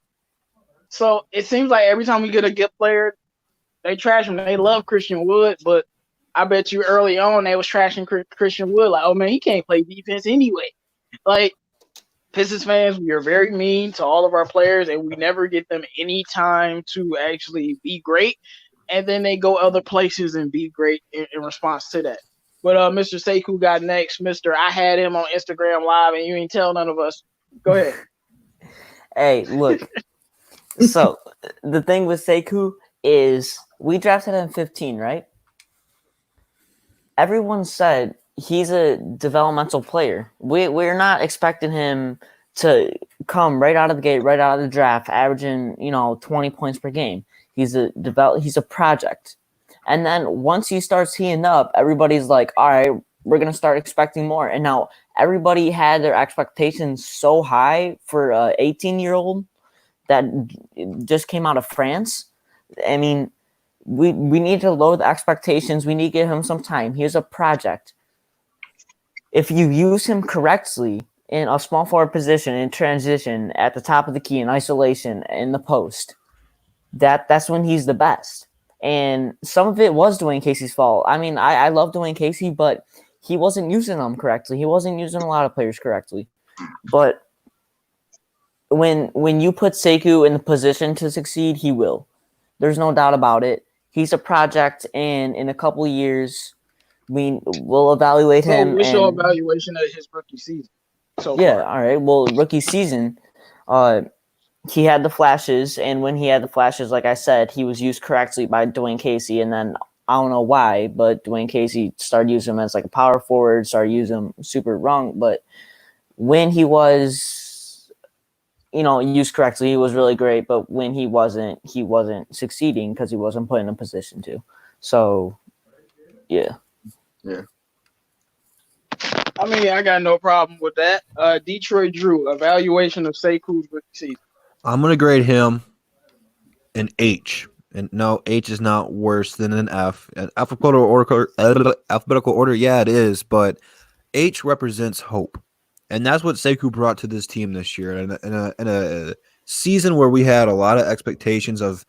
So it seems like every time we get a good player, they trash him. They love Christian Wood, but I bet you early on they was trashing Christian Wood. Like, oh, man, he can't play defense anyway. Like, Pistons fans, we are very mean to all of our players, and we never get them any time to actually be great. And then they go other places and be great in response to that. But Mr. Sekou got next. Mr. I had him on Instagram Live, and you ain't tell none of us. Go ahead. Hey, look. So the thing with Sekou is we drafted him 15, right? Everyone said he's a developmental player. We're not expecting him to come right out of the gate, right out of the draft, averaging 20 points per game. He's a project. And then once he starts heating up, everybody's like, all right, we're gonna start expecting more. And now everybody had their expectations so high for an 18-year-old that just came out of France. I mean, we need to lower the expectations. We need to give him some time. Here's a project. If you use him correctly in a small forward position, in transition, at the top of the key, in isolation, in the post, that's when he's the best. And some of it was Dwayne Casey's fault. I mean, I love Dwayne Casey, but he wasn't using them correctly. He wasn't using a lot of players correctly. But when you put Sekou in the position to succeed, he will. There's no doubt about it. He's a project, and in a couple of years, we'll evaluate So, him. what's your And evaluation of his rookie season so yeah, far? all right. Well, rookie season, he had the flashes, and when he had the flashes, like I said, he was used correctly by Dwayne Casey, and then I don't know why, but Dwayne Casey started using him as like a power forward, started using him super wrong. But when he was, used correctly, he was really great. But when he wasn't succeeding because he wasn't put in a position to. So, yeah. Yeah. I mean, I got no problem with that. Detroit Drew, evaluation of Sekou's rookie season. I'm gonna grade him an H. And no, H is not worse than an F. An alphabetical order, yeah, it is, but H represents hope. And that's what Sekou brought to this team this year. In a season where we had a lot of expectations of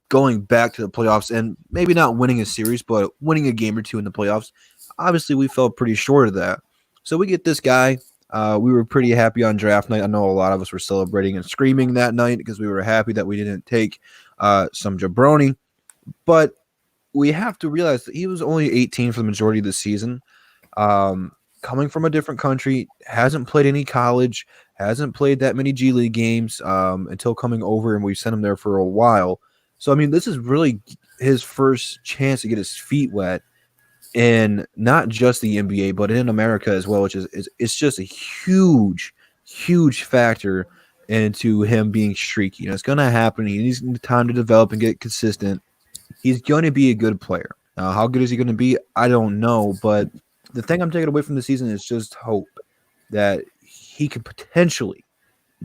going back to the playoffs and maybe not winning a series, but winning a game or two in the playoffs, obviously we fell pretty short of that. So we get this guy. We were pretty happy on draft night. I know a lot of us were celebrating and screaming that night because we were happy that we didn't take some jabroni. But we have to realize that he was only 18 for the majority of the season. Coming from a different country, hasn't played any college, hasn't played that many G League games until coming over, and we sent him there for a while. So, I mean, this is really his first chance to get his feet wet in not just the NBA, but in America as well, which is it's just a huge, huge factor into him being streaky. It's going to happen. He needs time to develop and get consistent. He's going to be a good player. How good is he going to be? I don't know, but the thing I'm taking away from the season is just hope that he could potentially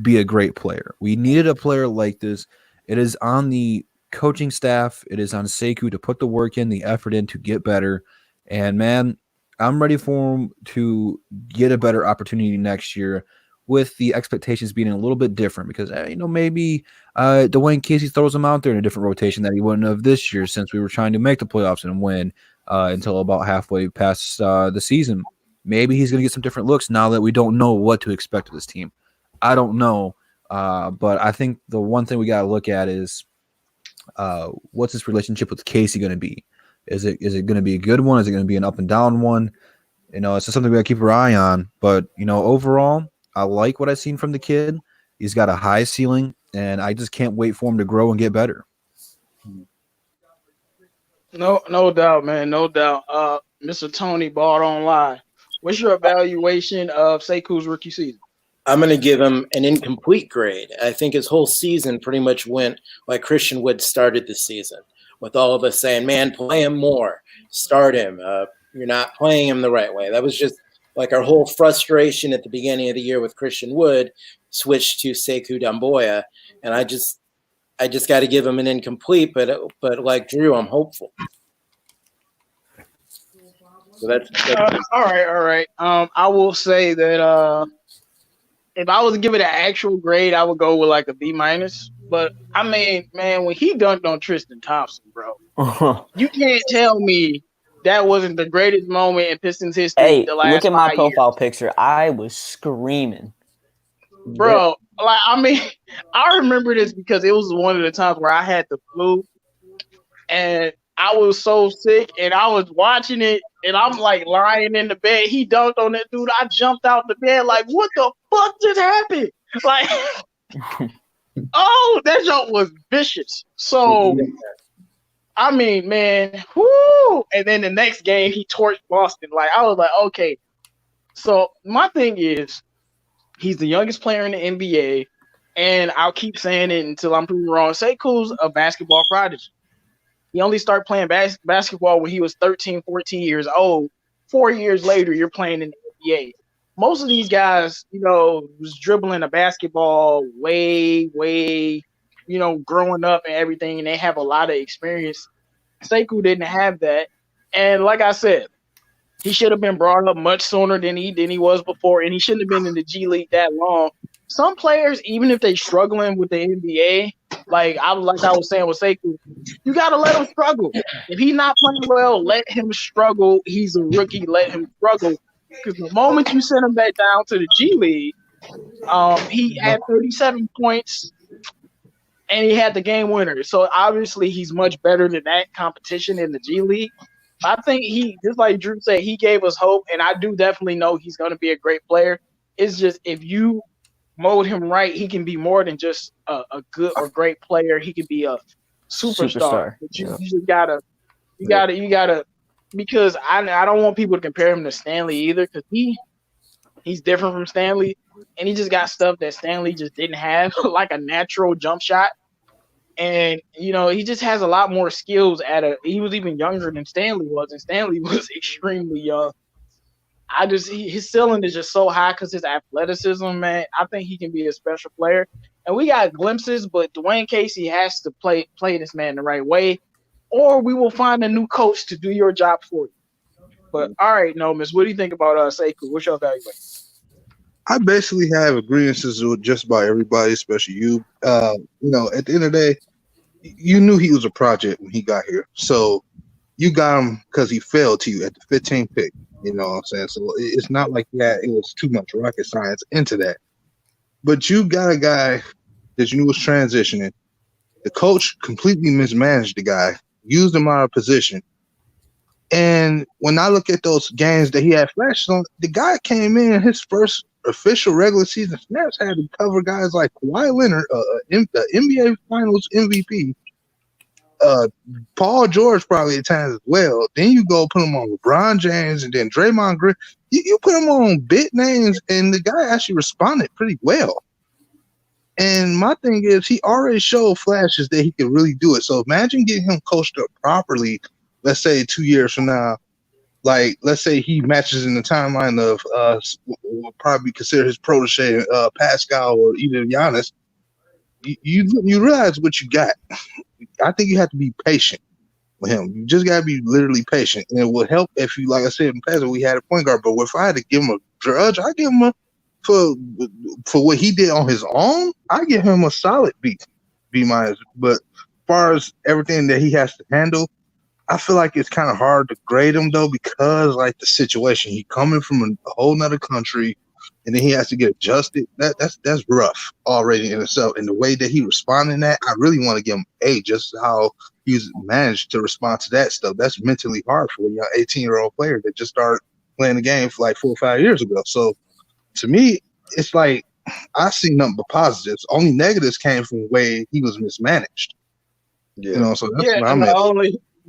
be a great player. We needed a player like this. It is on the coaching staff. It is on Sekou to put the work in, the effort in to get better. And, man, I'm ready for him to get a better opportunity next year with the expectations being a little bit different because, maybe Dwayne Casey throws him out there in a different rotation that he wouldn't have this year since we were trying to make the playoffs and win until about halfway past the season. Maybe he's going to get some different looks now that we don't know what to expect of this team. I don't know, but I think the one thing we got to look at is what's his relationship with Casey going to be? Is it going to be a good one? Is it going to be an up and down one? It's just something we got to keep our eye on. But, overall, I like what I've seen from the kid. He's got a high ceiling, and I just can't wait for him to grow and get better. No doubt, man. No doubt. Mr. Tony Ball Online. What's your evaluation of Sekou's rookie season? I'm going to give him an incomplete grade. I think his whole season pretty much went like Christian Wood started the season, with all of us saying, man, play him more, start him. You're not playing him the right way. That was just like our whole frustration at the beginning of the year with Christian Wood switched to Sekou Doumbouya. And I just got to give him an incomplete, but like Drew, I'm hopeful. So that's all right. I will say that if I was to give it an actual grade, I would go with like a B minus. But I mean, man, when he dunked on Tristan Thompson, bro, you can't tell me that wasn't the greatest moment in Pistons history. Hey, the last look at my profile years. picture. I was screaming, bro. Like, I mean, I remember this because it was one of the times where I had the flu, and I was so sick, and I was watching it, and I'm like lying in the bed. He dunked on that dude. I jumped out the bed like, what the fuck just happened? Like, oh, that joke was vicious. So, I mean, man, whoo! And then the next game, he torched Boston. Like, I was like, okay. So my thing is, he's the youngest player in the NBA, and I'll keep saying it until I'm proven wrong. Sekou's a basketball prodigy. He only started playing basketball when he was 13, 14 years old. 4 years later, you're playing in the NBA. Most of these guys, was dribbling a basketball way, growing up and everything, and they have a lot of experience. Sekou didn't have that. And like I said, he should have been brought up much sooner than he was before, and he shouldn't have been in the G League that long. Some players, even if they're struggling with the NBA, like I was saying with Sekou, you got to let him struggle. If he's not playing well, let him struggle. He's a rookie. Let him struggle. Because the moment you send him back down to the G League, He had 37 points and he had the game winner. So obviously he's much better than that competition in the G League. I think he, just like Drew said, he gave us hope, and I do definitely know he's going to be a great player. It's just if you mold him right, he can be more than just a good or great player. He can be a superstar. But you just gotta, you gotta, because I don't want people to compare him to Stanley either, because he's different from Stanley, and he just got stuff that Stanley just didn't have, like a natural jump shot. And he just has a lot more skills he was even younger than Stanley was, and Stanley was extremely young. His ceiling is just so high because his athleticism, man. I think he can be a special player. And we got glimpses, but Dwayne Casey has to play this man the right way, or we will find a new coach to do your job for you. But all right, Nomis, what do you think about Sekou? What's your evaluation? I basically have agreements with just about everybody, especially you. At the end of the day, you knew he was a project when he got here. So you got him because he failed to you at the 15th pick. You know what I'm saying? So it's not like it was too much rocket science into that. But you got a guy that you knew was transitioning. The coach completely mismanaged the guy, used him out of position. And when I look at those games that he had flashes on, the guy came in his first official regular season snaps had to cover guys like Kawhi Leonard, the NBA Finals MVP, Paul George probably at times as well. Then you go put him on LeBron James and then Draymond Green. You put him on big names, and the guy actually responded pretty well. And my thing is, he already showed flashes that he could really do it. So imagine getting him coached up properly, let's say 2 years from now. Like, let's say he matches in the timeline of will probably consider his protege, Pascal or even Giannis. You realize what you got. I think you have to be patient with him. You just gotta be literally patient, and it will help if you, like I said in the past, we had a point guard. But if I had to give him a judge, I give him for what he did on his own. I give him a solid B minus. But as far as everything that he has to handle, I feel like it's kind of hard to grade him though, because like the situation, he coming from a whole nother country, and then he has to get adjusted. That's rough already in itself. And the way that he responded to that, I really want to give him A, just how he's managed to respond to that stuff. That's mentally hard for a young 18-year-old player that just started playing the game for like 4 or 5 years ago. So to me, it's like I see nothing but positives. Only negatives came from the way he was mismanaged. Yeah. So that's what I'm at.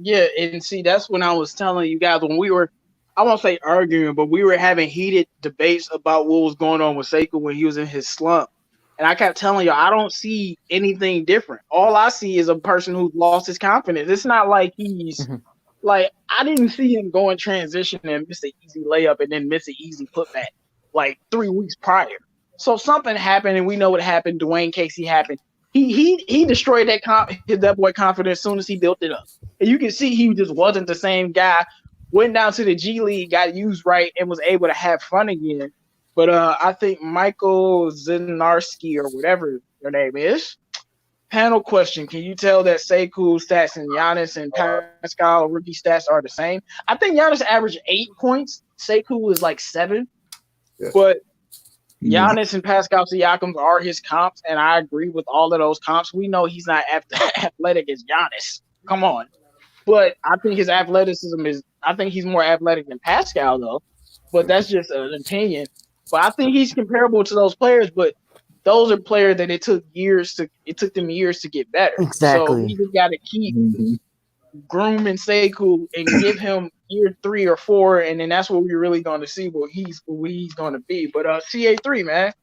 Yeah, and see, that's when I was telling you guys when we were, I won't say arguing, but we were having heated debates about what was going on with Sekou when he was in his slump. And I kept telling you, I don't see anything different. All I see is a person who's lost his confidence. It's not like he's like, I didn't see him go in transition and miss an easy layup and then miss an easy putback like 3 weeks prior. So something happened, and we know what happened. Dwayne Casey happened. He destroyed that boy confidence as soon as he built it up. And you can see he just wasn't the same guy. Went down to the G League, got used right, and was able to have fun again. But I think Michael Zinarski or whatever your name is. Panel question: can you tell that Sekou stats and Giannis and Pascal rookie stats are the same? I think Giannis averaged 8 points. Sekou is like 7. Yes. But Giannis and Pascal Siakam are his comps, and I agree with all of those comps. We know he's not athletic as Giannis. Come on. But I think his athleticism I think he's more athletic than Pascal, though. But that's just an opinion. But I think he's comparable to those players, but those are players that it took them years to get better. Exactly. So we just got to keep grooming Sekou and give him year 3 or 4, and then that's what we're really going to see what he's going to be. But CA3, man,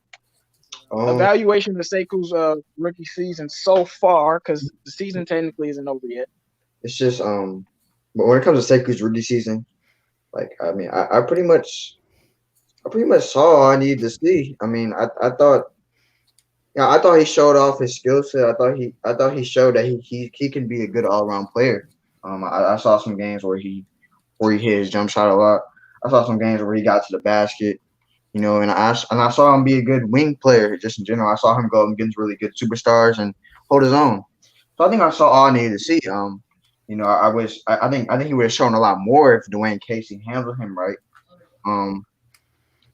evaluation of Sekou's rookie season so far, because the season technically isn't over yet. It's just but when it comes to Sekou's rookie season, like I mean, I pretty much saw all I needed to see. I mean, I thought he showed off his skill set. I thought he showed that he can be a good all around player. I saw some games where he hit his jump shot a lot. I saw some games where he got to the basket, and I saw him be a good wing player just in general. I saw him go against really good superstars and hold his own. So I think I saw all I needed to see. I think he would have shown a lot more if Dwayne Casey handled him right.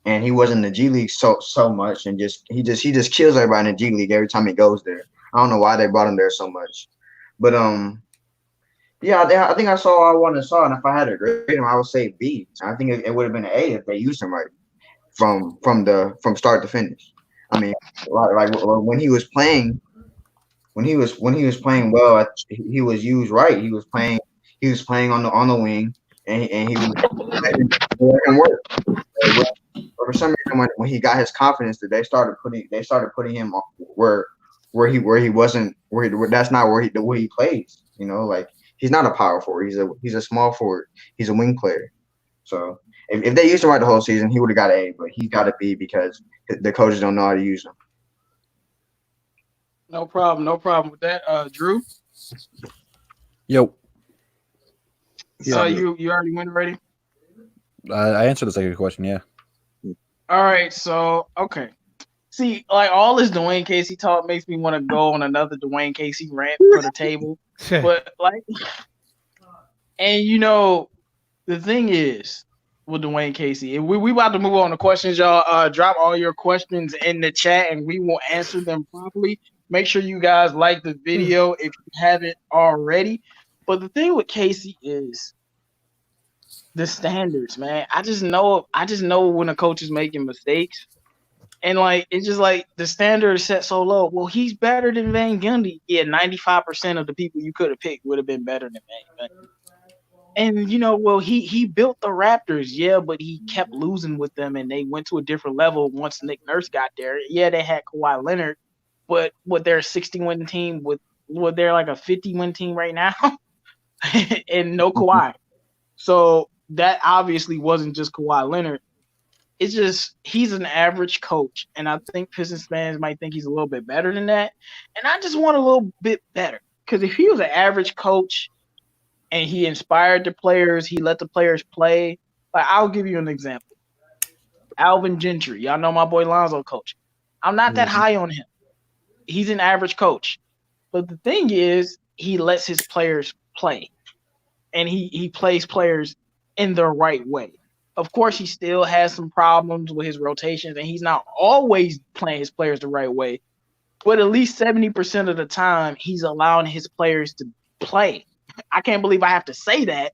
and he was in the G League so much, and he just kills everybody in the G League every time he goes there. I don't know why they brought him there so much, but yeah, I think I saw all I wanted to saw, and if I had to grade him, I would say B. I think it would have been an A if they used him right from start to finish. I mean, like when he was playing, when he was playing well, he was used right. He was playing on the wing, and he was letting work. But for some reason, when he got his confidence, that they started putting him where he wasn't that's not where he plays. You know, like he's not a power forward. He's a small forward. He's a wing player. So if they used him right the whole season, he would have got an A. But he got a B because the coaches don't know how to use him. No problem with that. Drew. Yo. So you already went already? I answered the second question. Yeah. All right. So okay. See, like all this Dwayne Casey talk makes me want to go on another Dwayne Casey rant for the table. But like, and you know, the thing is with Dwayne Casey, we about to move on to questions, y'all. Drop all your questions in the chat, and we will answer them properly. Make sure you guys like the video if you haven't already. But the thing with Casey is the standards, man. I just know when a coach is making mistakes. And like it's just like the standard is set so low. Well, he's better than Van Gundy. Yeah, 95% of the people you could have picked would have been better than Van Gundy. And you know, well, he built the Raptors, yeah, but he kept losing with them, and they went to a different level once Nick Nurse got there. Yeah, they had Kawhi Leonard, but they're a 60-win team they're like a 50-win team right now, and no Kawhi. So that obviously wasn't just Kawhi Leonard. It's just he's an average coach, and I think Pistons fans might think he's a little bit better than that. And I just want a little bit better, because if he was an average coach and he inspired the players, he let the players play. Like I'll give you an example. Alvin Gentry, y'all know my boy Lonzo coach. I'm not that high on him. He's an average coach, but the thing is, he lets his players play, and he plays players in the right way. Of course, he still has some problems with his rotations, and he's not always playing his players the right way. But at least 70% of the time, he's allowing his players to play. I can't believe I have to say that,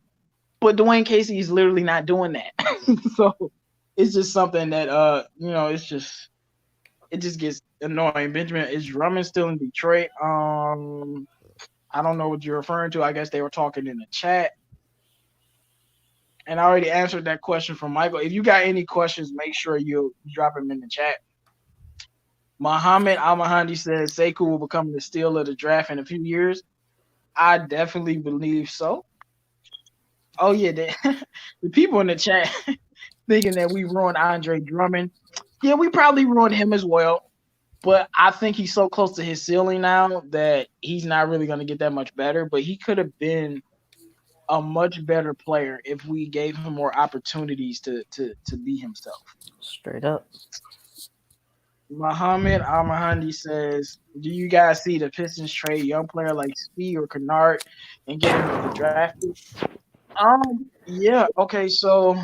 but Dwayne Casey is literally not doing that. So it's just something that it just gets annoying. Benjamin, is Drummond still in Detroit? I don't know what you're referring to. I guess they were talking in the chat. And I already answered that question from Michael. If you got any questions, make sure you drop them in the chat. Muhammad Al-Mahandi says Sekou will become the steal of the draft in a few years. I definitely believe so. Oh, yeah. The people in the chat thinking that we ruined Andre Drummond. Yeah, we probably ruined him as well. But I think he's so close to his ceiling now that he's not really going to get that much better. But he could have been a much better player if we gave him more opportunities to be himself. Straight up. Muhammad Al-Mahandi says, do you guys see the Pistons trade young player like Speed or Kennard and get him with the draft pick? Yeah. Okay, so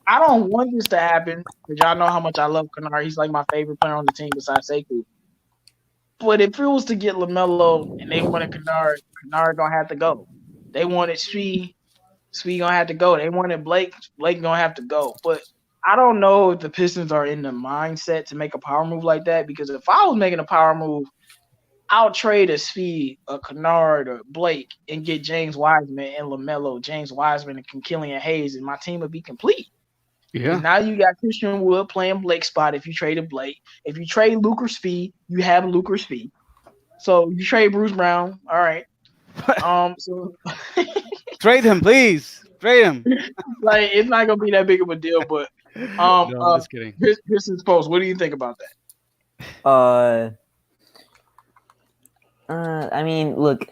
I don't want this to happen because y'all know how much I love Kennard. He's like my favorite player on the team besides Sekou. But if it was to get LaMelo and they wanted Kennard gonna have to go. They wanted Speed gonna have to go. They wanted Blake gonna have to go. But I don't know if the Pistons are in the mindset to make a power move like that, because if I was making a power move, I'll trade a Speed, a Kennard, or Blake and get James Wiseman and LaMelo, James Wiseman and Killian Hayes, and my team would be complete. Yeah. Now you got Christian Wood playing Blake's spot if you traded Blake. If you trade Luke or Speed, you have Luke or Speed. So you trade Bruce Brown, all right. So trade him, please. Trade him. Like it's not gonna be that big of a deal, but no, I'm just kidding. Pistons Post, what do you think about that? I mean, look,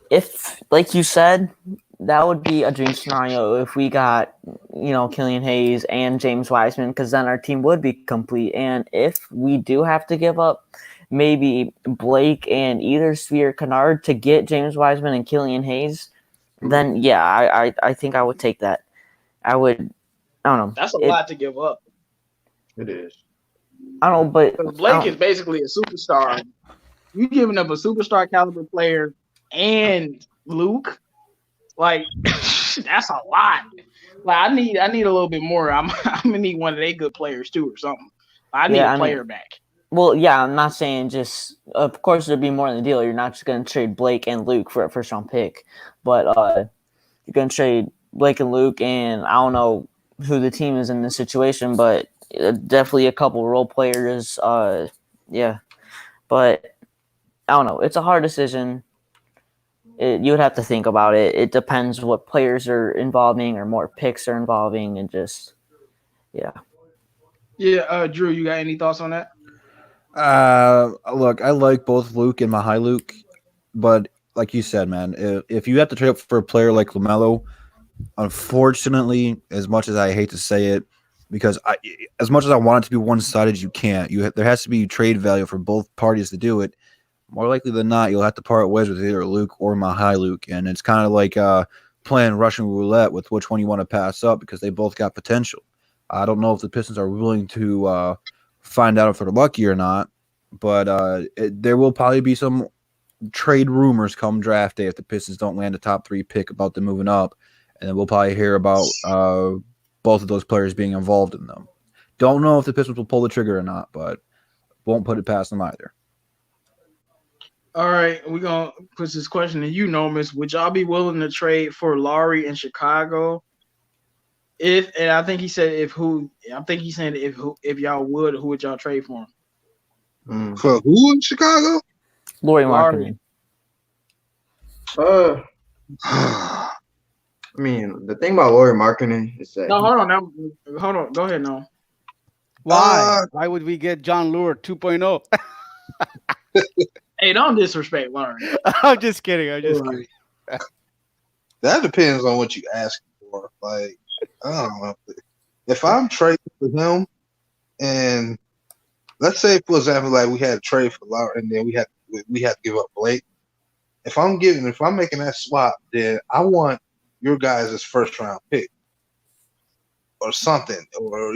if like you said, that would be a dream scenario if we got, Killian Hayes and James Wiseman, because then our team would be complete. And if we do have to give up maybe Blake and either Speed or Kennard to get James Wiseman and Killian Hayes, then yeah, I think I would take that. I would I don't know. That's a lot to give up. It is. I don't know, but Blake is basically a superstar. You giving up a superstar caliber player and Luke, like that's a lot. Like I need a little bit more. I'm gonna need one of their good players too or something. I need a player back. Well, yeah, I'm not saying just. Of course, there'd be more in the deal. You're not just gonna trade Blake and Luke for a first round pick, but you're gonna trade Blake and Luke, and I don't know who the team is in this situation, but definitely a couple role players. Yeah, but I don't know. It's a hard decision. You would have to think about it. It depends what players are involving or more picks are involving, and just yeah. Yeah, Drew, you got any thoughts on that? Look, I like both Luke and Mahai Luke, but like you said, man, if you have to trade up for a player like LaMelo, unfortunately, as much as I hate to say it, because as much as I want it to be one-sided, you can't. There has to be trade value for both parties to do it. More likely than not, you'll have to part ways with either Luke or Mahai Luke, and it's kind of like playing Russian roulette with which one you want to pass up because they both got potential. I don't know if the Pistons are willing to find out if they're lucky or not, but there will probably be some trade rumors come draft day if the Pistons don't land a top 3 pick about them moving up, and then we'll probably hear about both of those players being involved in them. Don't know if the Pistons will pull the trigger or not, but won't put it past them either. All right, we're gonna put this question to you, Nomis. Would y'all be willing to trade for Laurie in Chicago? And I think he said if y'all would, who would y'all trade for him? For who in Chicago? Laurie Markkinen. I mean, the thing about Laurie Markkinen is that hold on, go ahead, no. Why? Why would we get John Lure 2.0? Hey, don't disrespect Laurie. I'm just kidding. Kidding. That depends on what you ask for. Like, I don't know. If I'm trading for him, and let's say, for example, like we had a trade for Laurie, and then we had to give up Blake. If I'm making that swap, then I want your guys' first round pick or something, or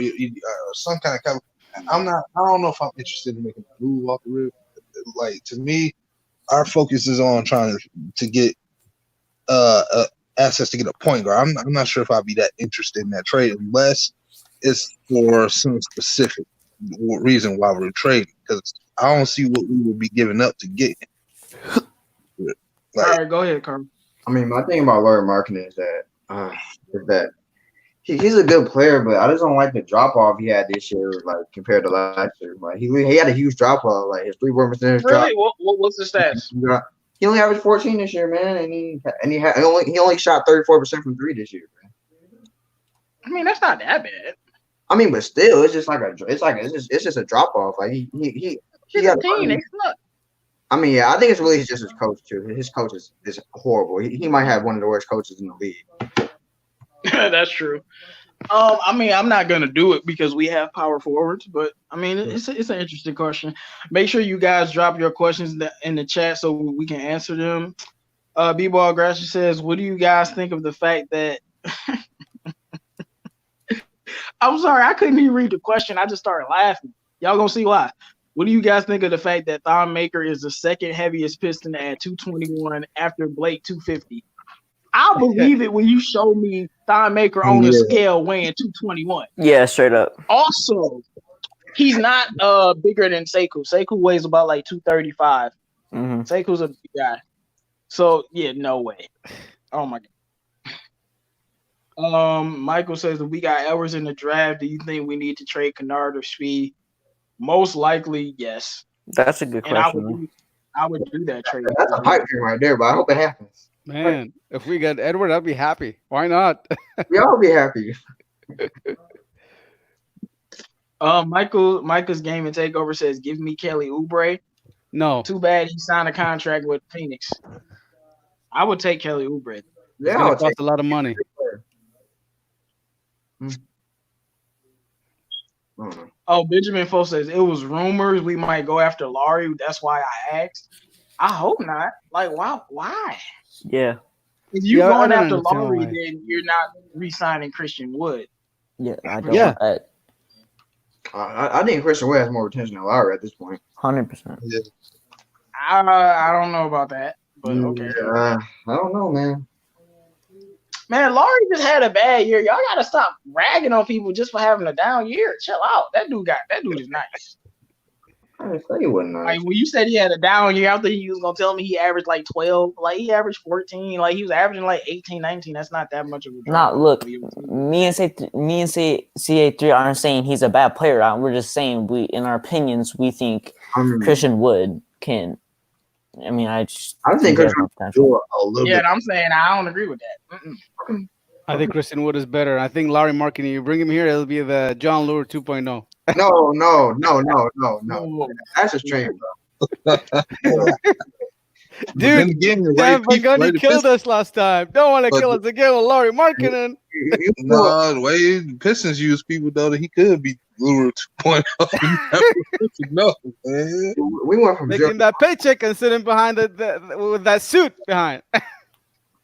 some kind of. I don't know if I'm interested in making a move off the rip. Like, to me, our focus is on trying to get access to get a point guard. I'm not sure if I'd be that interested in that trade unless it's for some specific reason why we're trading, because I don't see what we would be giving up to get him. All right, go ahead, Carl. I mean, my thing about Laurie Markkinen is that he's a good player, but I just don't like the drop off he had this year, like compared to last year. Like he had a huge drop off, like his 3-point percentage really? drop. What's the stats? He only averaged 14 this year, man, and he only shot 34% from 3 this year, man. I mean, that's not that bad. I mean, but still, it's just a drop off. Like he got a team. They suck. I mean, yeah, I think it's really just his coach too. His coach is horrible. He might have one of the worst coaches in the league. That's true. I mean, I'm not gonna do it because we have power forwards, but I mean, it's an interesting question. Make sure you guys drop your questions in the chat so we can answer them. B-Ball Grasher says, "What do you guys think of the fact that?" I'm sorry, I couldn't even read the question. I just started laughing. Y'all gonna see why. What do you guys think of the fact that Thon Maker is the second heaviest Piston at 221 after Blake 250? I'll believe it when you show me Thon Maker on a scale weighing 221. Yeah, straight up. Also, he's not bigger than Sekou. Sekou weighs about like 235. Mm-hmm. Sekou's a big guy. So yeah, no way. Oh my god. Michael says if we got Edwards in the draft, do you think we need to trade Kennard or Speed? Most likely, yes. That's a good question. I would do that trade. That's a pipe dream right there, but I hope it happens. Man, if we get Edward, I'd be happy. Why not? We all be happy. Michael's Game and Takeover says, give me Kelly Oubre. No. Too bad he signed a contract with Phoenix. I would take Kelly Oubre. Yeah, it costs a lot of money. Oh, Benjamin Fo says it was rumors we might go after Laurie. That's why I asked. I hope not. Like, why? Yeah. If you're going after Laurie, then you're not re-signing Christian Wood. Yeah, I don't. Yeah. I think Christian Wood has more potential than Lowry at this point. 100%. Yeah. I don't know about that, but okay. I don't know, man. Man, Laurie just had a bad year. Y'all gotta stop ragging on people just for having a down year. Chill out. That dude is nice. I didn't say he wasn't nice. Like when you said he had a down year, I thought you was gonna tell me he averaged like 12. Like he averaged 14. Like he was averaging like 18, 19. That's not that much of a drop. Nah, look, me and CA3 aren't saying he's a bad player. We're just saying in our opinions, we think Christian Wood can. I mean, I think Christian Wood do a little bit. Yeah, and I'm saying I don't agree with that. I think Christian Wood is better. I think Larry Marketing, you bring him here, it'll be the John Lure 2.0. No. That's a strain, bro. Dude, Dan Gundy killed us last time. Don't want to kill us again with Larry Marketing. No, the way Pistons use people, though, that he could be Lure 2.0. No, man. We went from making that paycheck and sitting behind with that suit behind.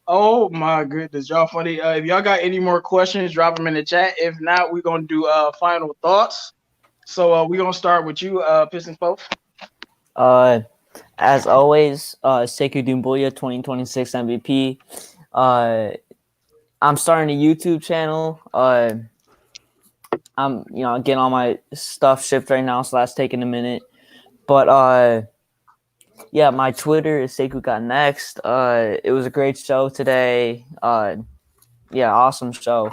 Oh my goodness, y'all funny. If y'all got any more questions, drop them in the chat. If not, we're gonna do final thoughts. So we're gonna start with you, Pistons folks. As always, Sekou Doumbouya 2026 MVP. I'm starting a YouTube channel. I'm getting all my stuff shipped right now, so that's taking a minute. But yeah, my Twitter is Sekou Got Next. It was a great show today. Yeah, awesome show.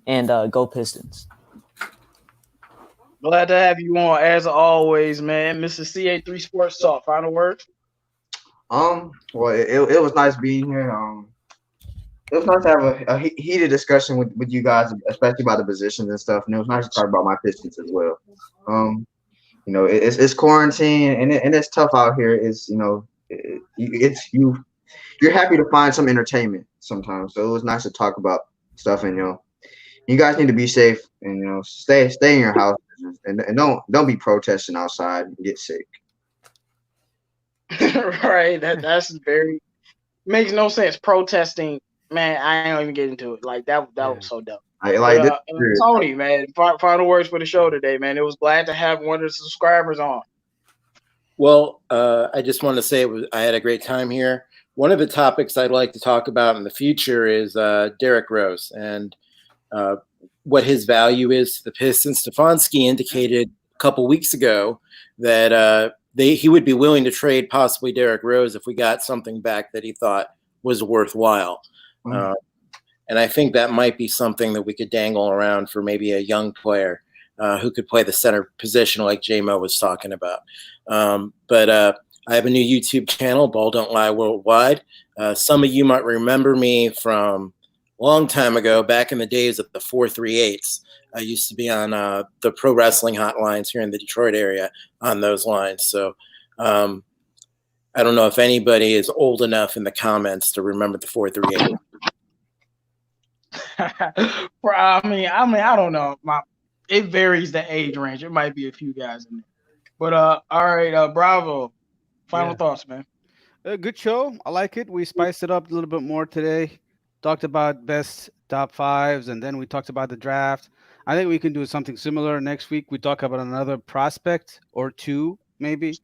And go Pistons. Glad to have you on as always, man. Mr. CA3 Sports Talk. Final words. Well, it was nice being here. It was nice to have a heated discussion with you guys, especially about the positions and stuff. And it was nice to talk about my Pistons as well. It's quarantine and it's tough out here. You're happy to find some entertainment sometimes. So it was nice to talk about stuff. And you guys need to be safe and stay in your house and don't be protesting outside and get sick. Right. That's very makes no sense. Protesting, man. I ain't even get into it. Like that was so dumb. Tony, man, final words for the show today, man. It was glad to have one of the subscribers on. Well, I just want to say I had a great time here. One of the topics I'd like to talk about in the future is Derrick Rose and what his value is to the Pistons. Stefanski indicated a couple weeks ago that he would be willing to trade possibly Derrick Rose if we got something back that he thought was worthwhile. And I think that might be something that we could dangle around for maybe a young player who could play the center position like J-Mo was talking about. But I have a new YouTube channel, Ball Don't Lie Worldwide. Some of you might remember me from a long time ago, back in the days of the 438s. I used to be on the pro wrestling hotlines here in the Detroit area on those lines. So I don't know if anybody is old enough in the comments to remember the 438. I mean, I don't know. It varies the age range. It might be a few guys in there. But all right, Bravo. Final thoughts, man. Good show. I like it. We spiced it up a little bit more today. Talked about best top fives, and then we talked about the draft. I think we can do something similar next week. We talk about another prospect or two, maybe.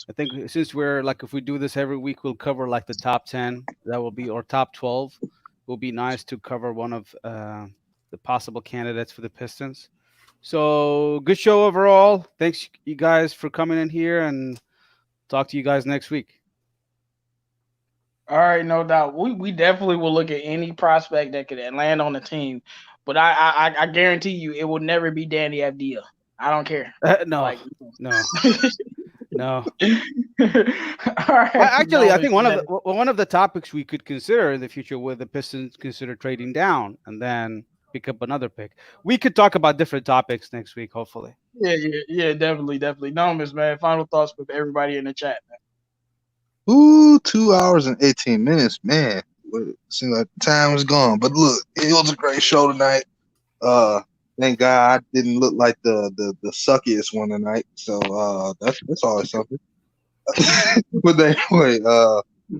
I think since if we do this every week, we'll cover like the top 10. That will be, or top 12. Will be nice to cover one of the possible candidates for the Pistons. So good show overall. Thanks you guys for coming in here, and talk to you guys next week. All right, no doubt. We definitely will look at any prospect that could land on the team, but I guarantee you it will never be Danny Avdija. I don't care. No. All right. Actually, I think one of the topics we could consider in the future would the Pistons consider trading down and then pick up another pick. We could talk about different topics next week, hopefully. Yeah, definitely. Numbers, man. Final thoughts with everybody in the chat, man. Ooh, 2 hours and 18 minutes, man. It seems like time is gone. But look, it was a great show tonight. Thank God I didn't look like the suckiest one tonight. So that's always something. But anyway,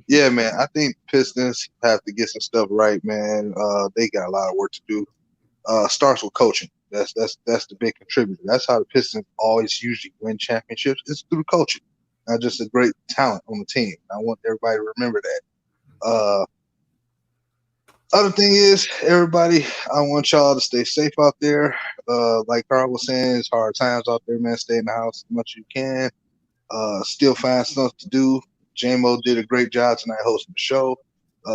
yeah, man, I think Pistons have to get some stuff right, man. They got a lot of work to do. Starts with coaching. That's the big contributor. That's how the Pistons always usually win championships. It's through coaching, not just a great talent on the team. I want everybody to remember that. Other thing is, everybody, I want y'all to stay safe out there. Like Carl was saying, it's hard times out there, man. Stay in the house as much as you can. Still find stuff to do. J-Mo did a great job tonight hosting the show.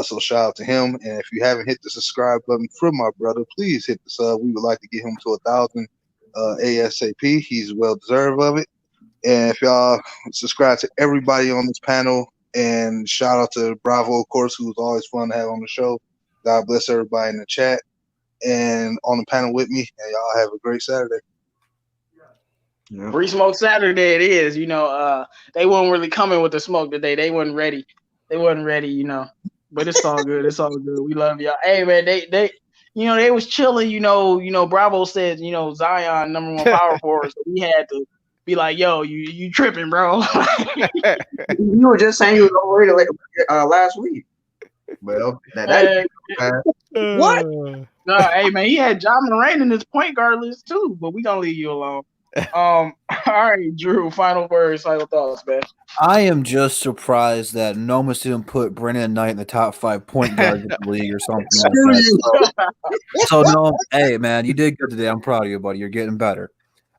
So shout out to him. And if you haven't hit the subscribe button from my brother, please hit the sub. We would like to get him to 1,000 ASAP. He's well deserved of it. And if y'all subscribe to everybody on this panel, and shout out to Bravo, of course, who's always fun to have on the show. God bless everybody in the chat and on the panel with me. And y'all have a great Saturday. Yeah. Free Smoke Saturday it is. You know, they weren't really coming with the smoke today. They wasn't ready. You know. But it's all good. It's all good. We love y'all. Hey man, they you know, they was chilling, you know, Bravo said, you know, Zion #1 power forward. So we had to be like, yo, you tripping, bro. You were just saying you was overrated last week. Well, what? No, hey man, he had John Moran in his point guard list too, but we gonna leave you alone. All right, Drew, final words, final thoughts, man. I am just surprised that Nomas didn't put Brennan Knight in the top 5 point guards in the league or something like that. So no, hey man, you did good today. I'm proud of you, buddy. You're getting better.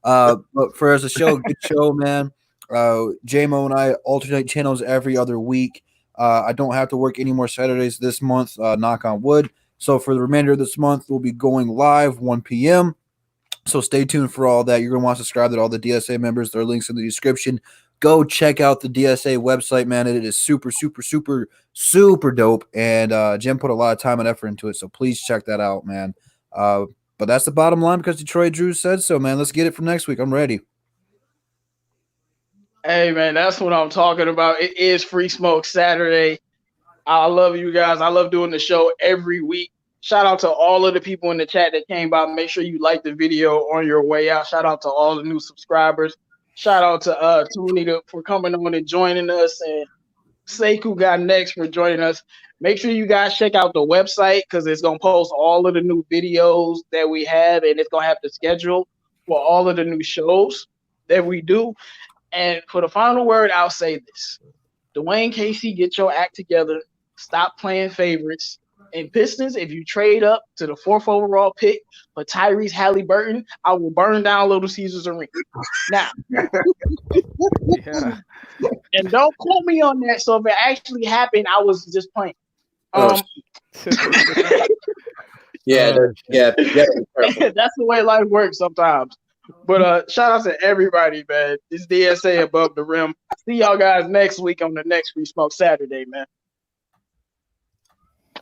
But for as a show, good show, man. J-Mo and I alternate channels every other week. I don't have to work any more Saturdays this month, knock on wood. So for the remainder of this month, we'll be going live 1 p.m. So stay tuned for all that. You're going to want to subscribe to all the DSA members. There are links in the description. Go check out the DSA website, man. It is super, super, super, super dope. And Jim put a lot of time and effort into it. So please check that out, man. But that's the bottom line because Detroit Drew said so, man. Let's get it for next week. I'm ready. Hey, man, that's what I'm talking about. It is Free Smoke Saturday. I love you guys. I love doing the show every week. Shout out to all of the people in the chat that came by. Make sure you like the video on your way out. Shout out to all the new subscribers. Shout out to Tony for coming on and joining us, and Sekou got next for joining us. Make sure you guys check out the website because it's going to post all of the new videos that we have, and it's going to have the schedule for all of the new shows that we do. And for the final word, I'll say this. Dwayne Casey, get your act together. Stop playing favorites. And Pistons, if you trade up to the 4th overall pick for Tyrese Halliburton, I will burn down Little Caesars Arena. Now, Yeah. and don't quote me on that. So if it actually happened, I was just playing. Yeah. That's the way life works sometimes. But shout out to everybody, man. It's DSA Above the Rim. See y'all guys next week on the next Free Smoke Saturday, man.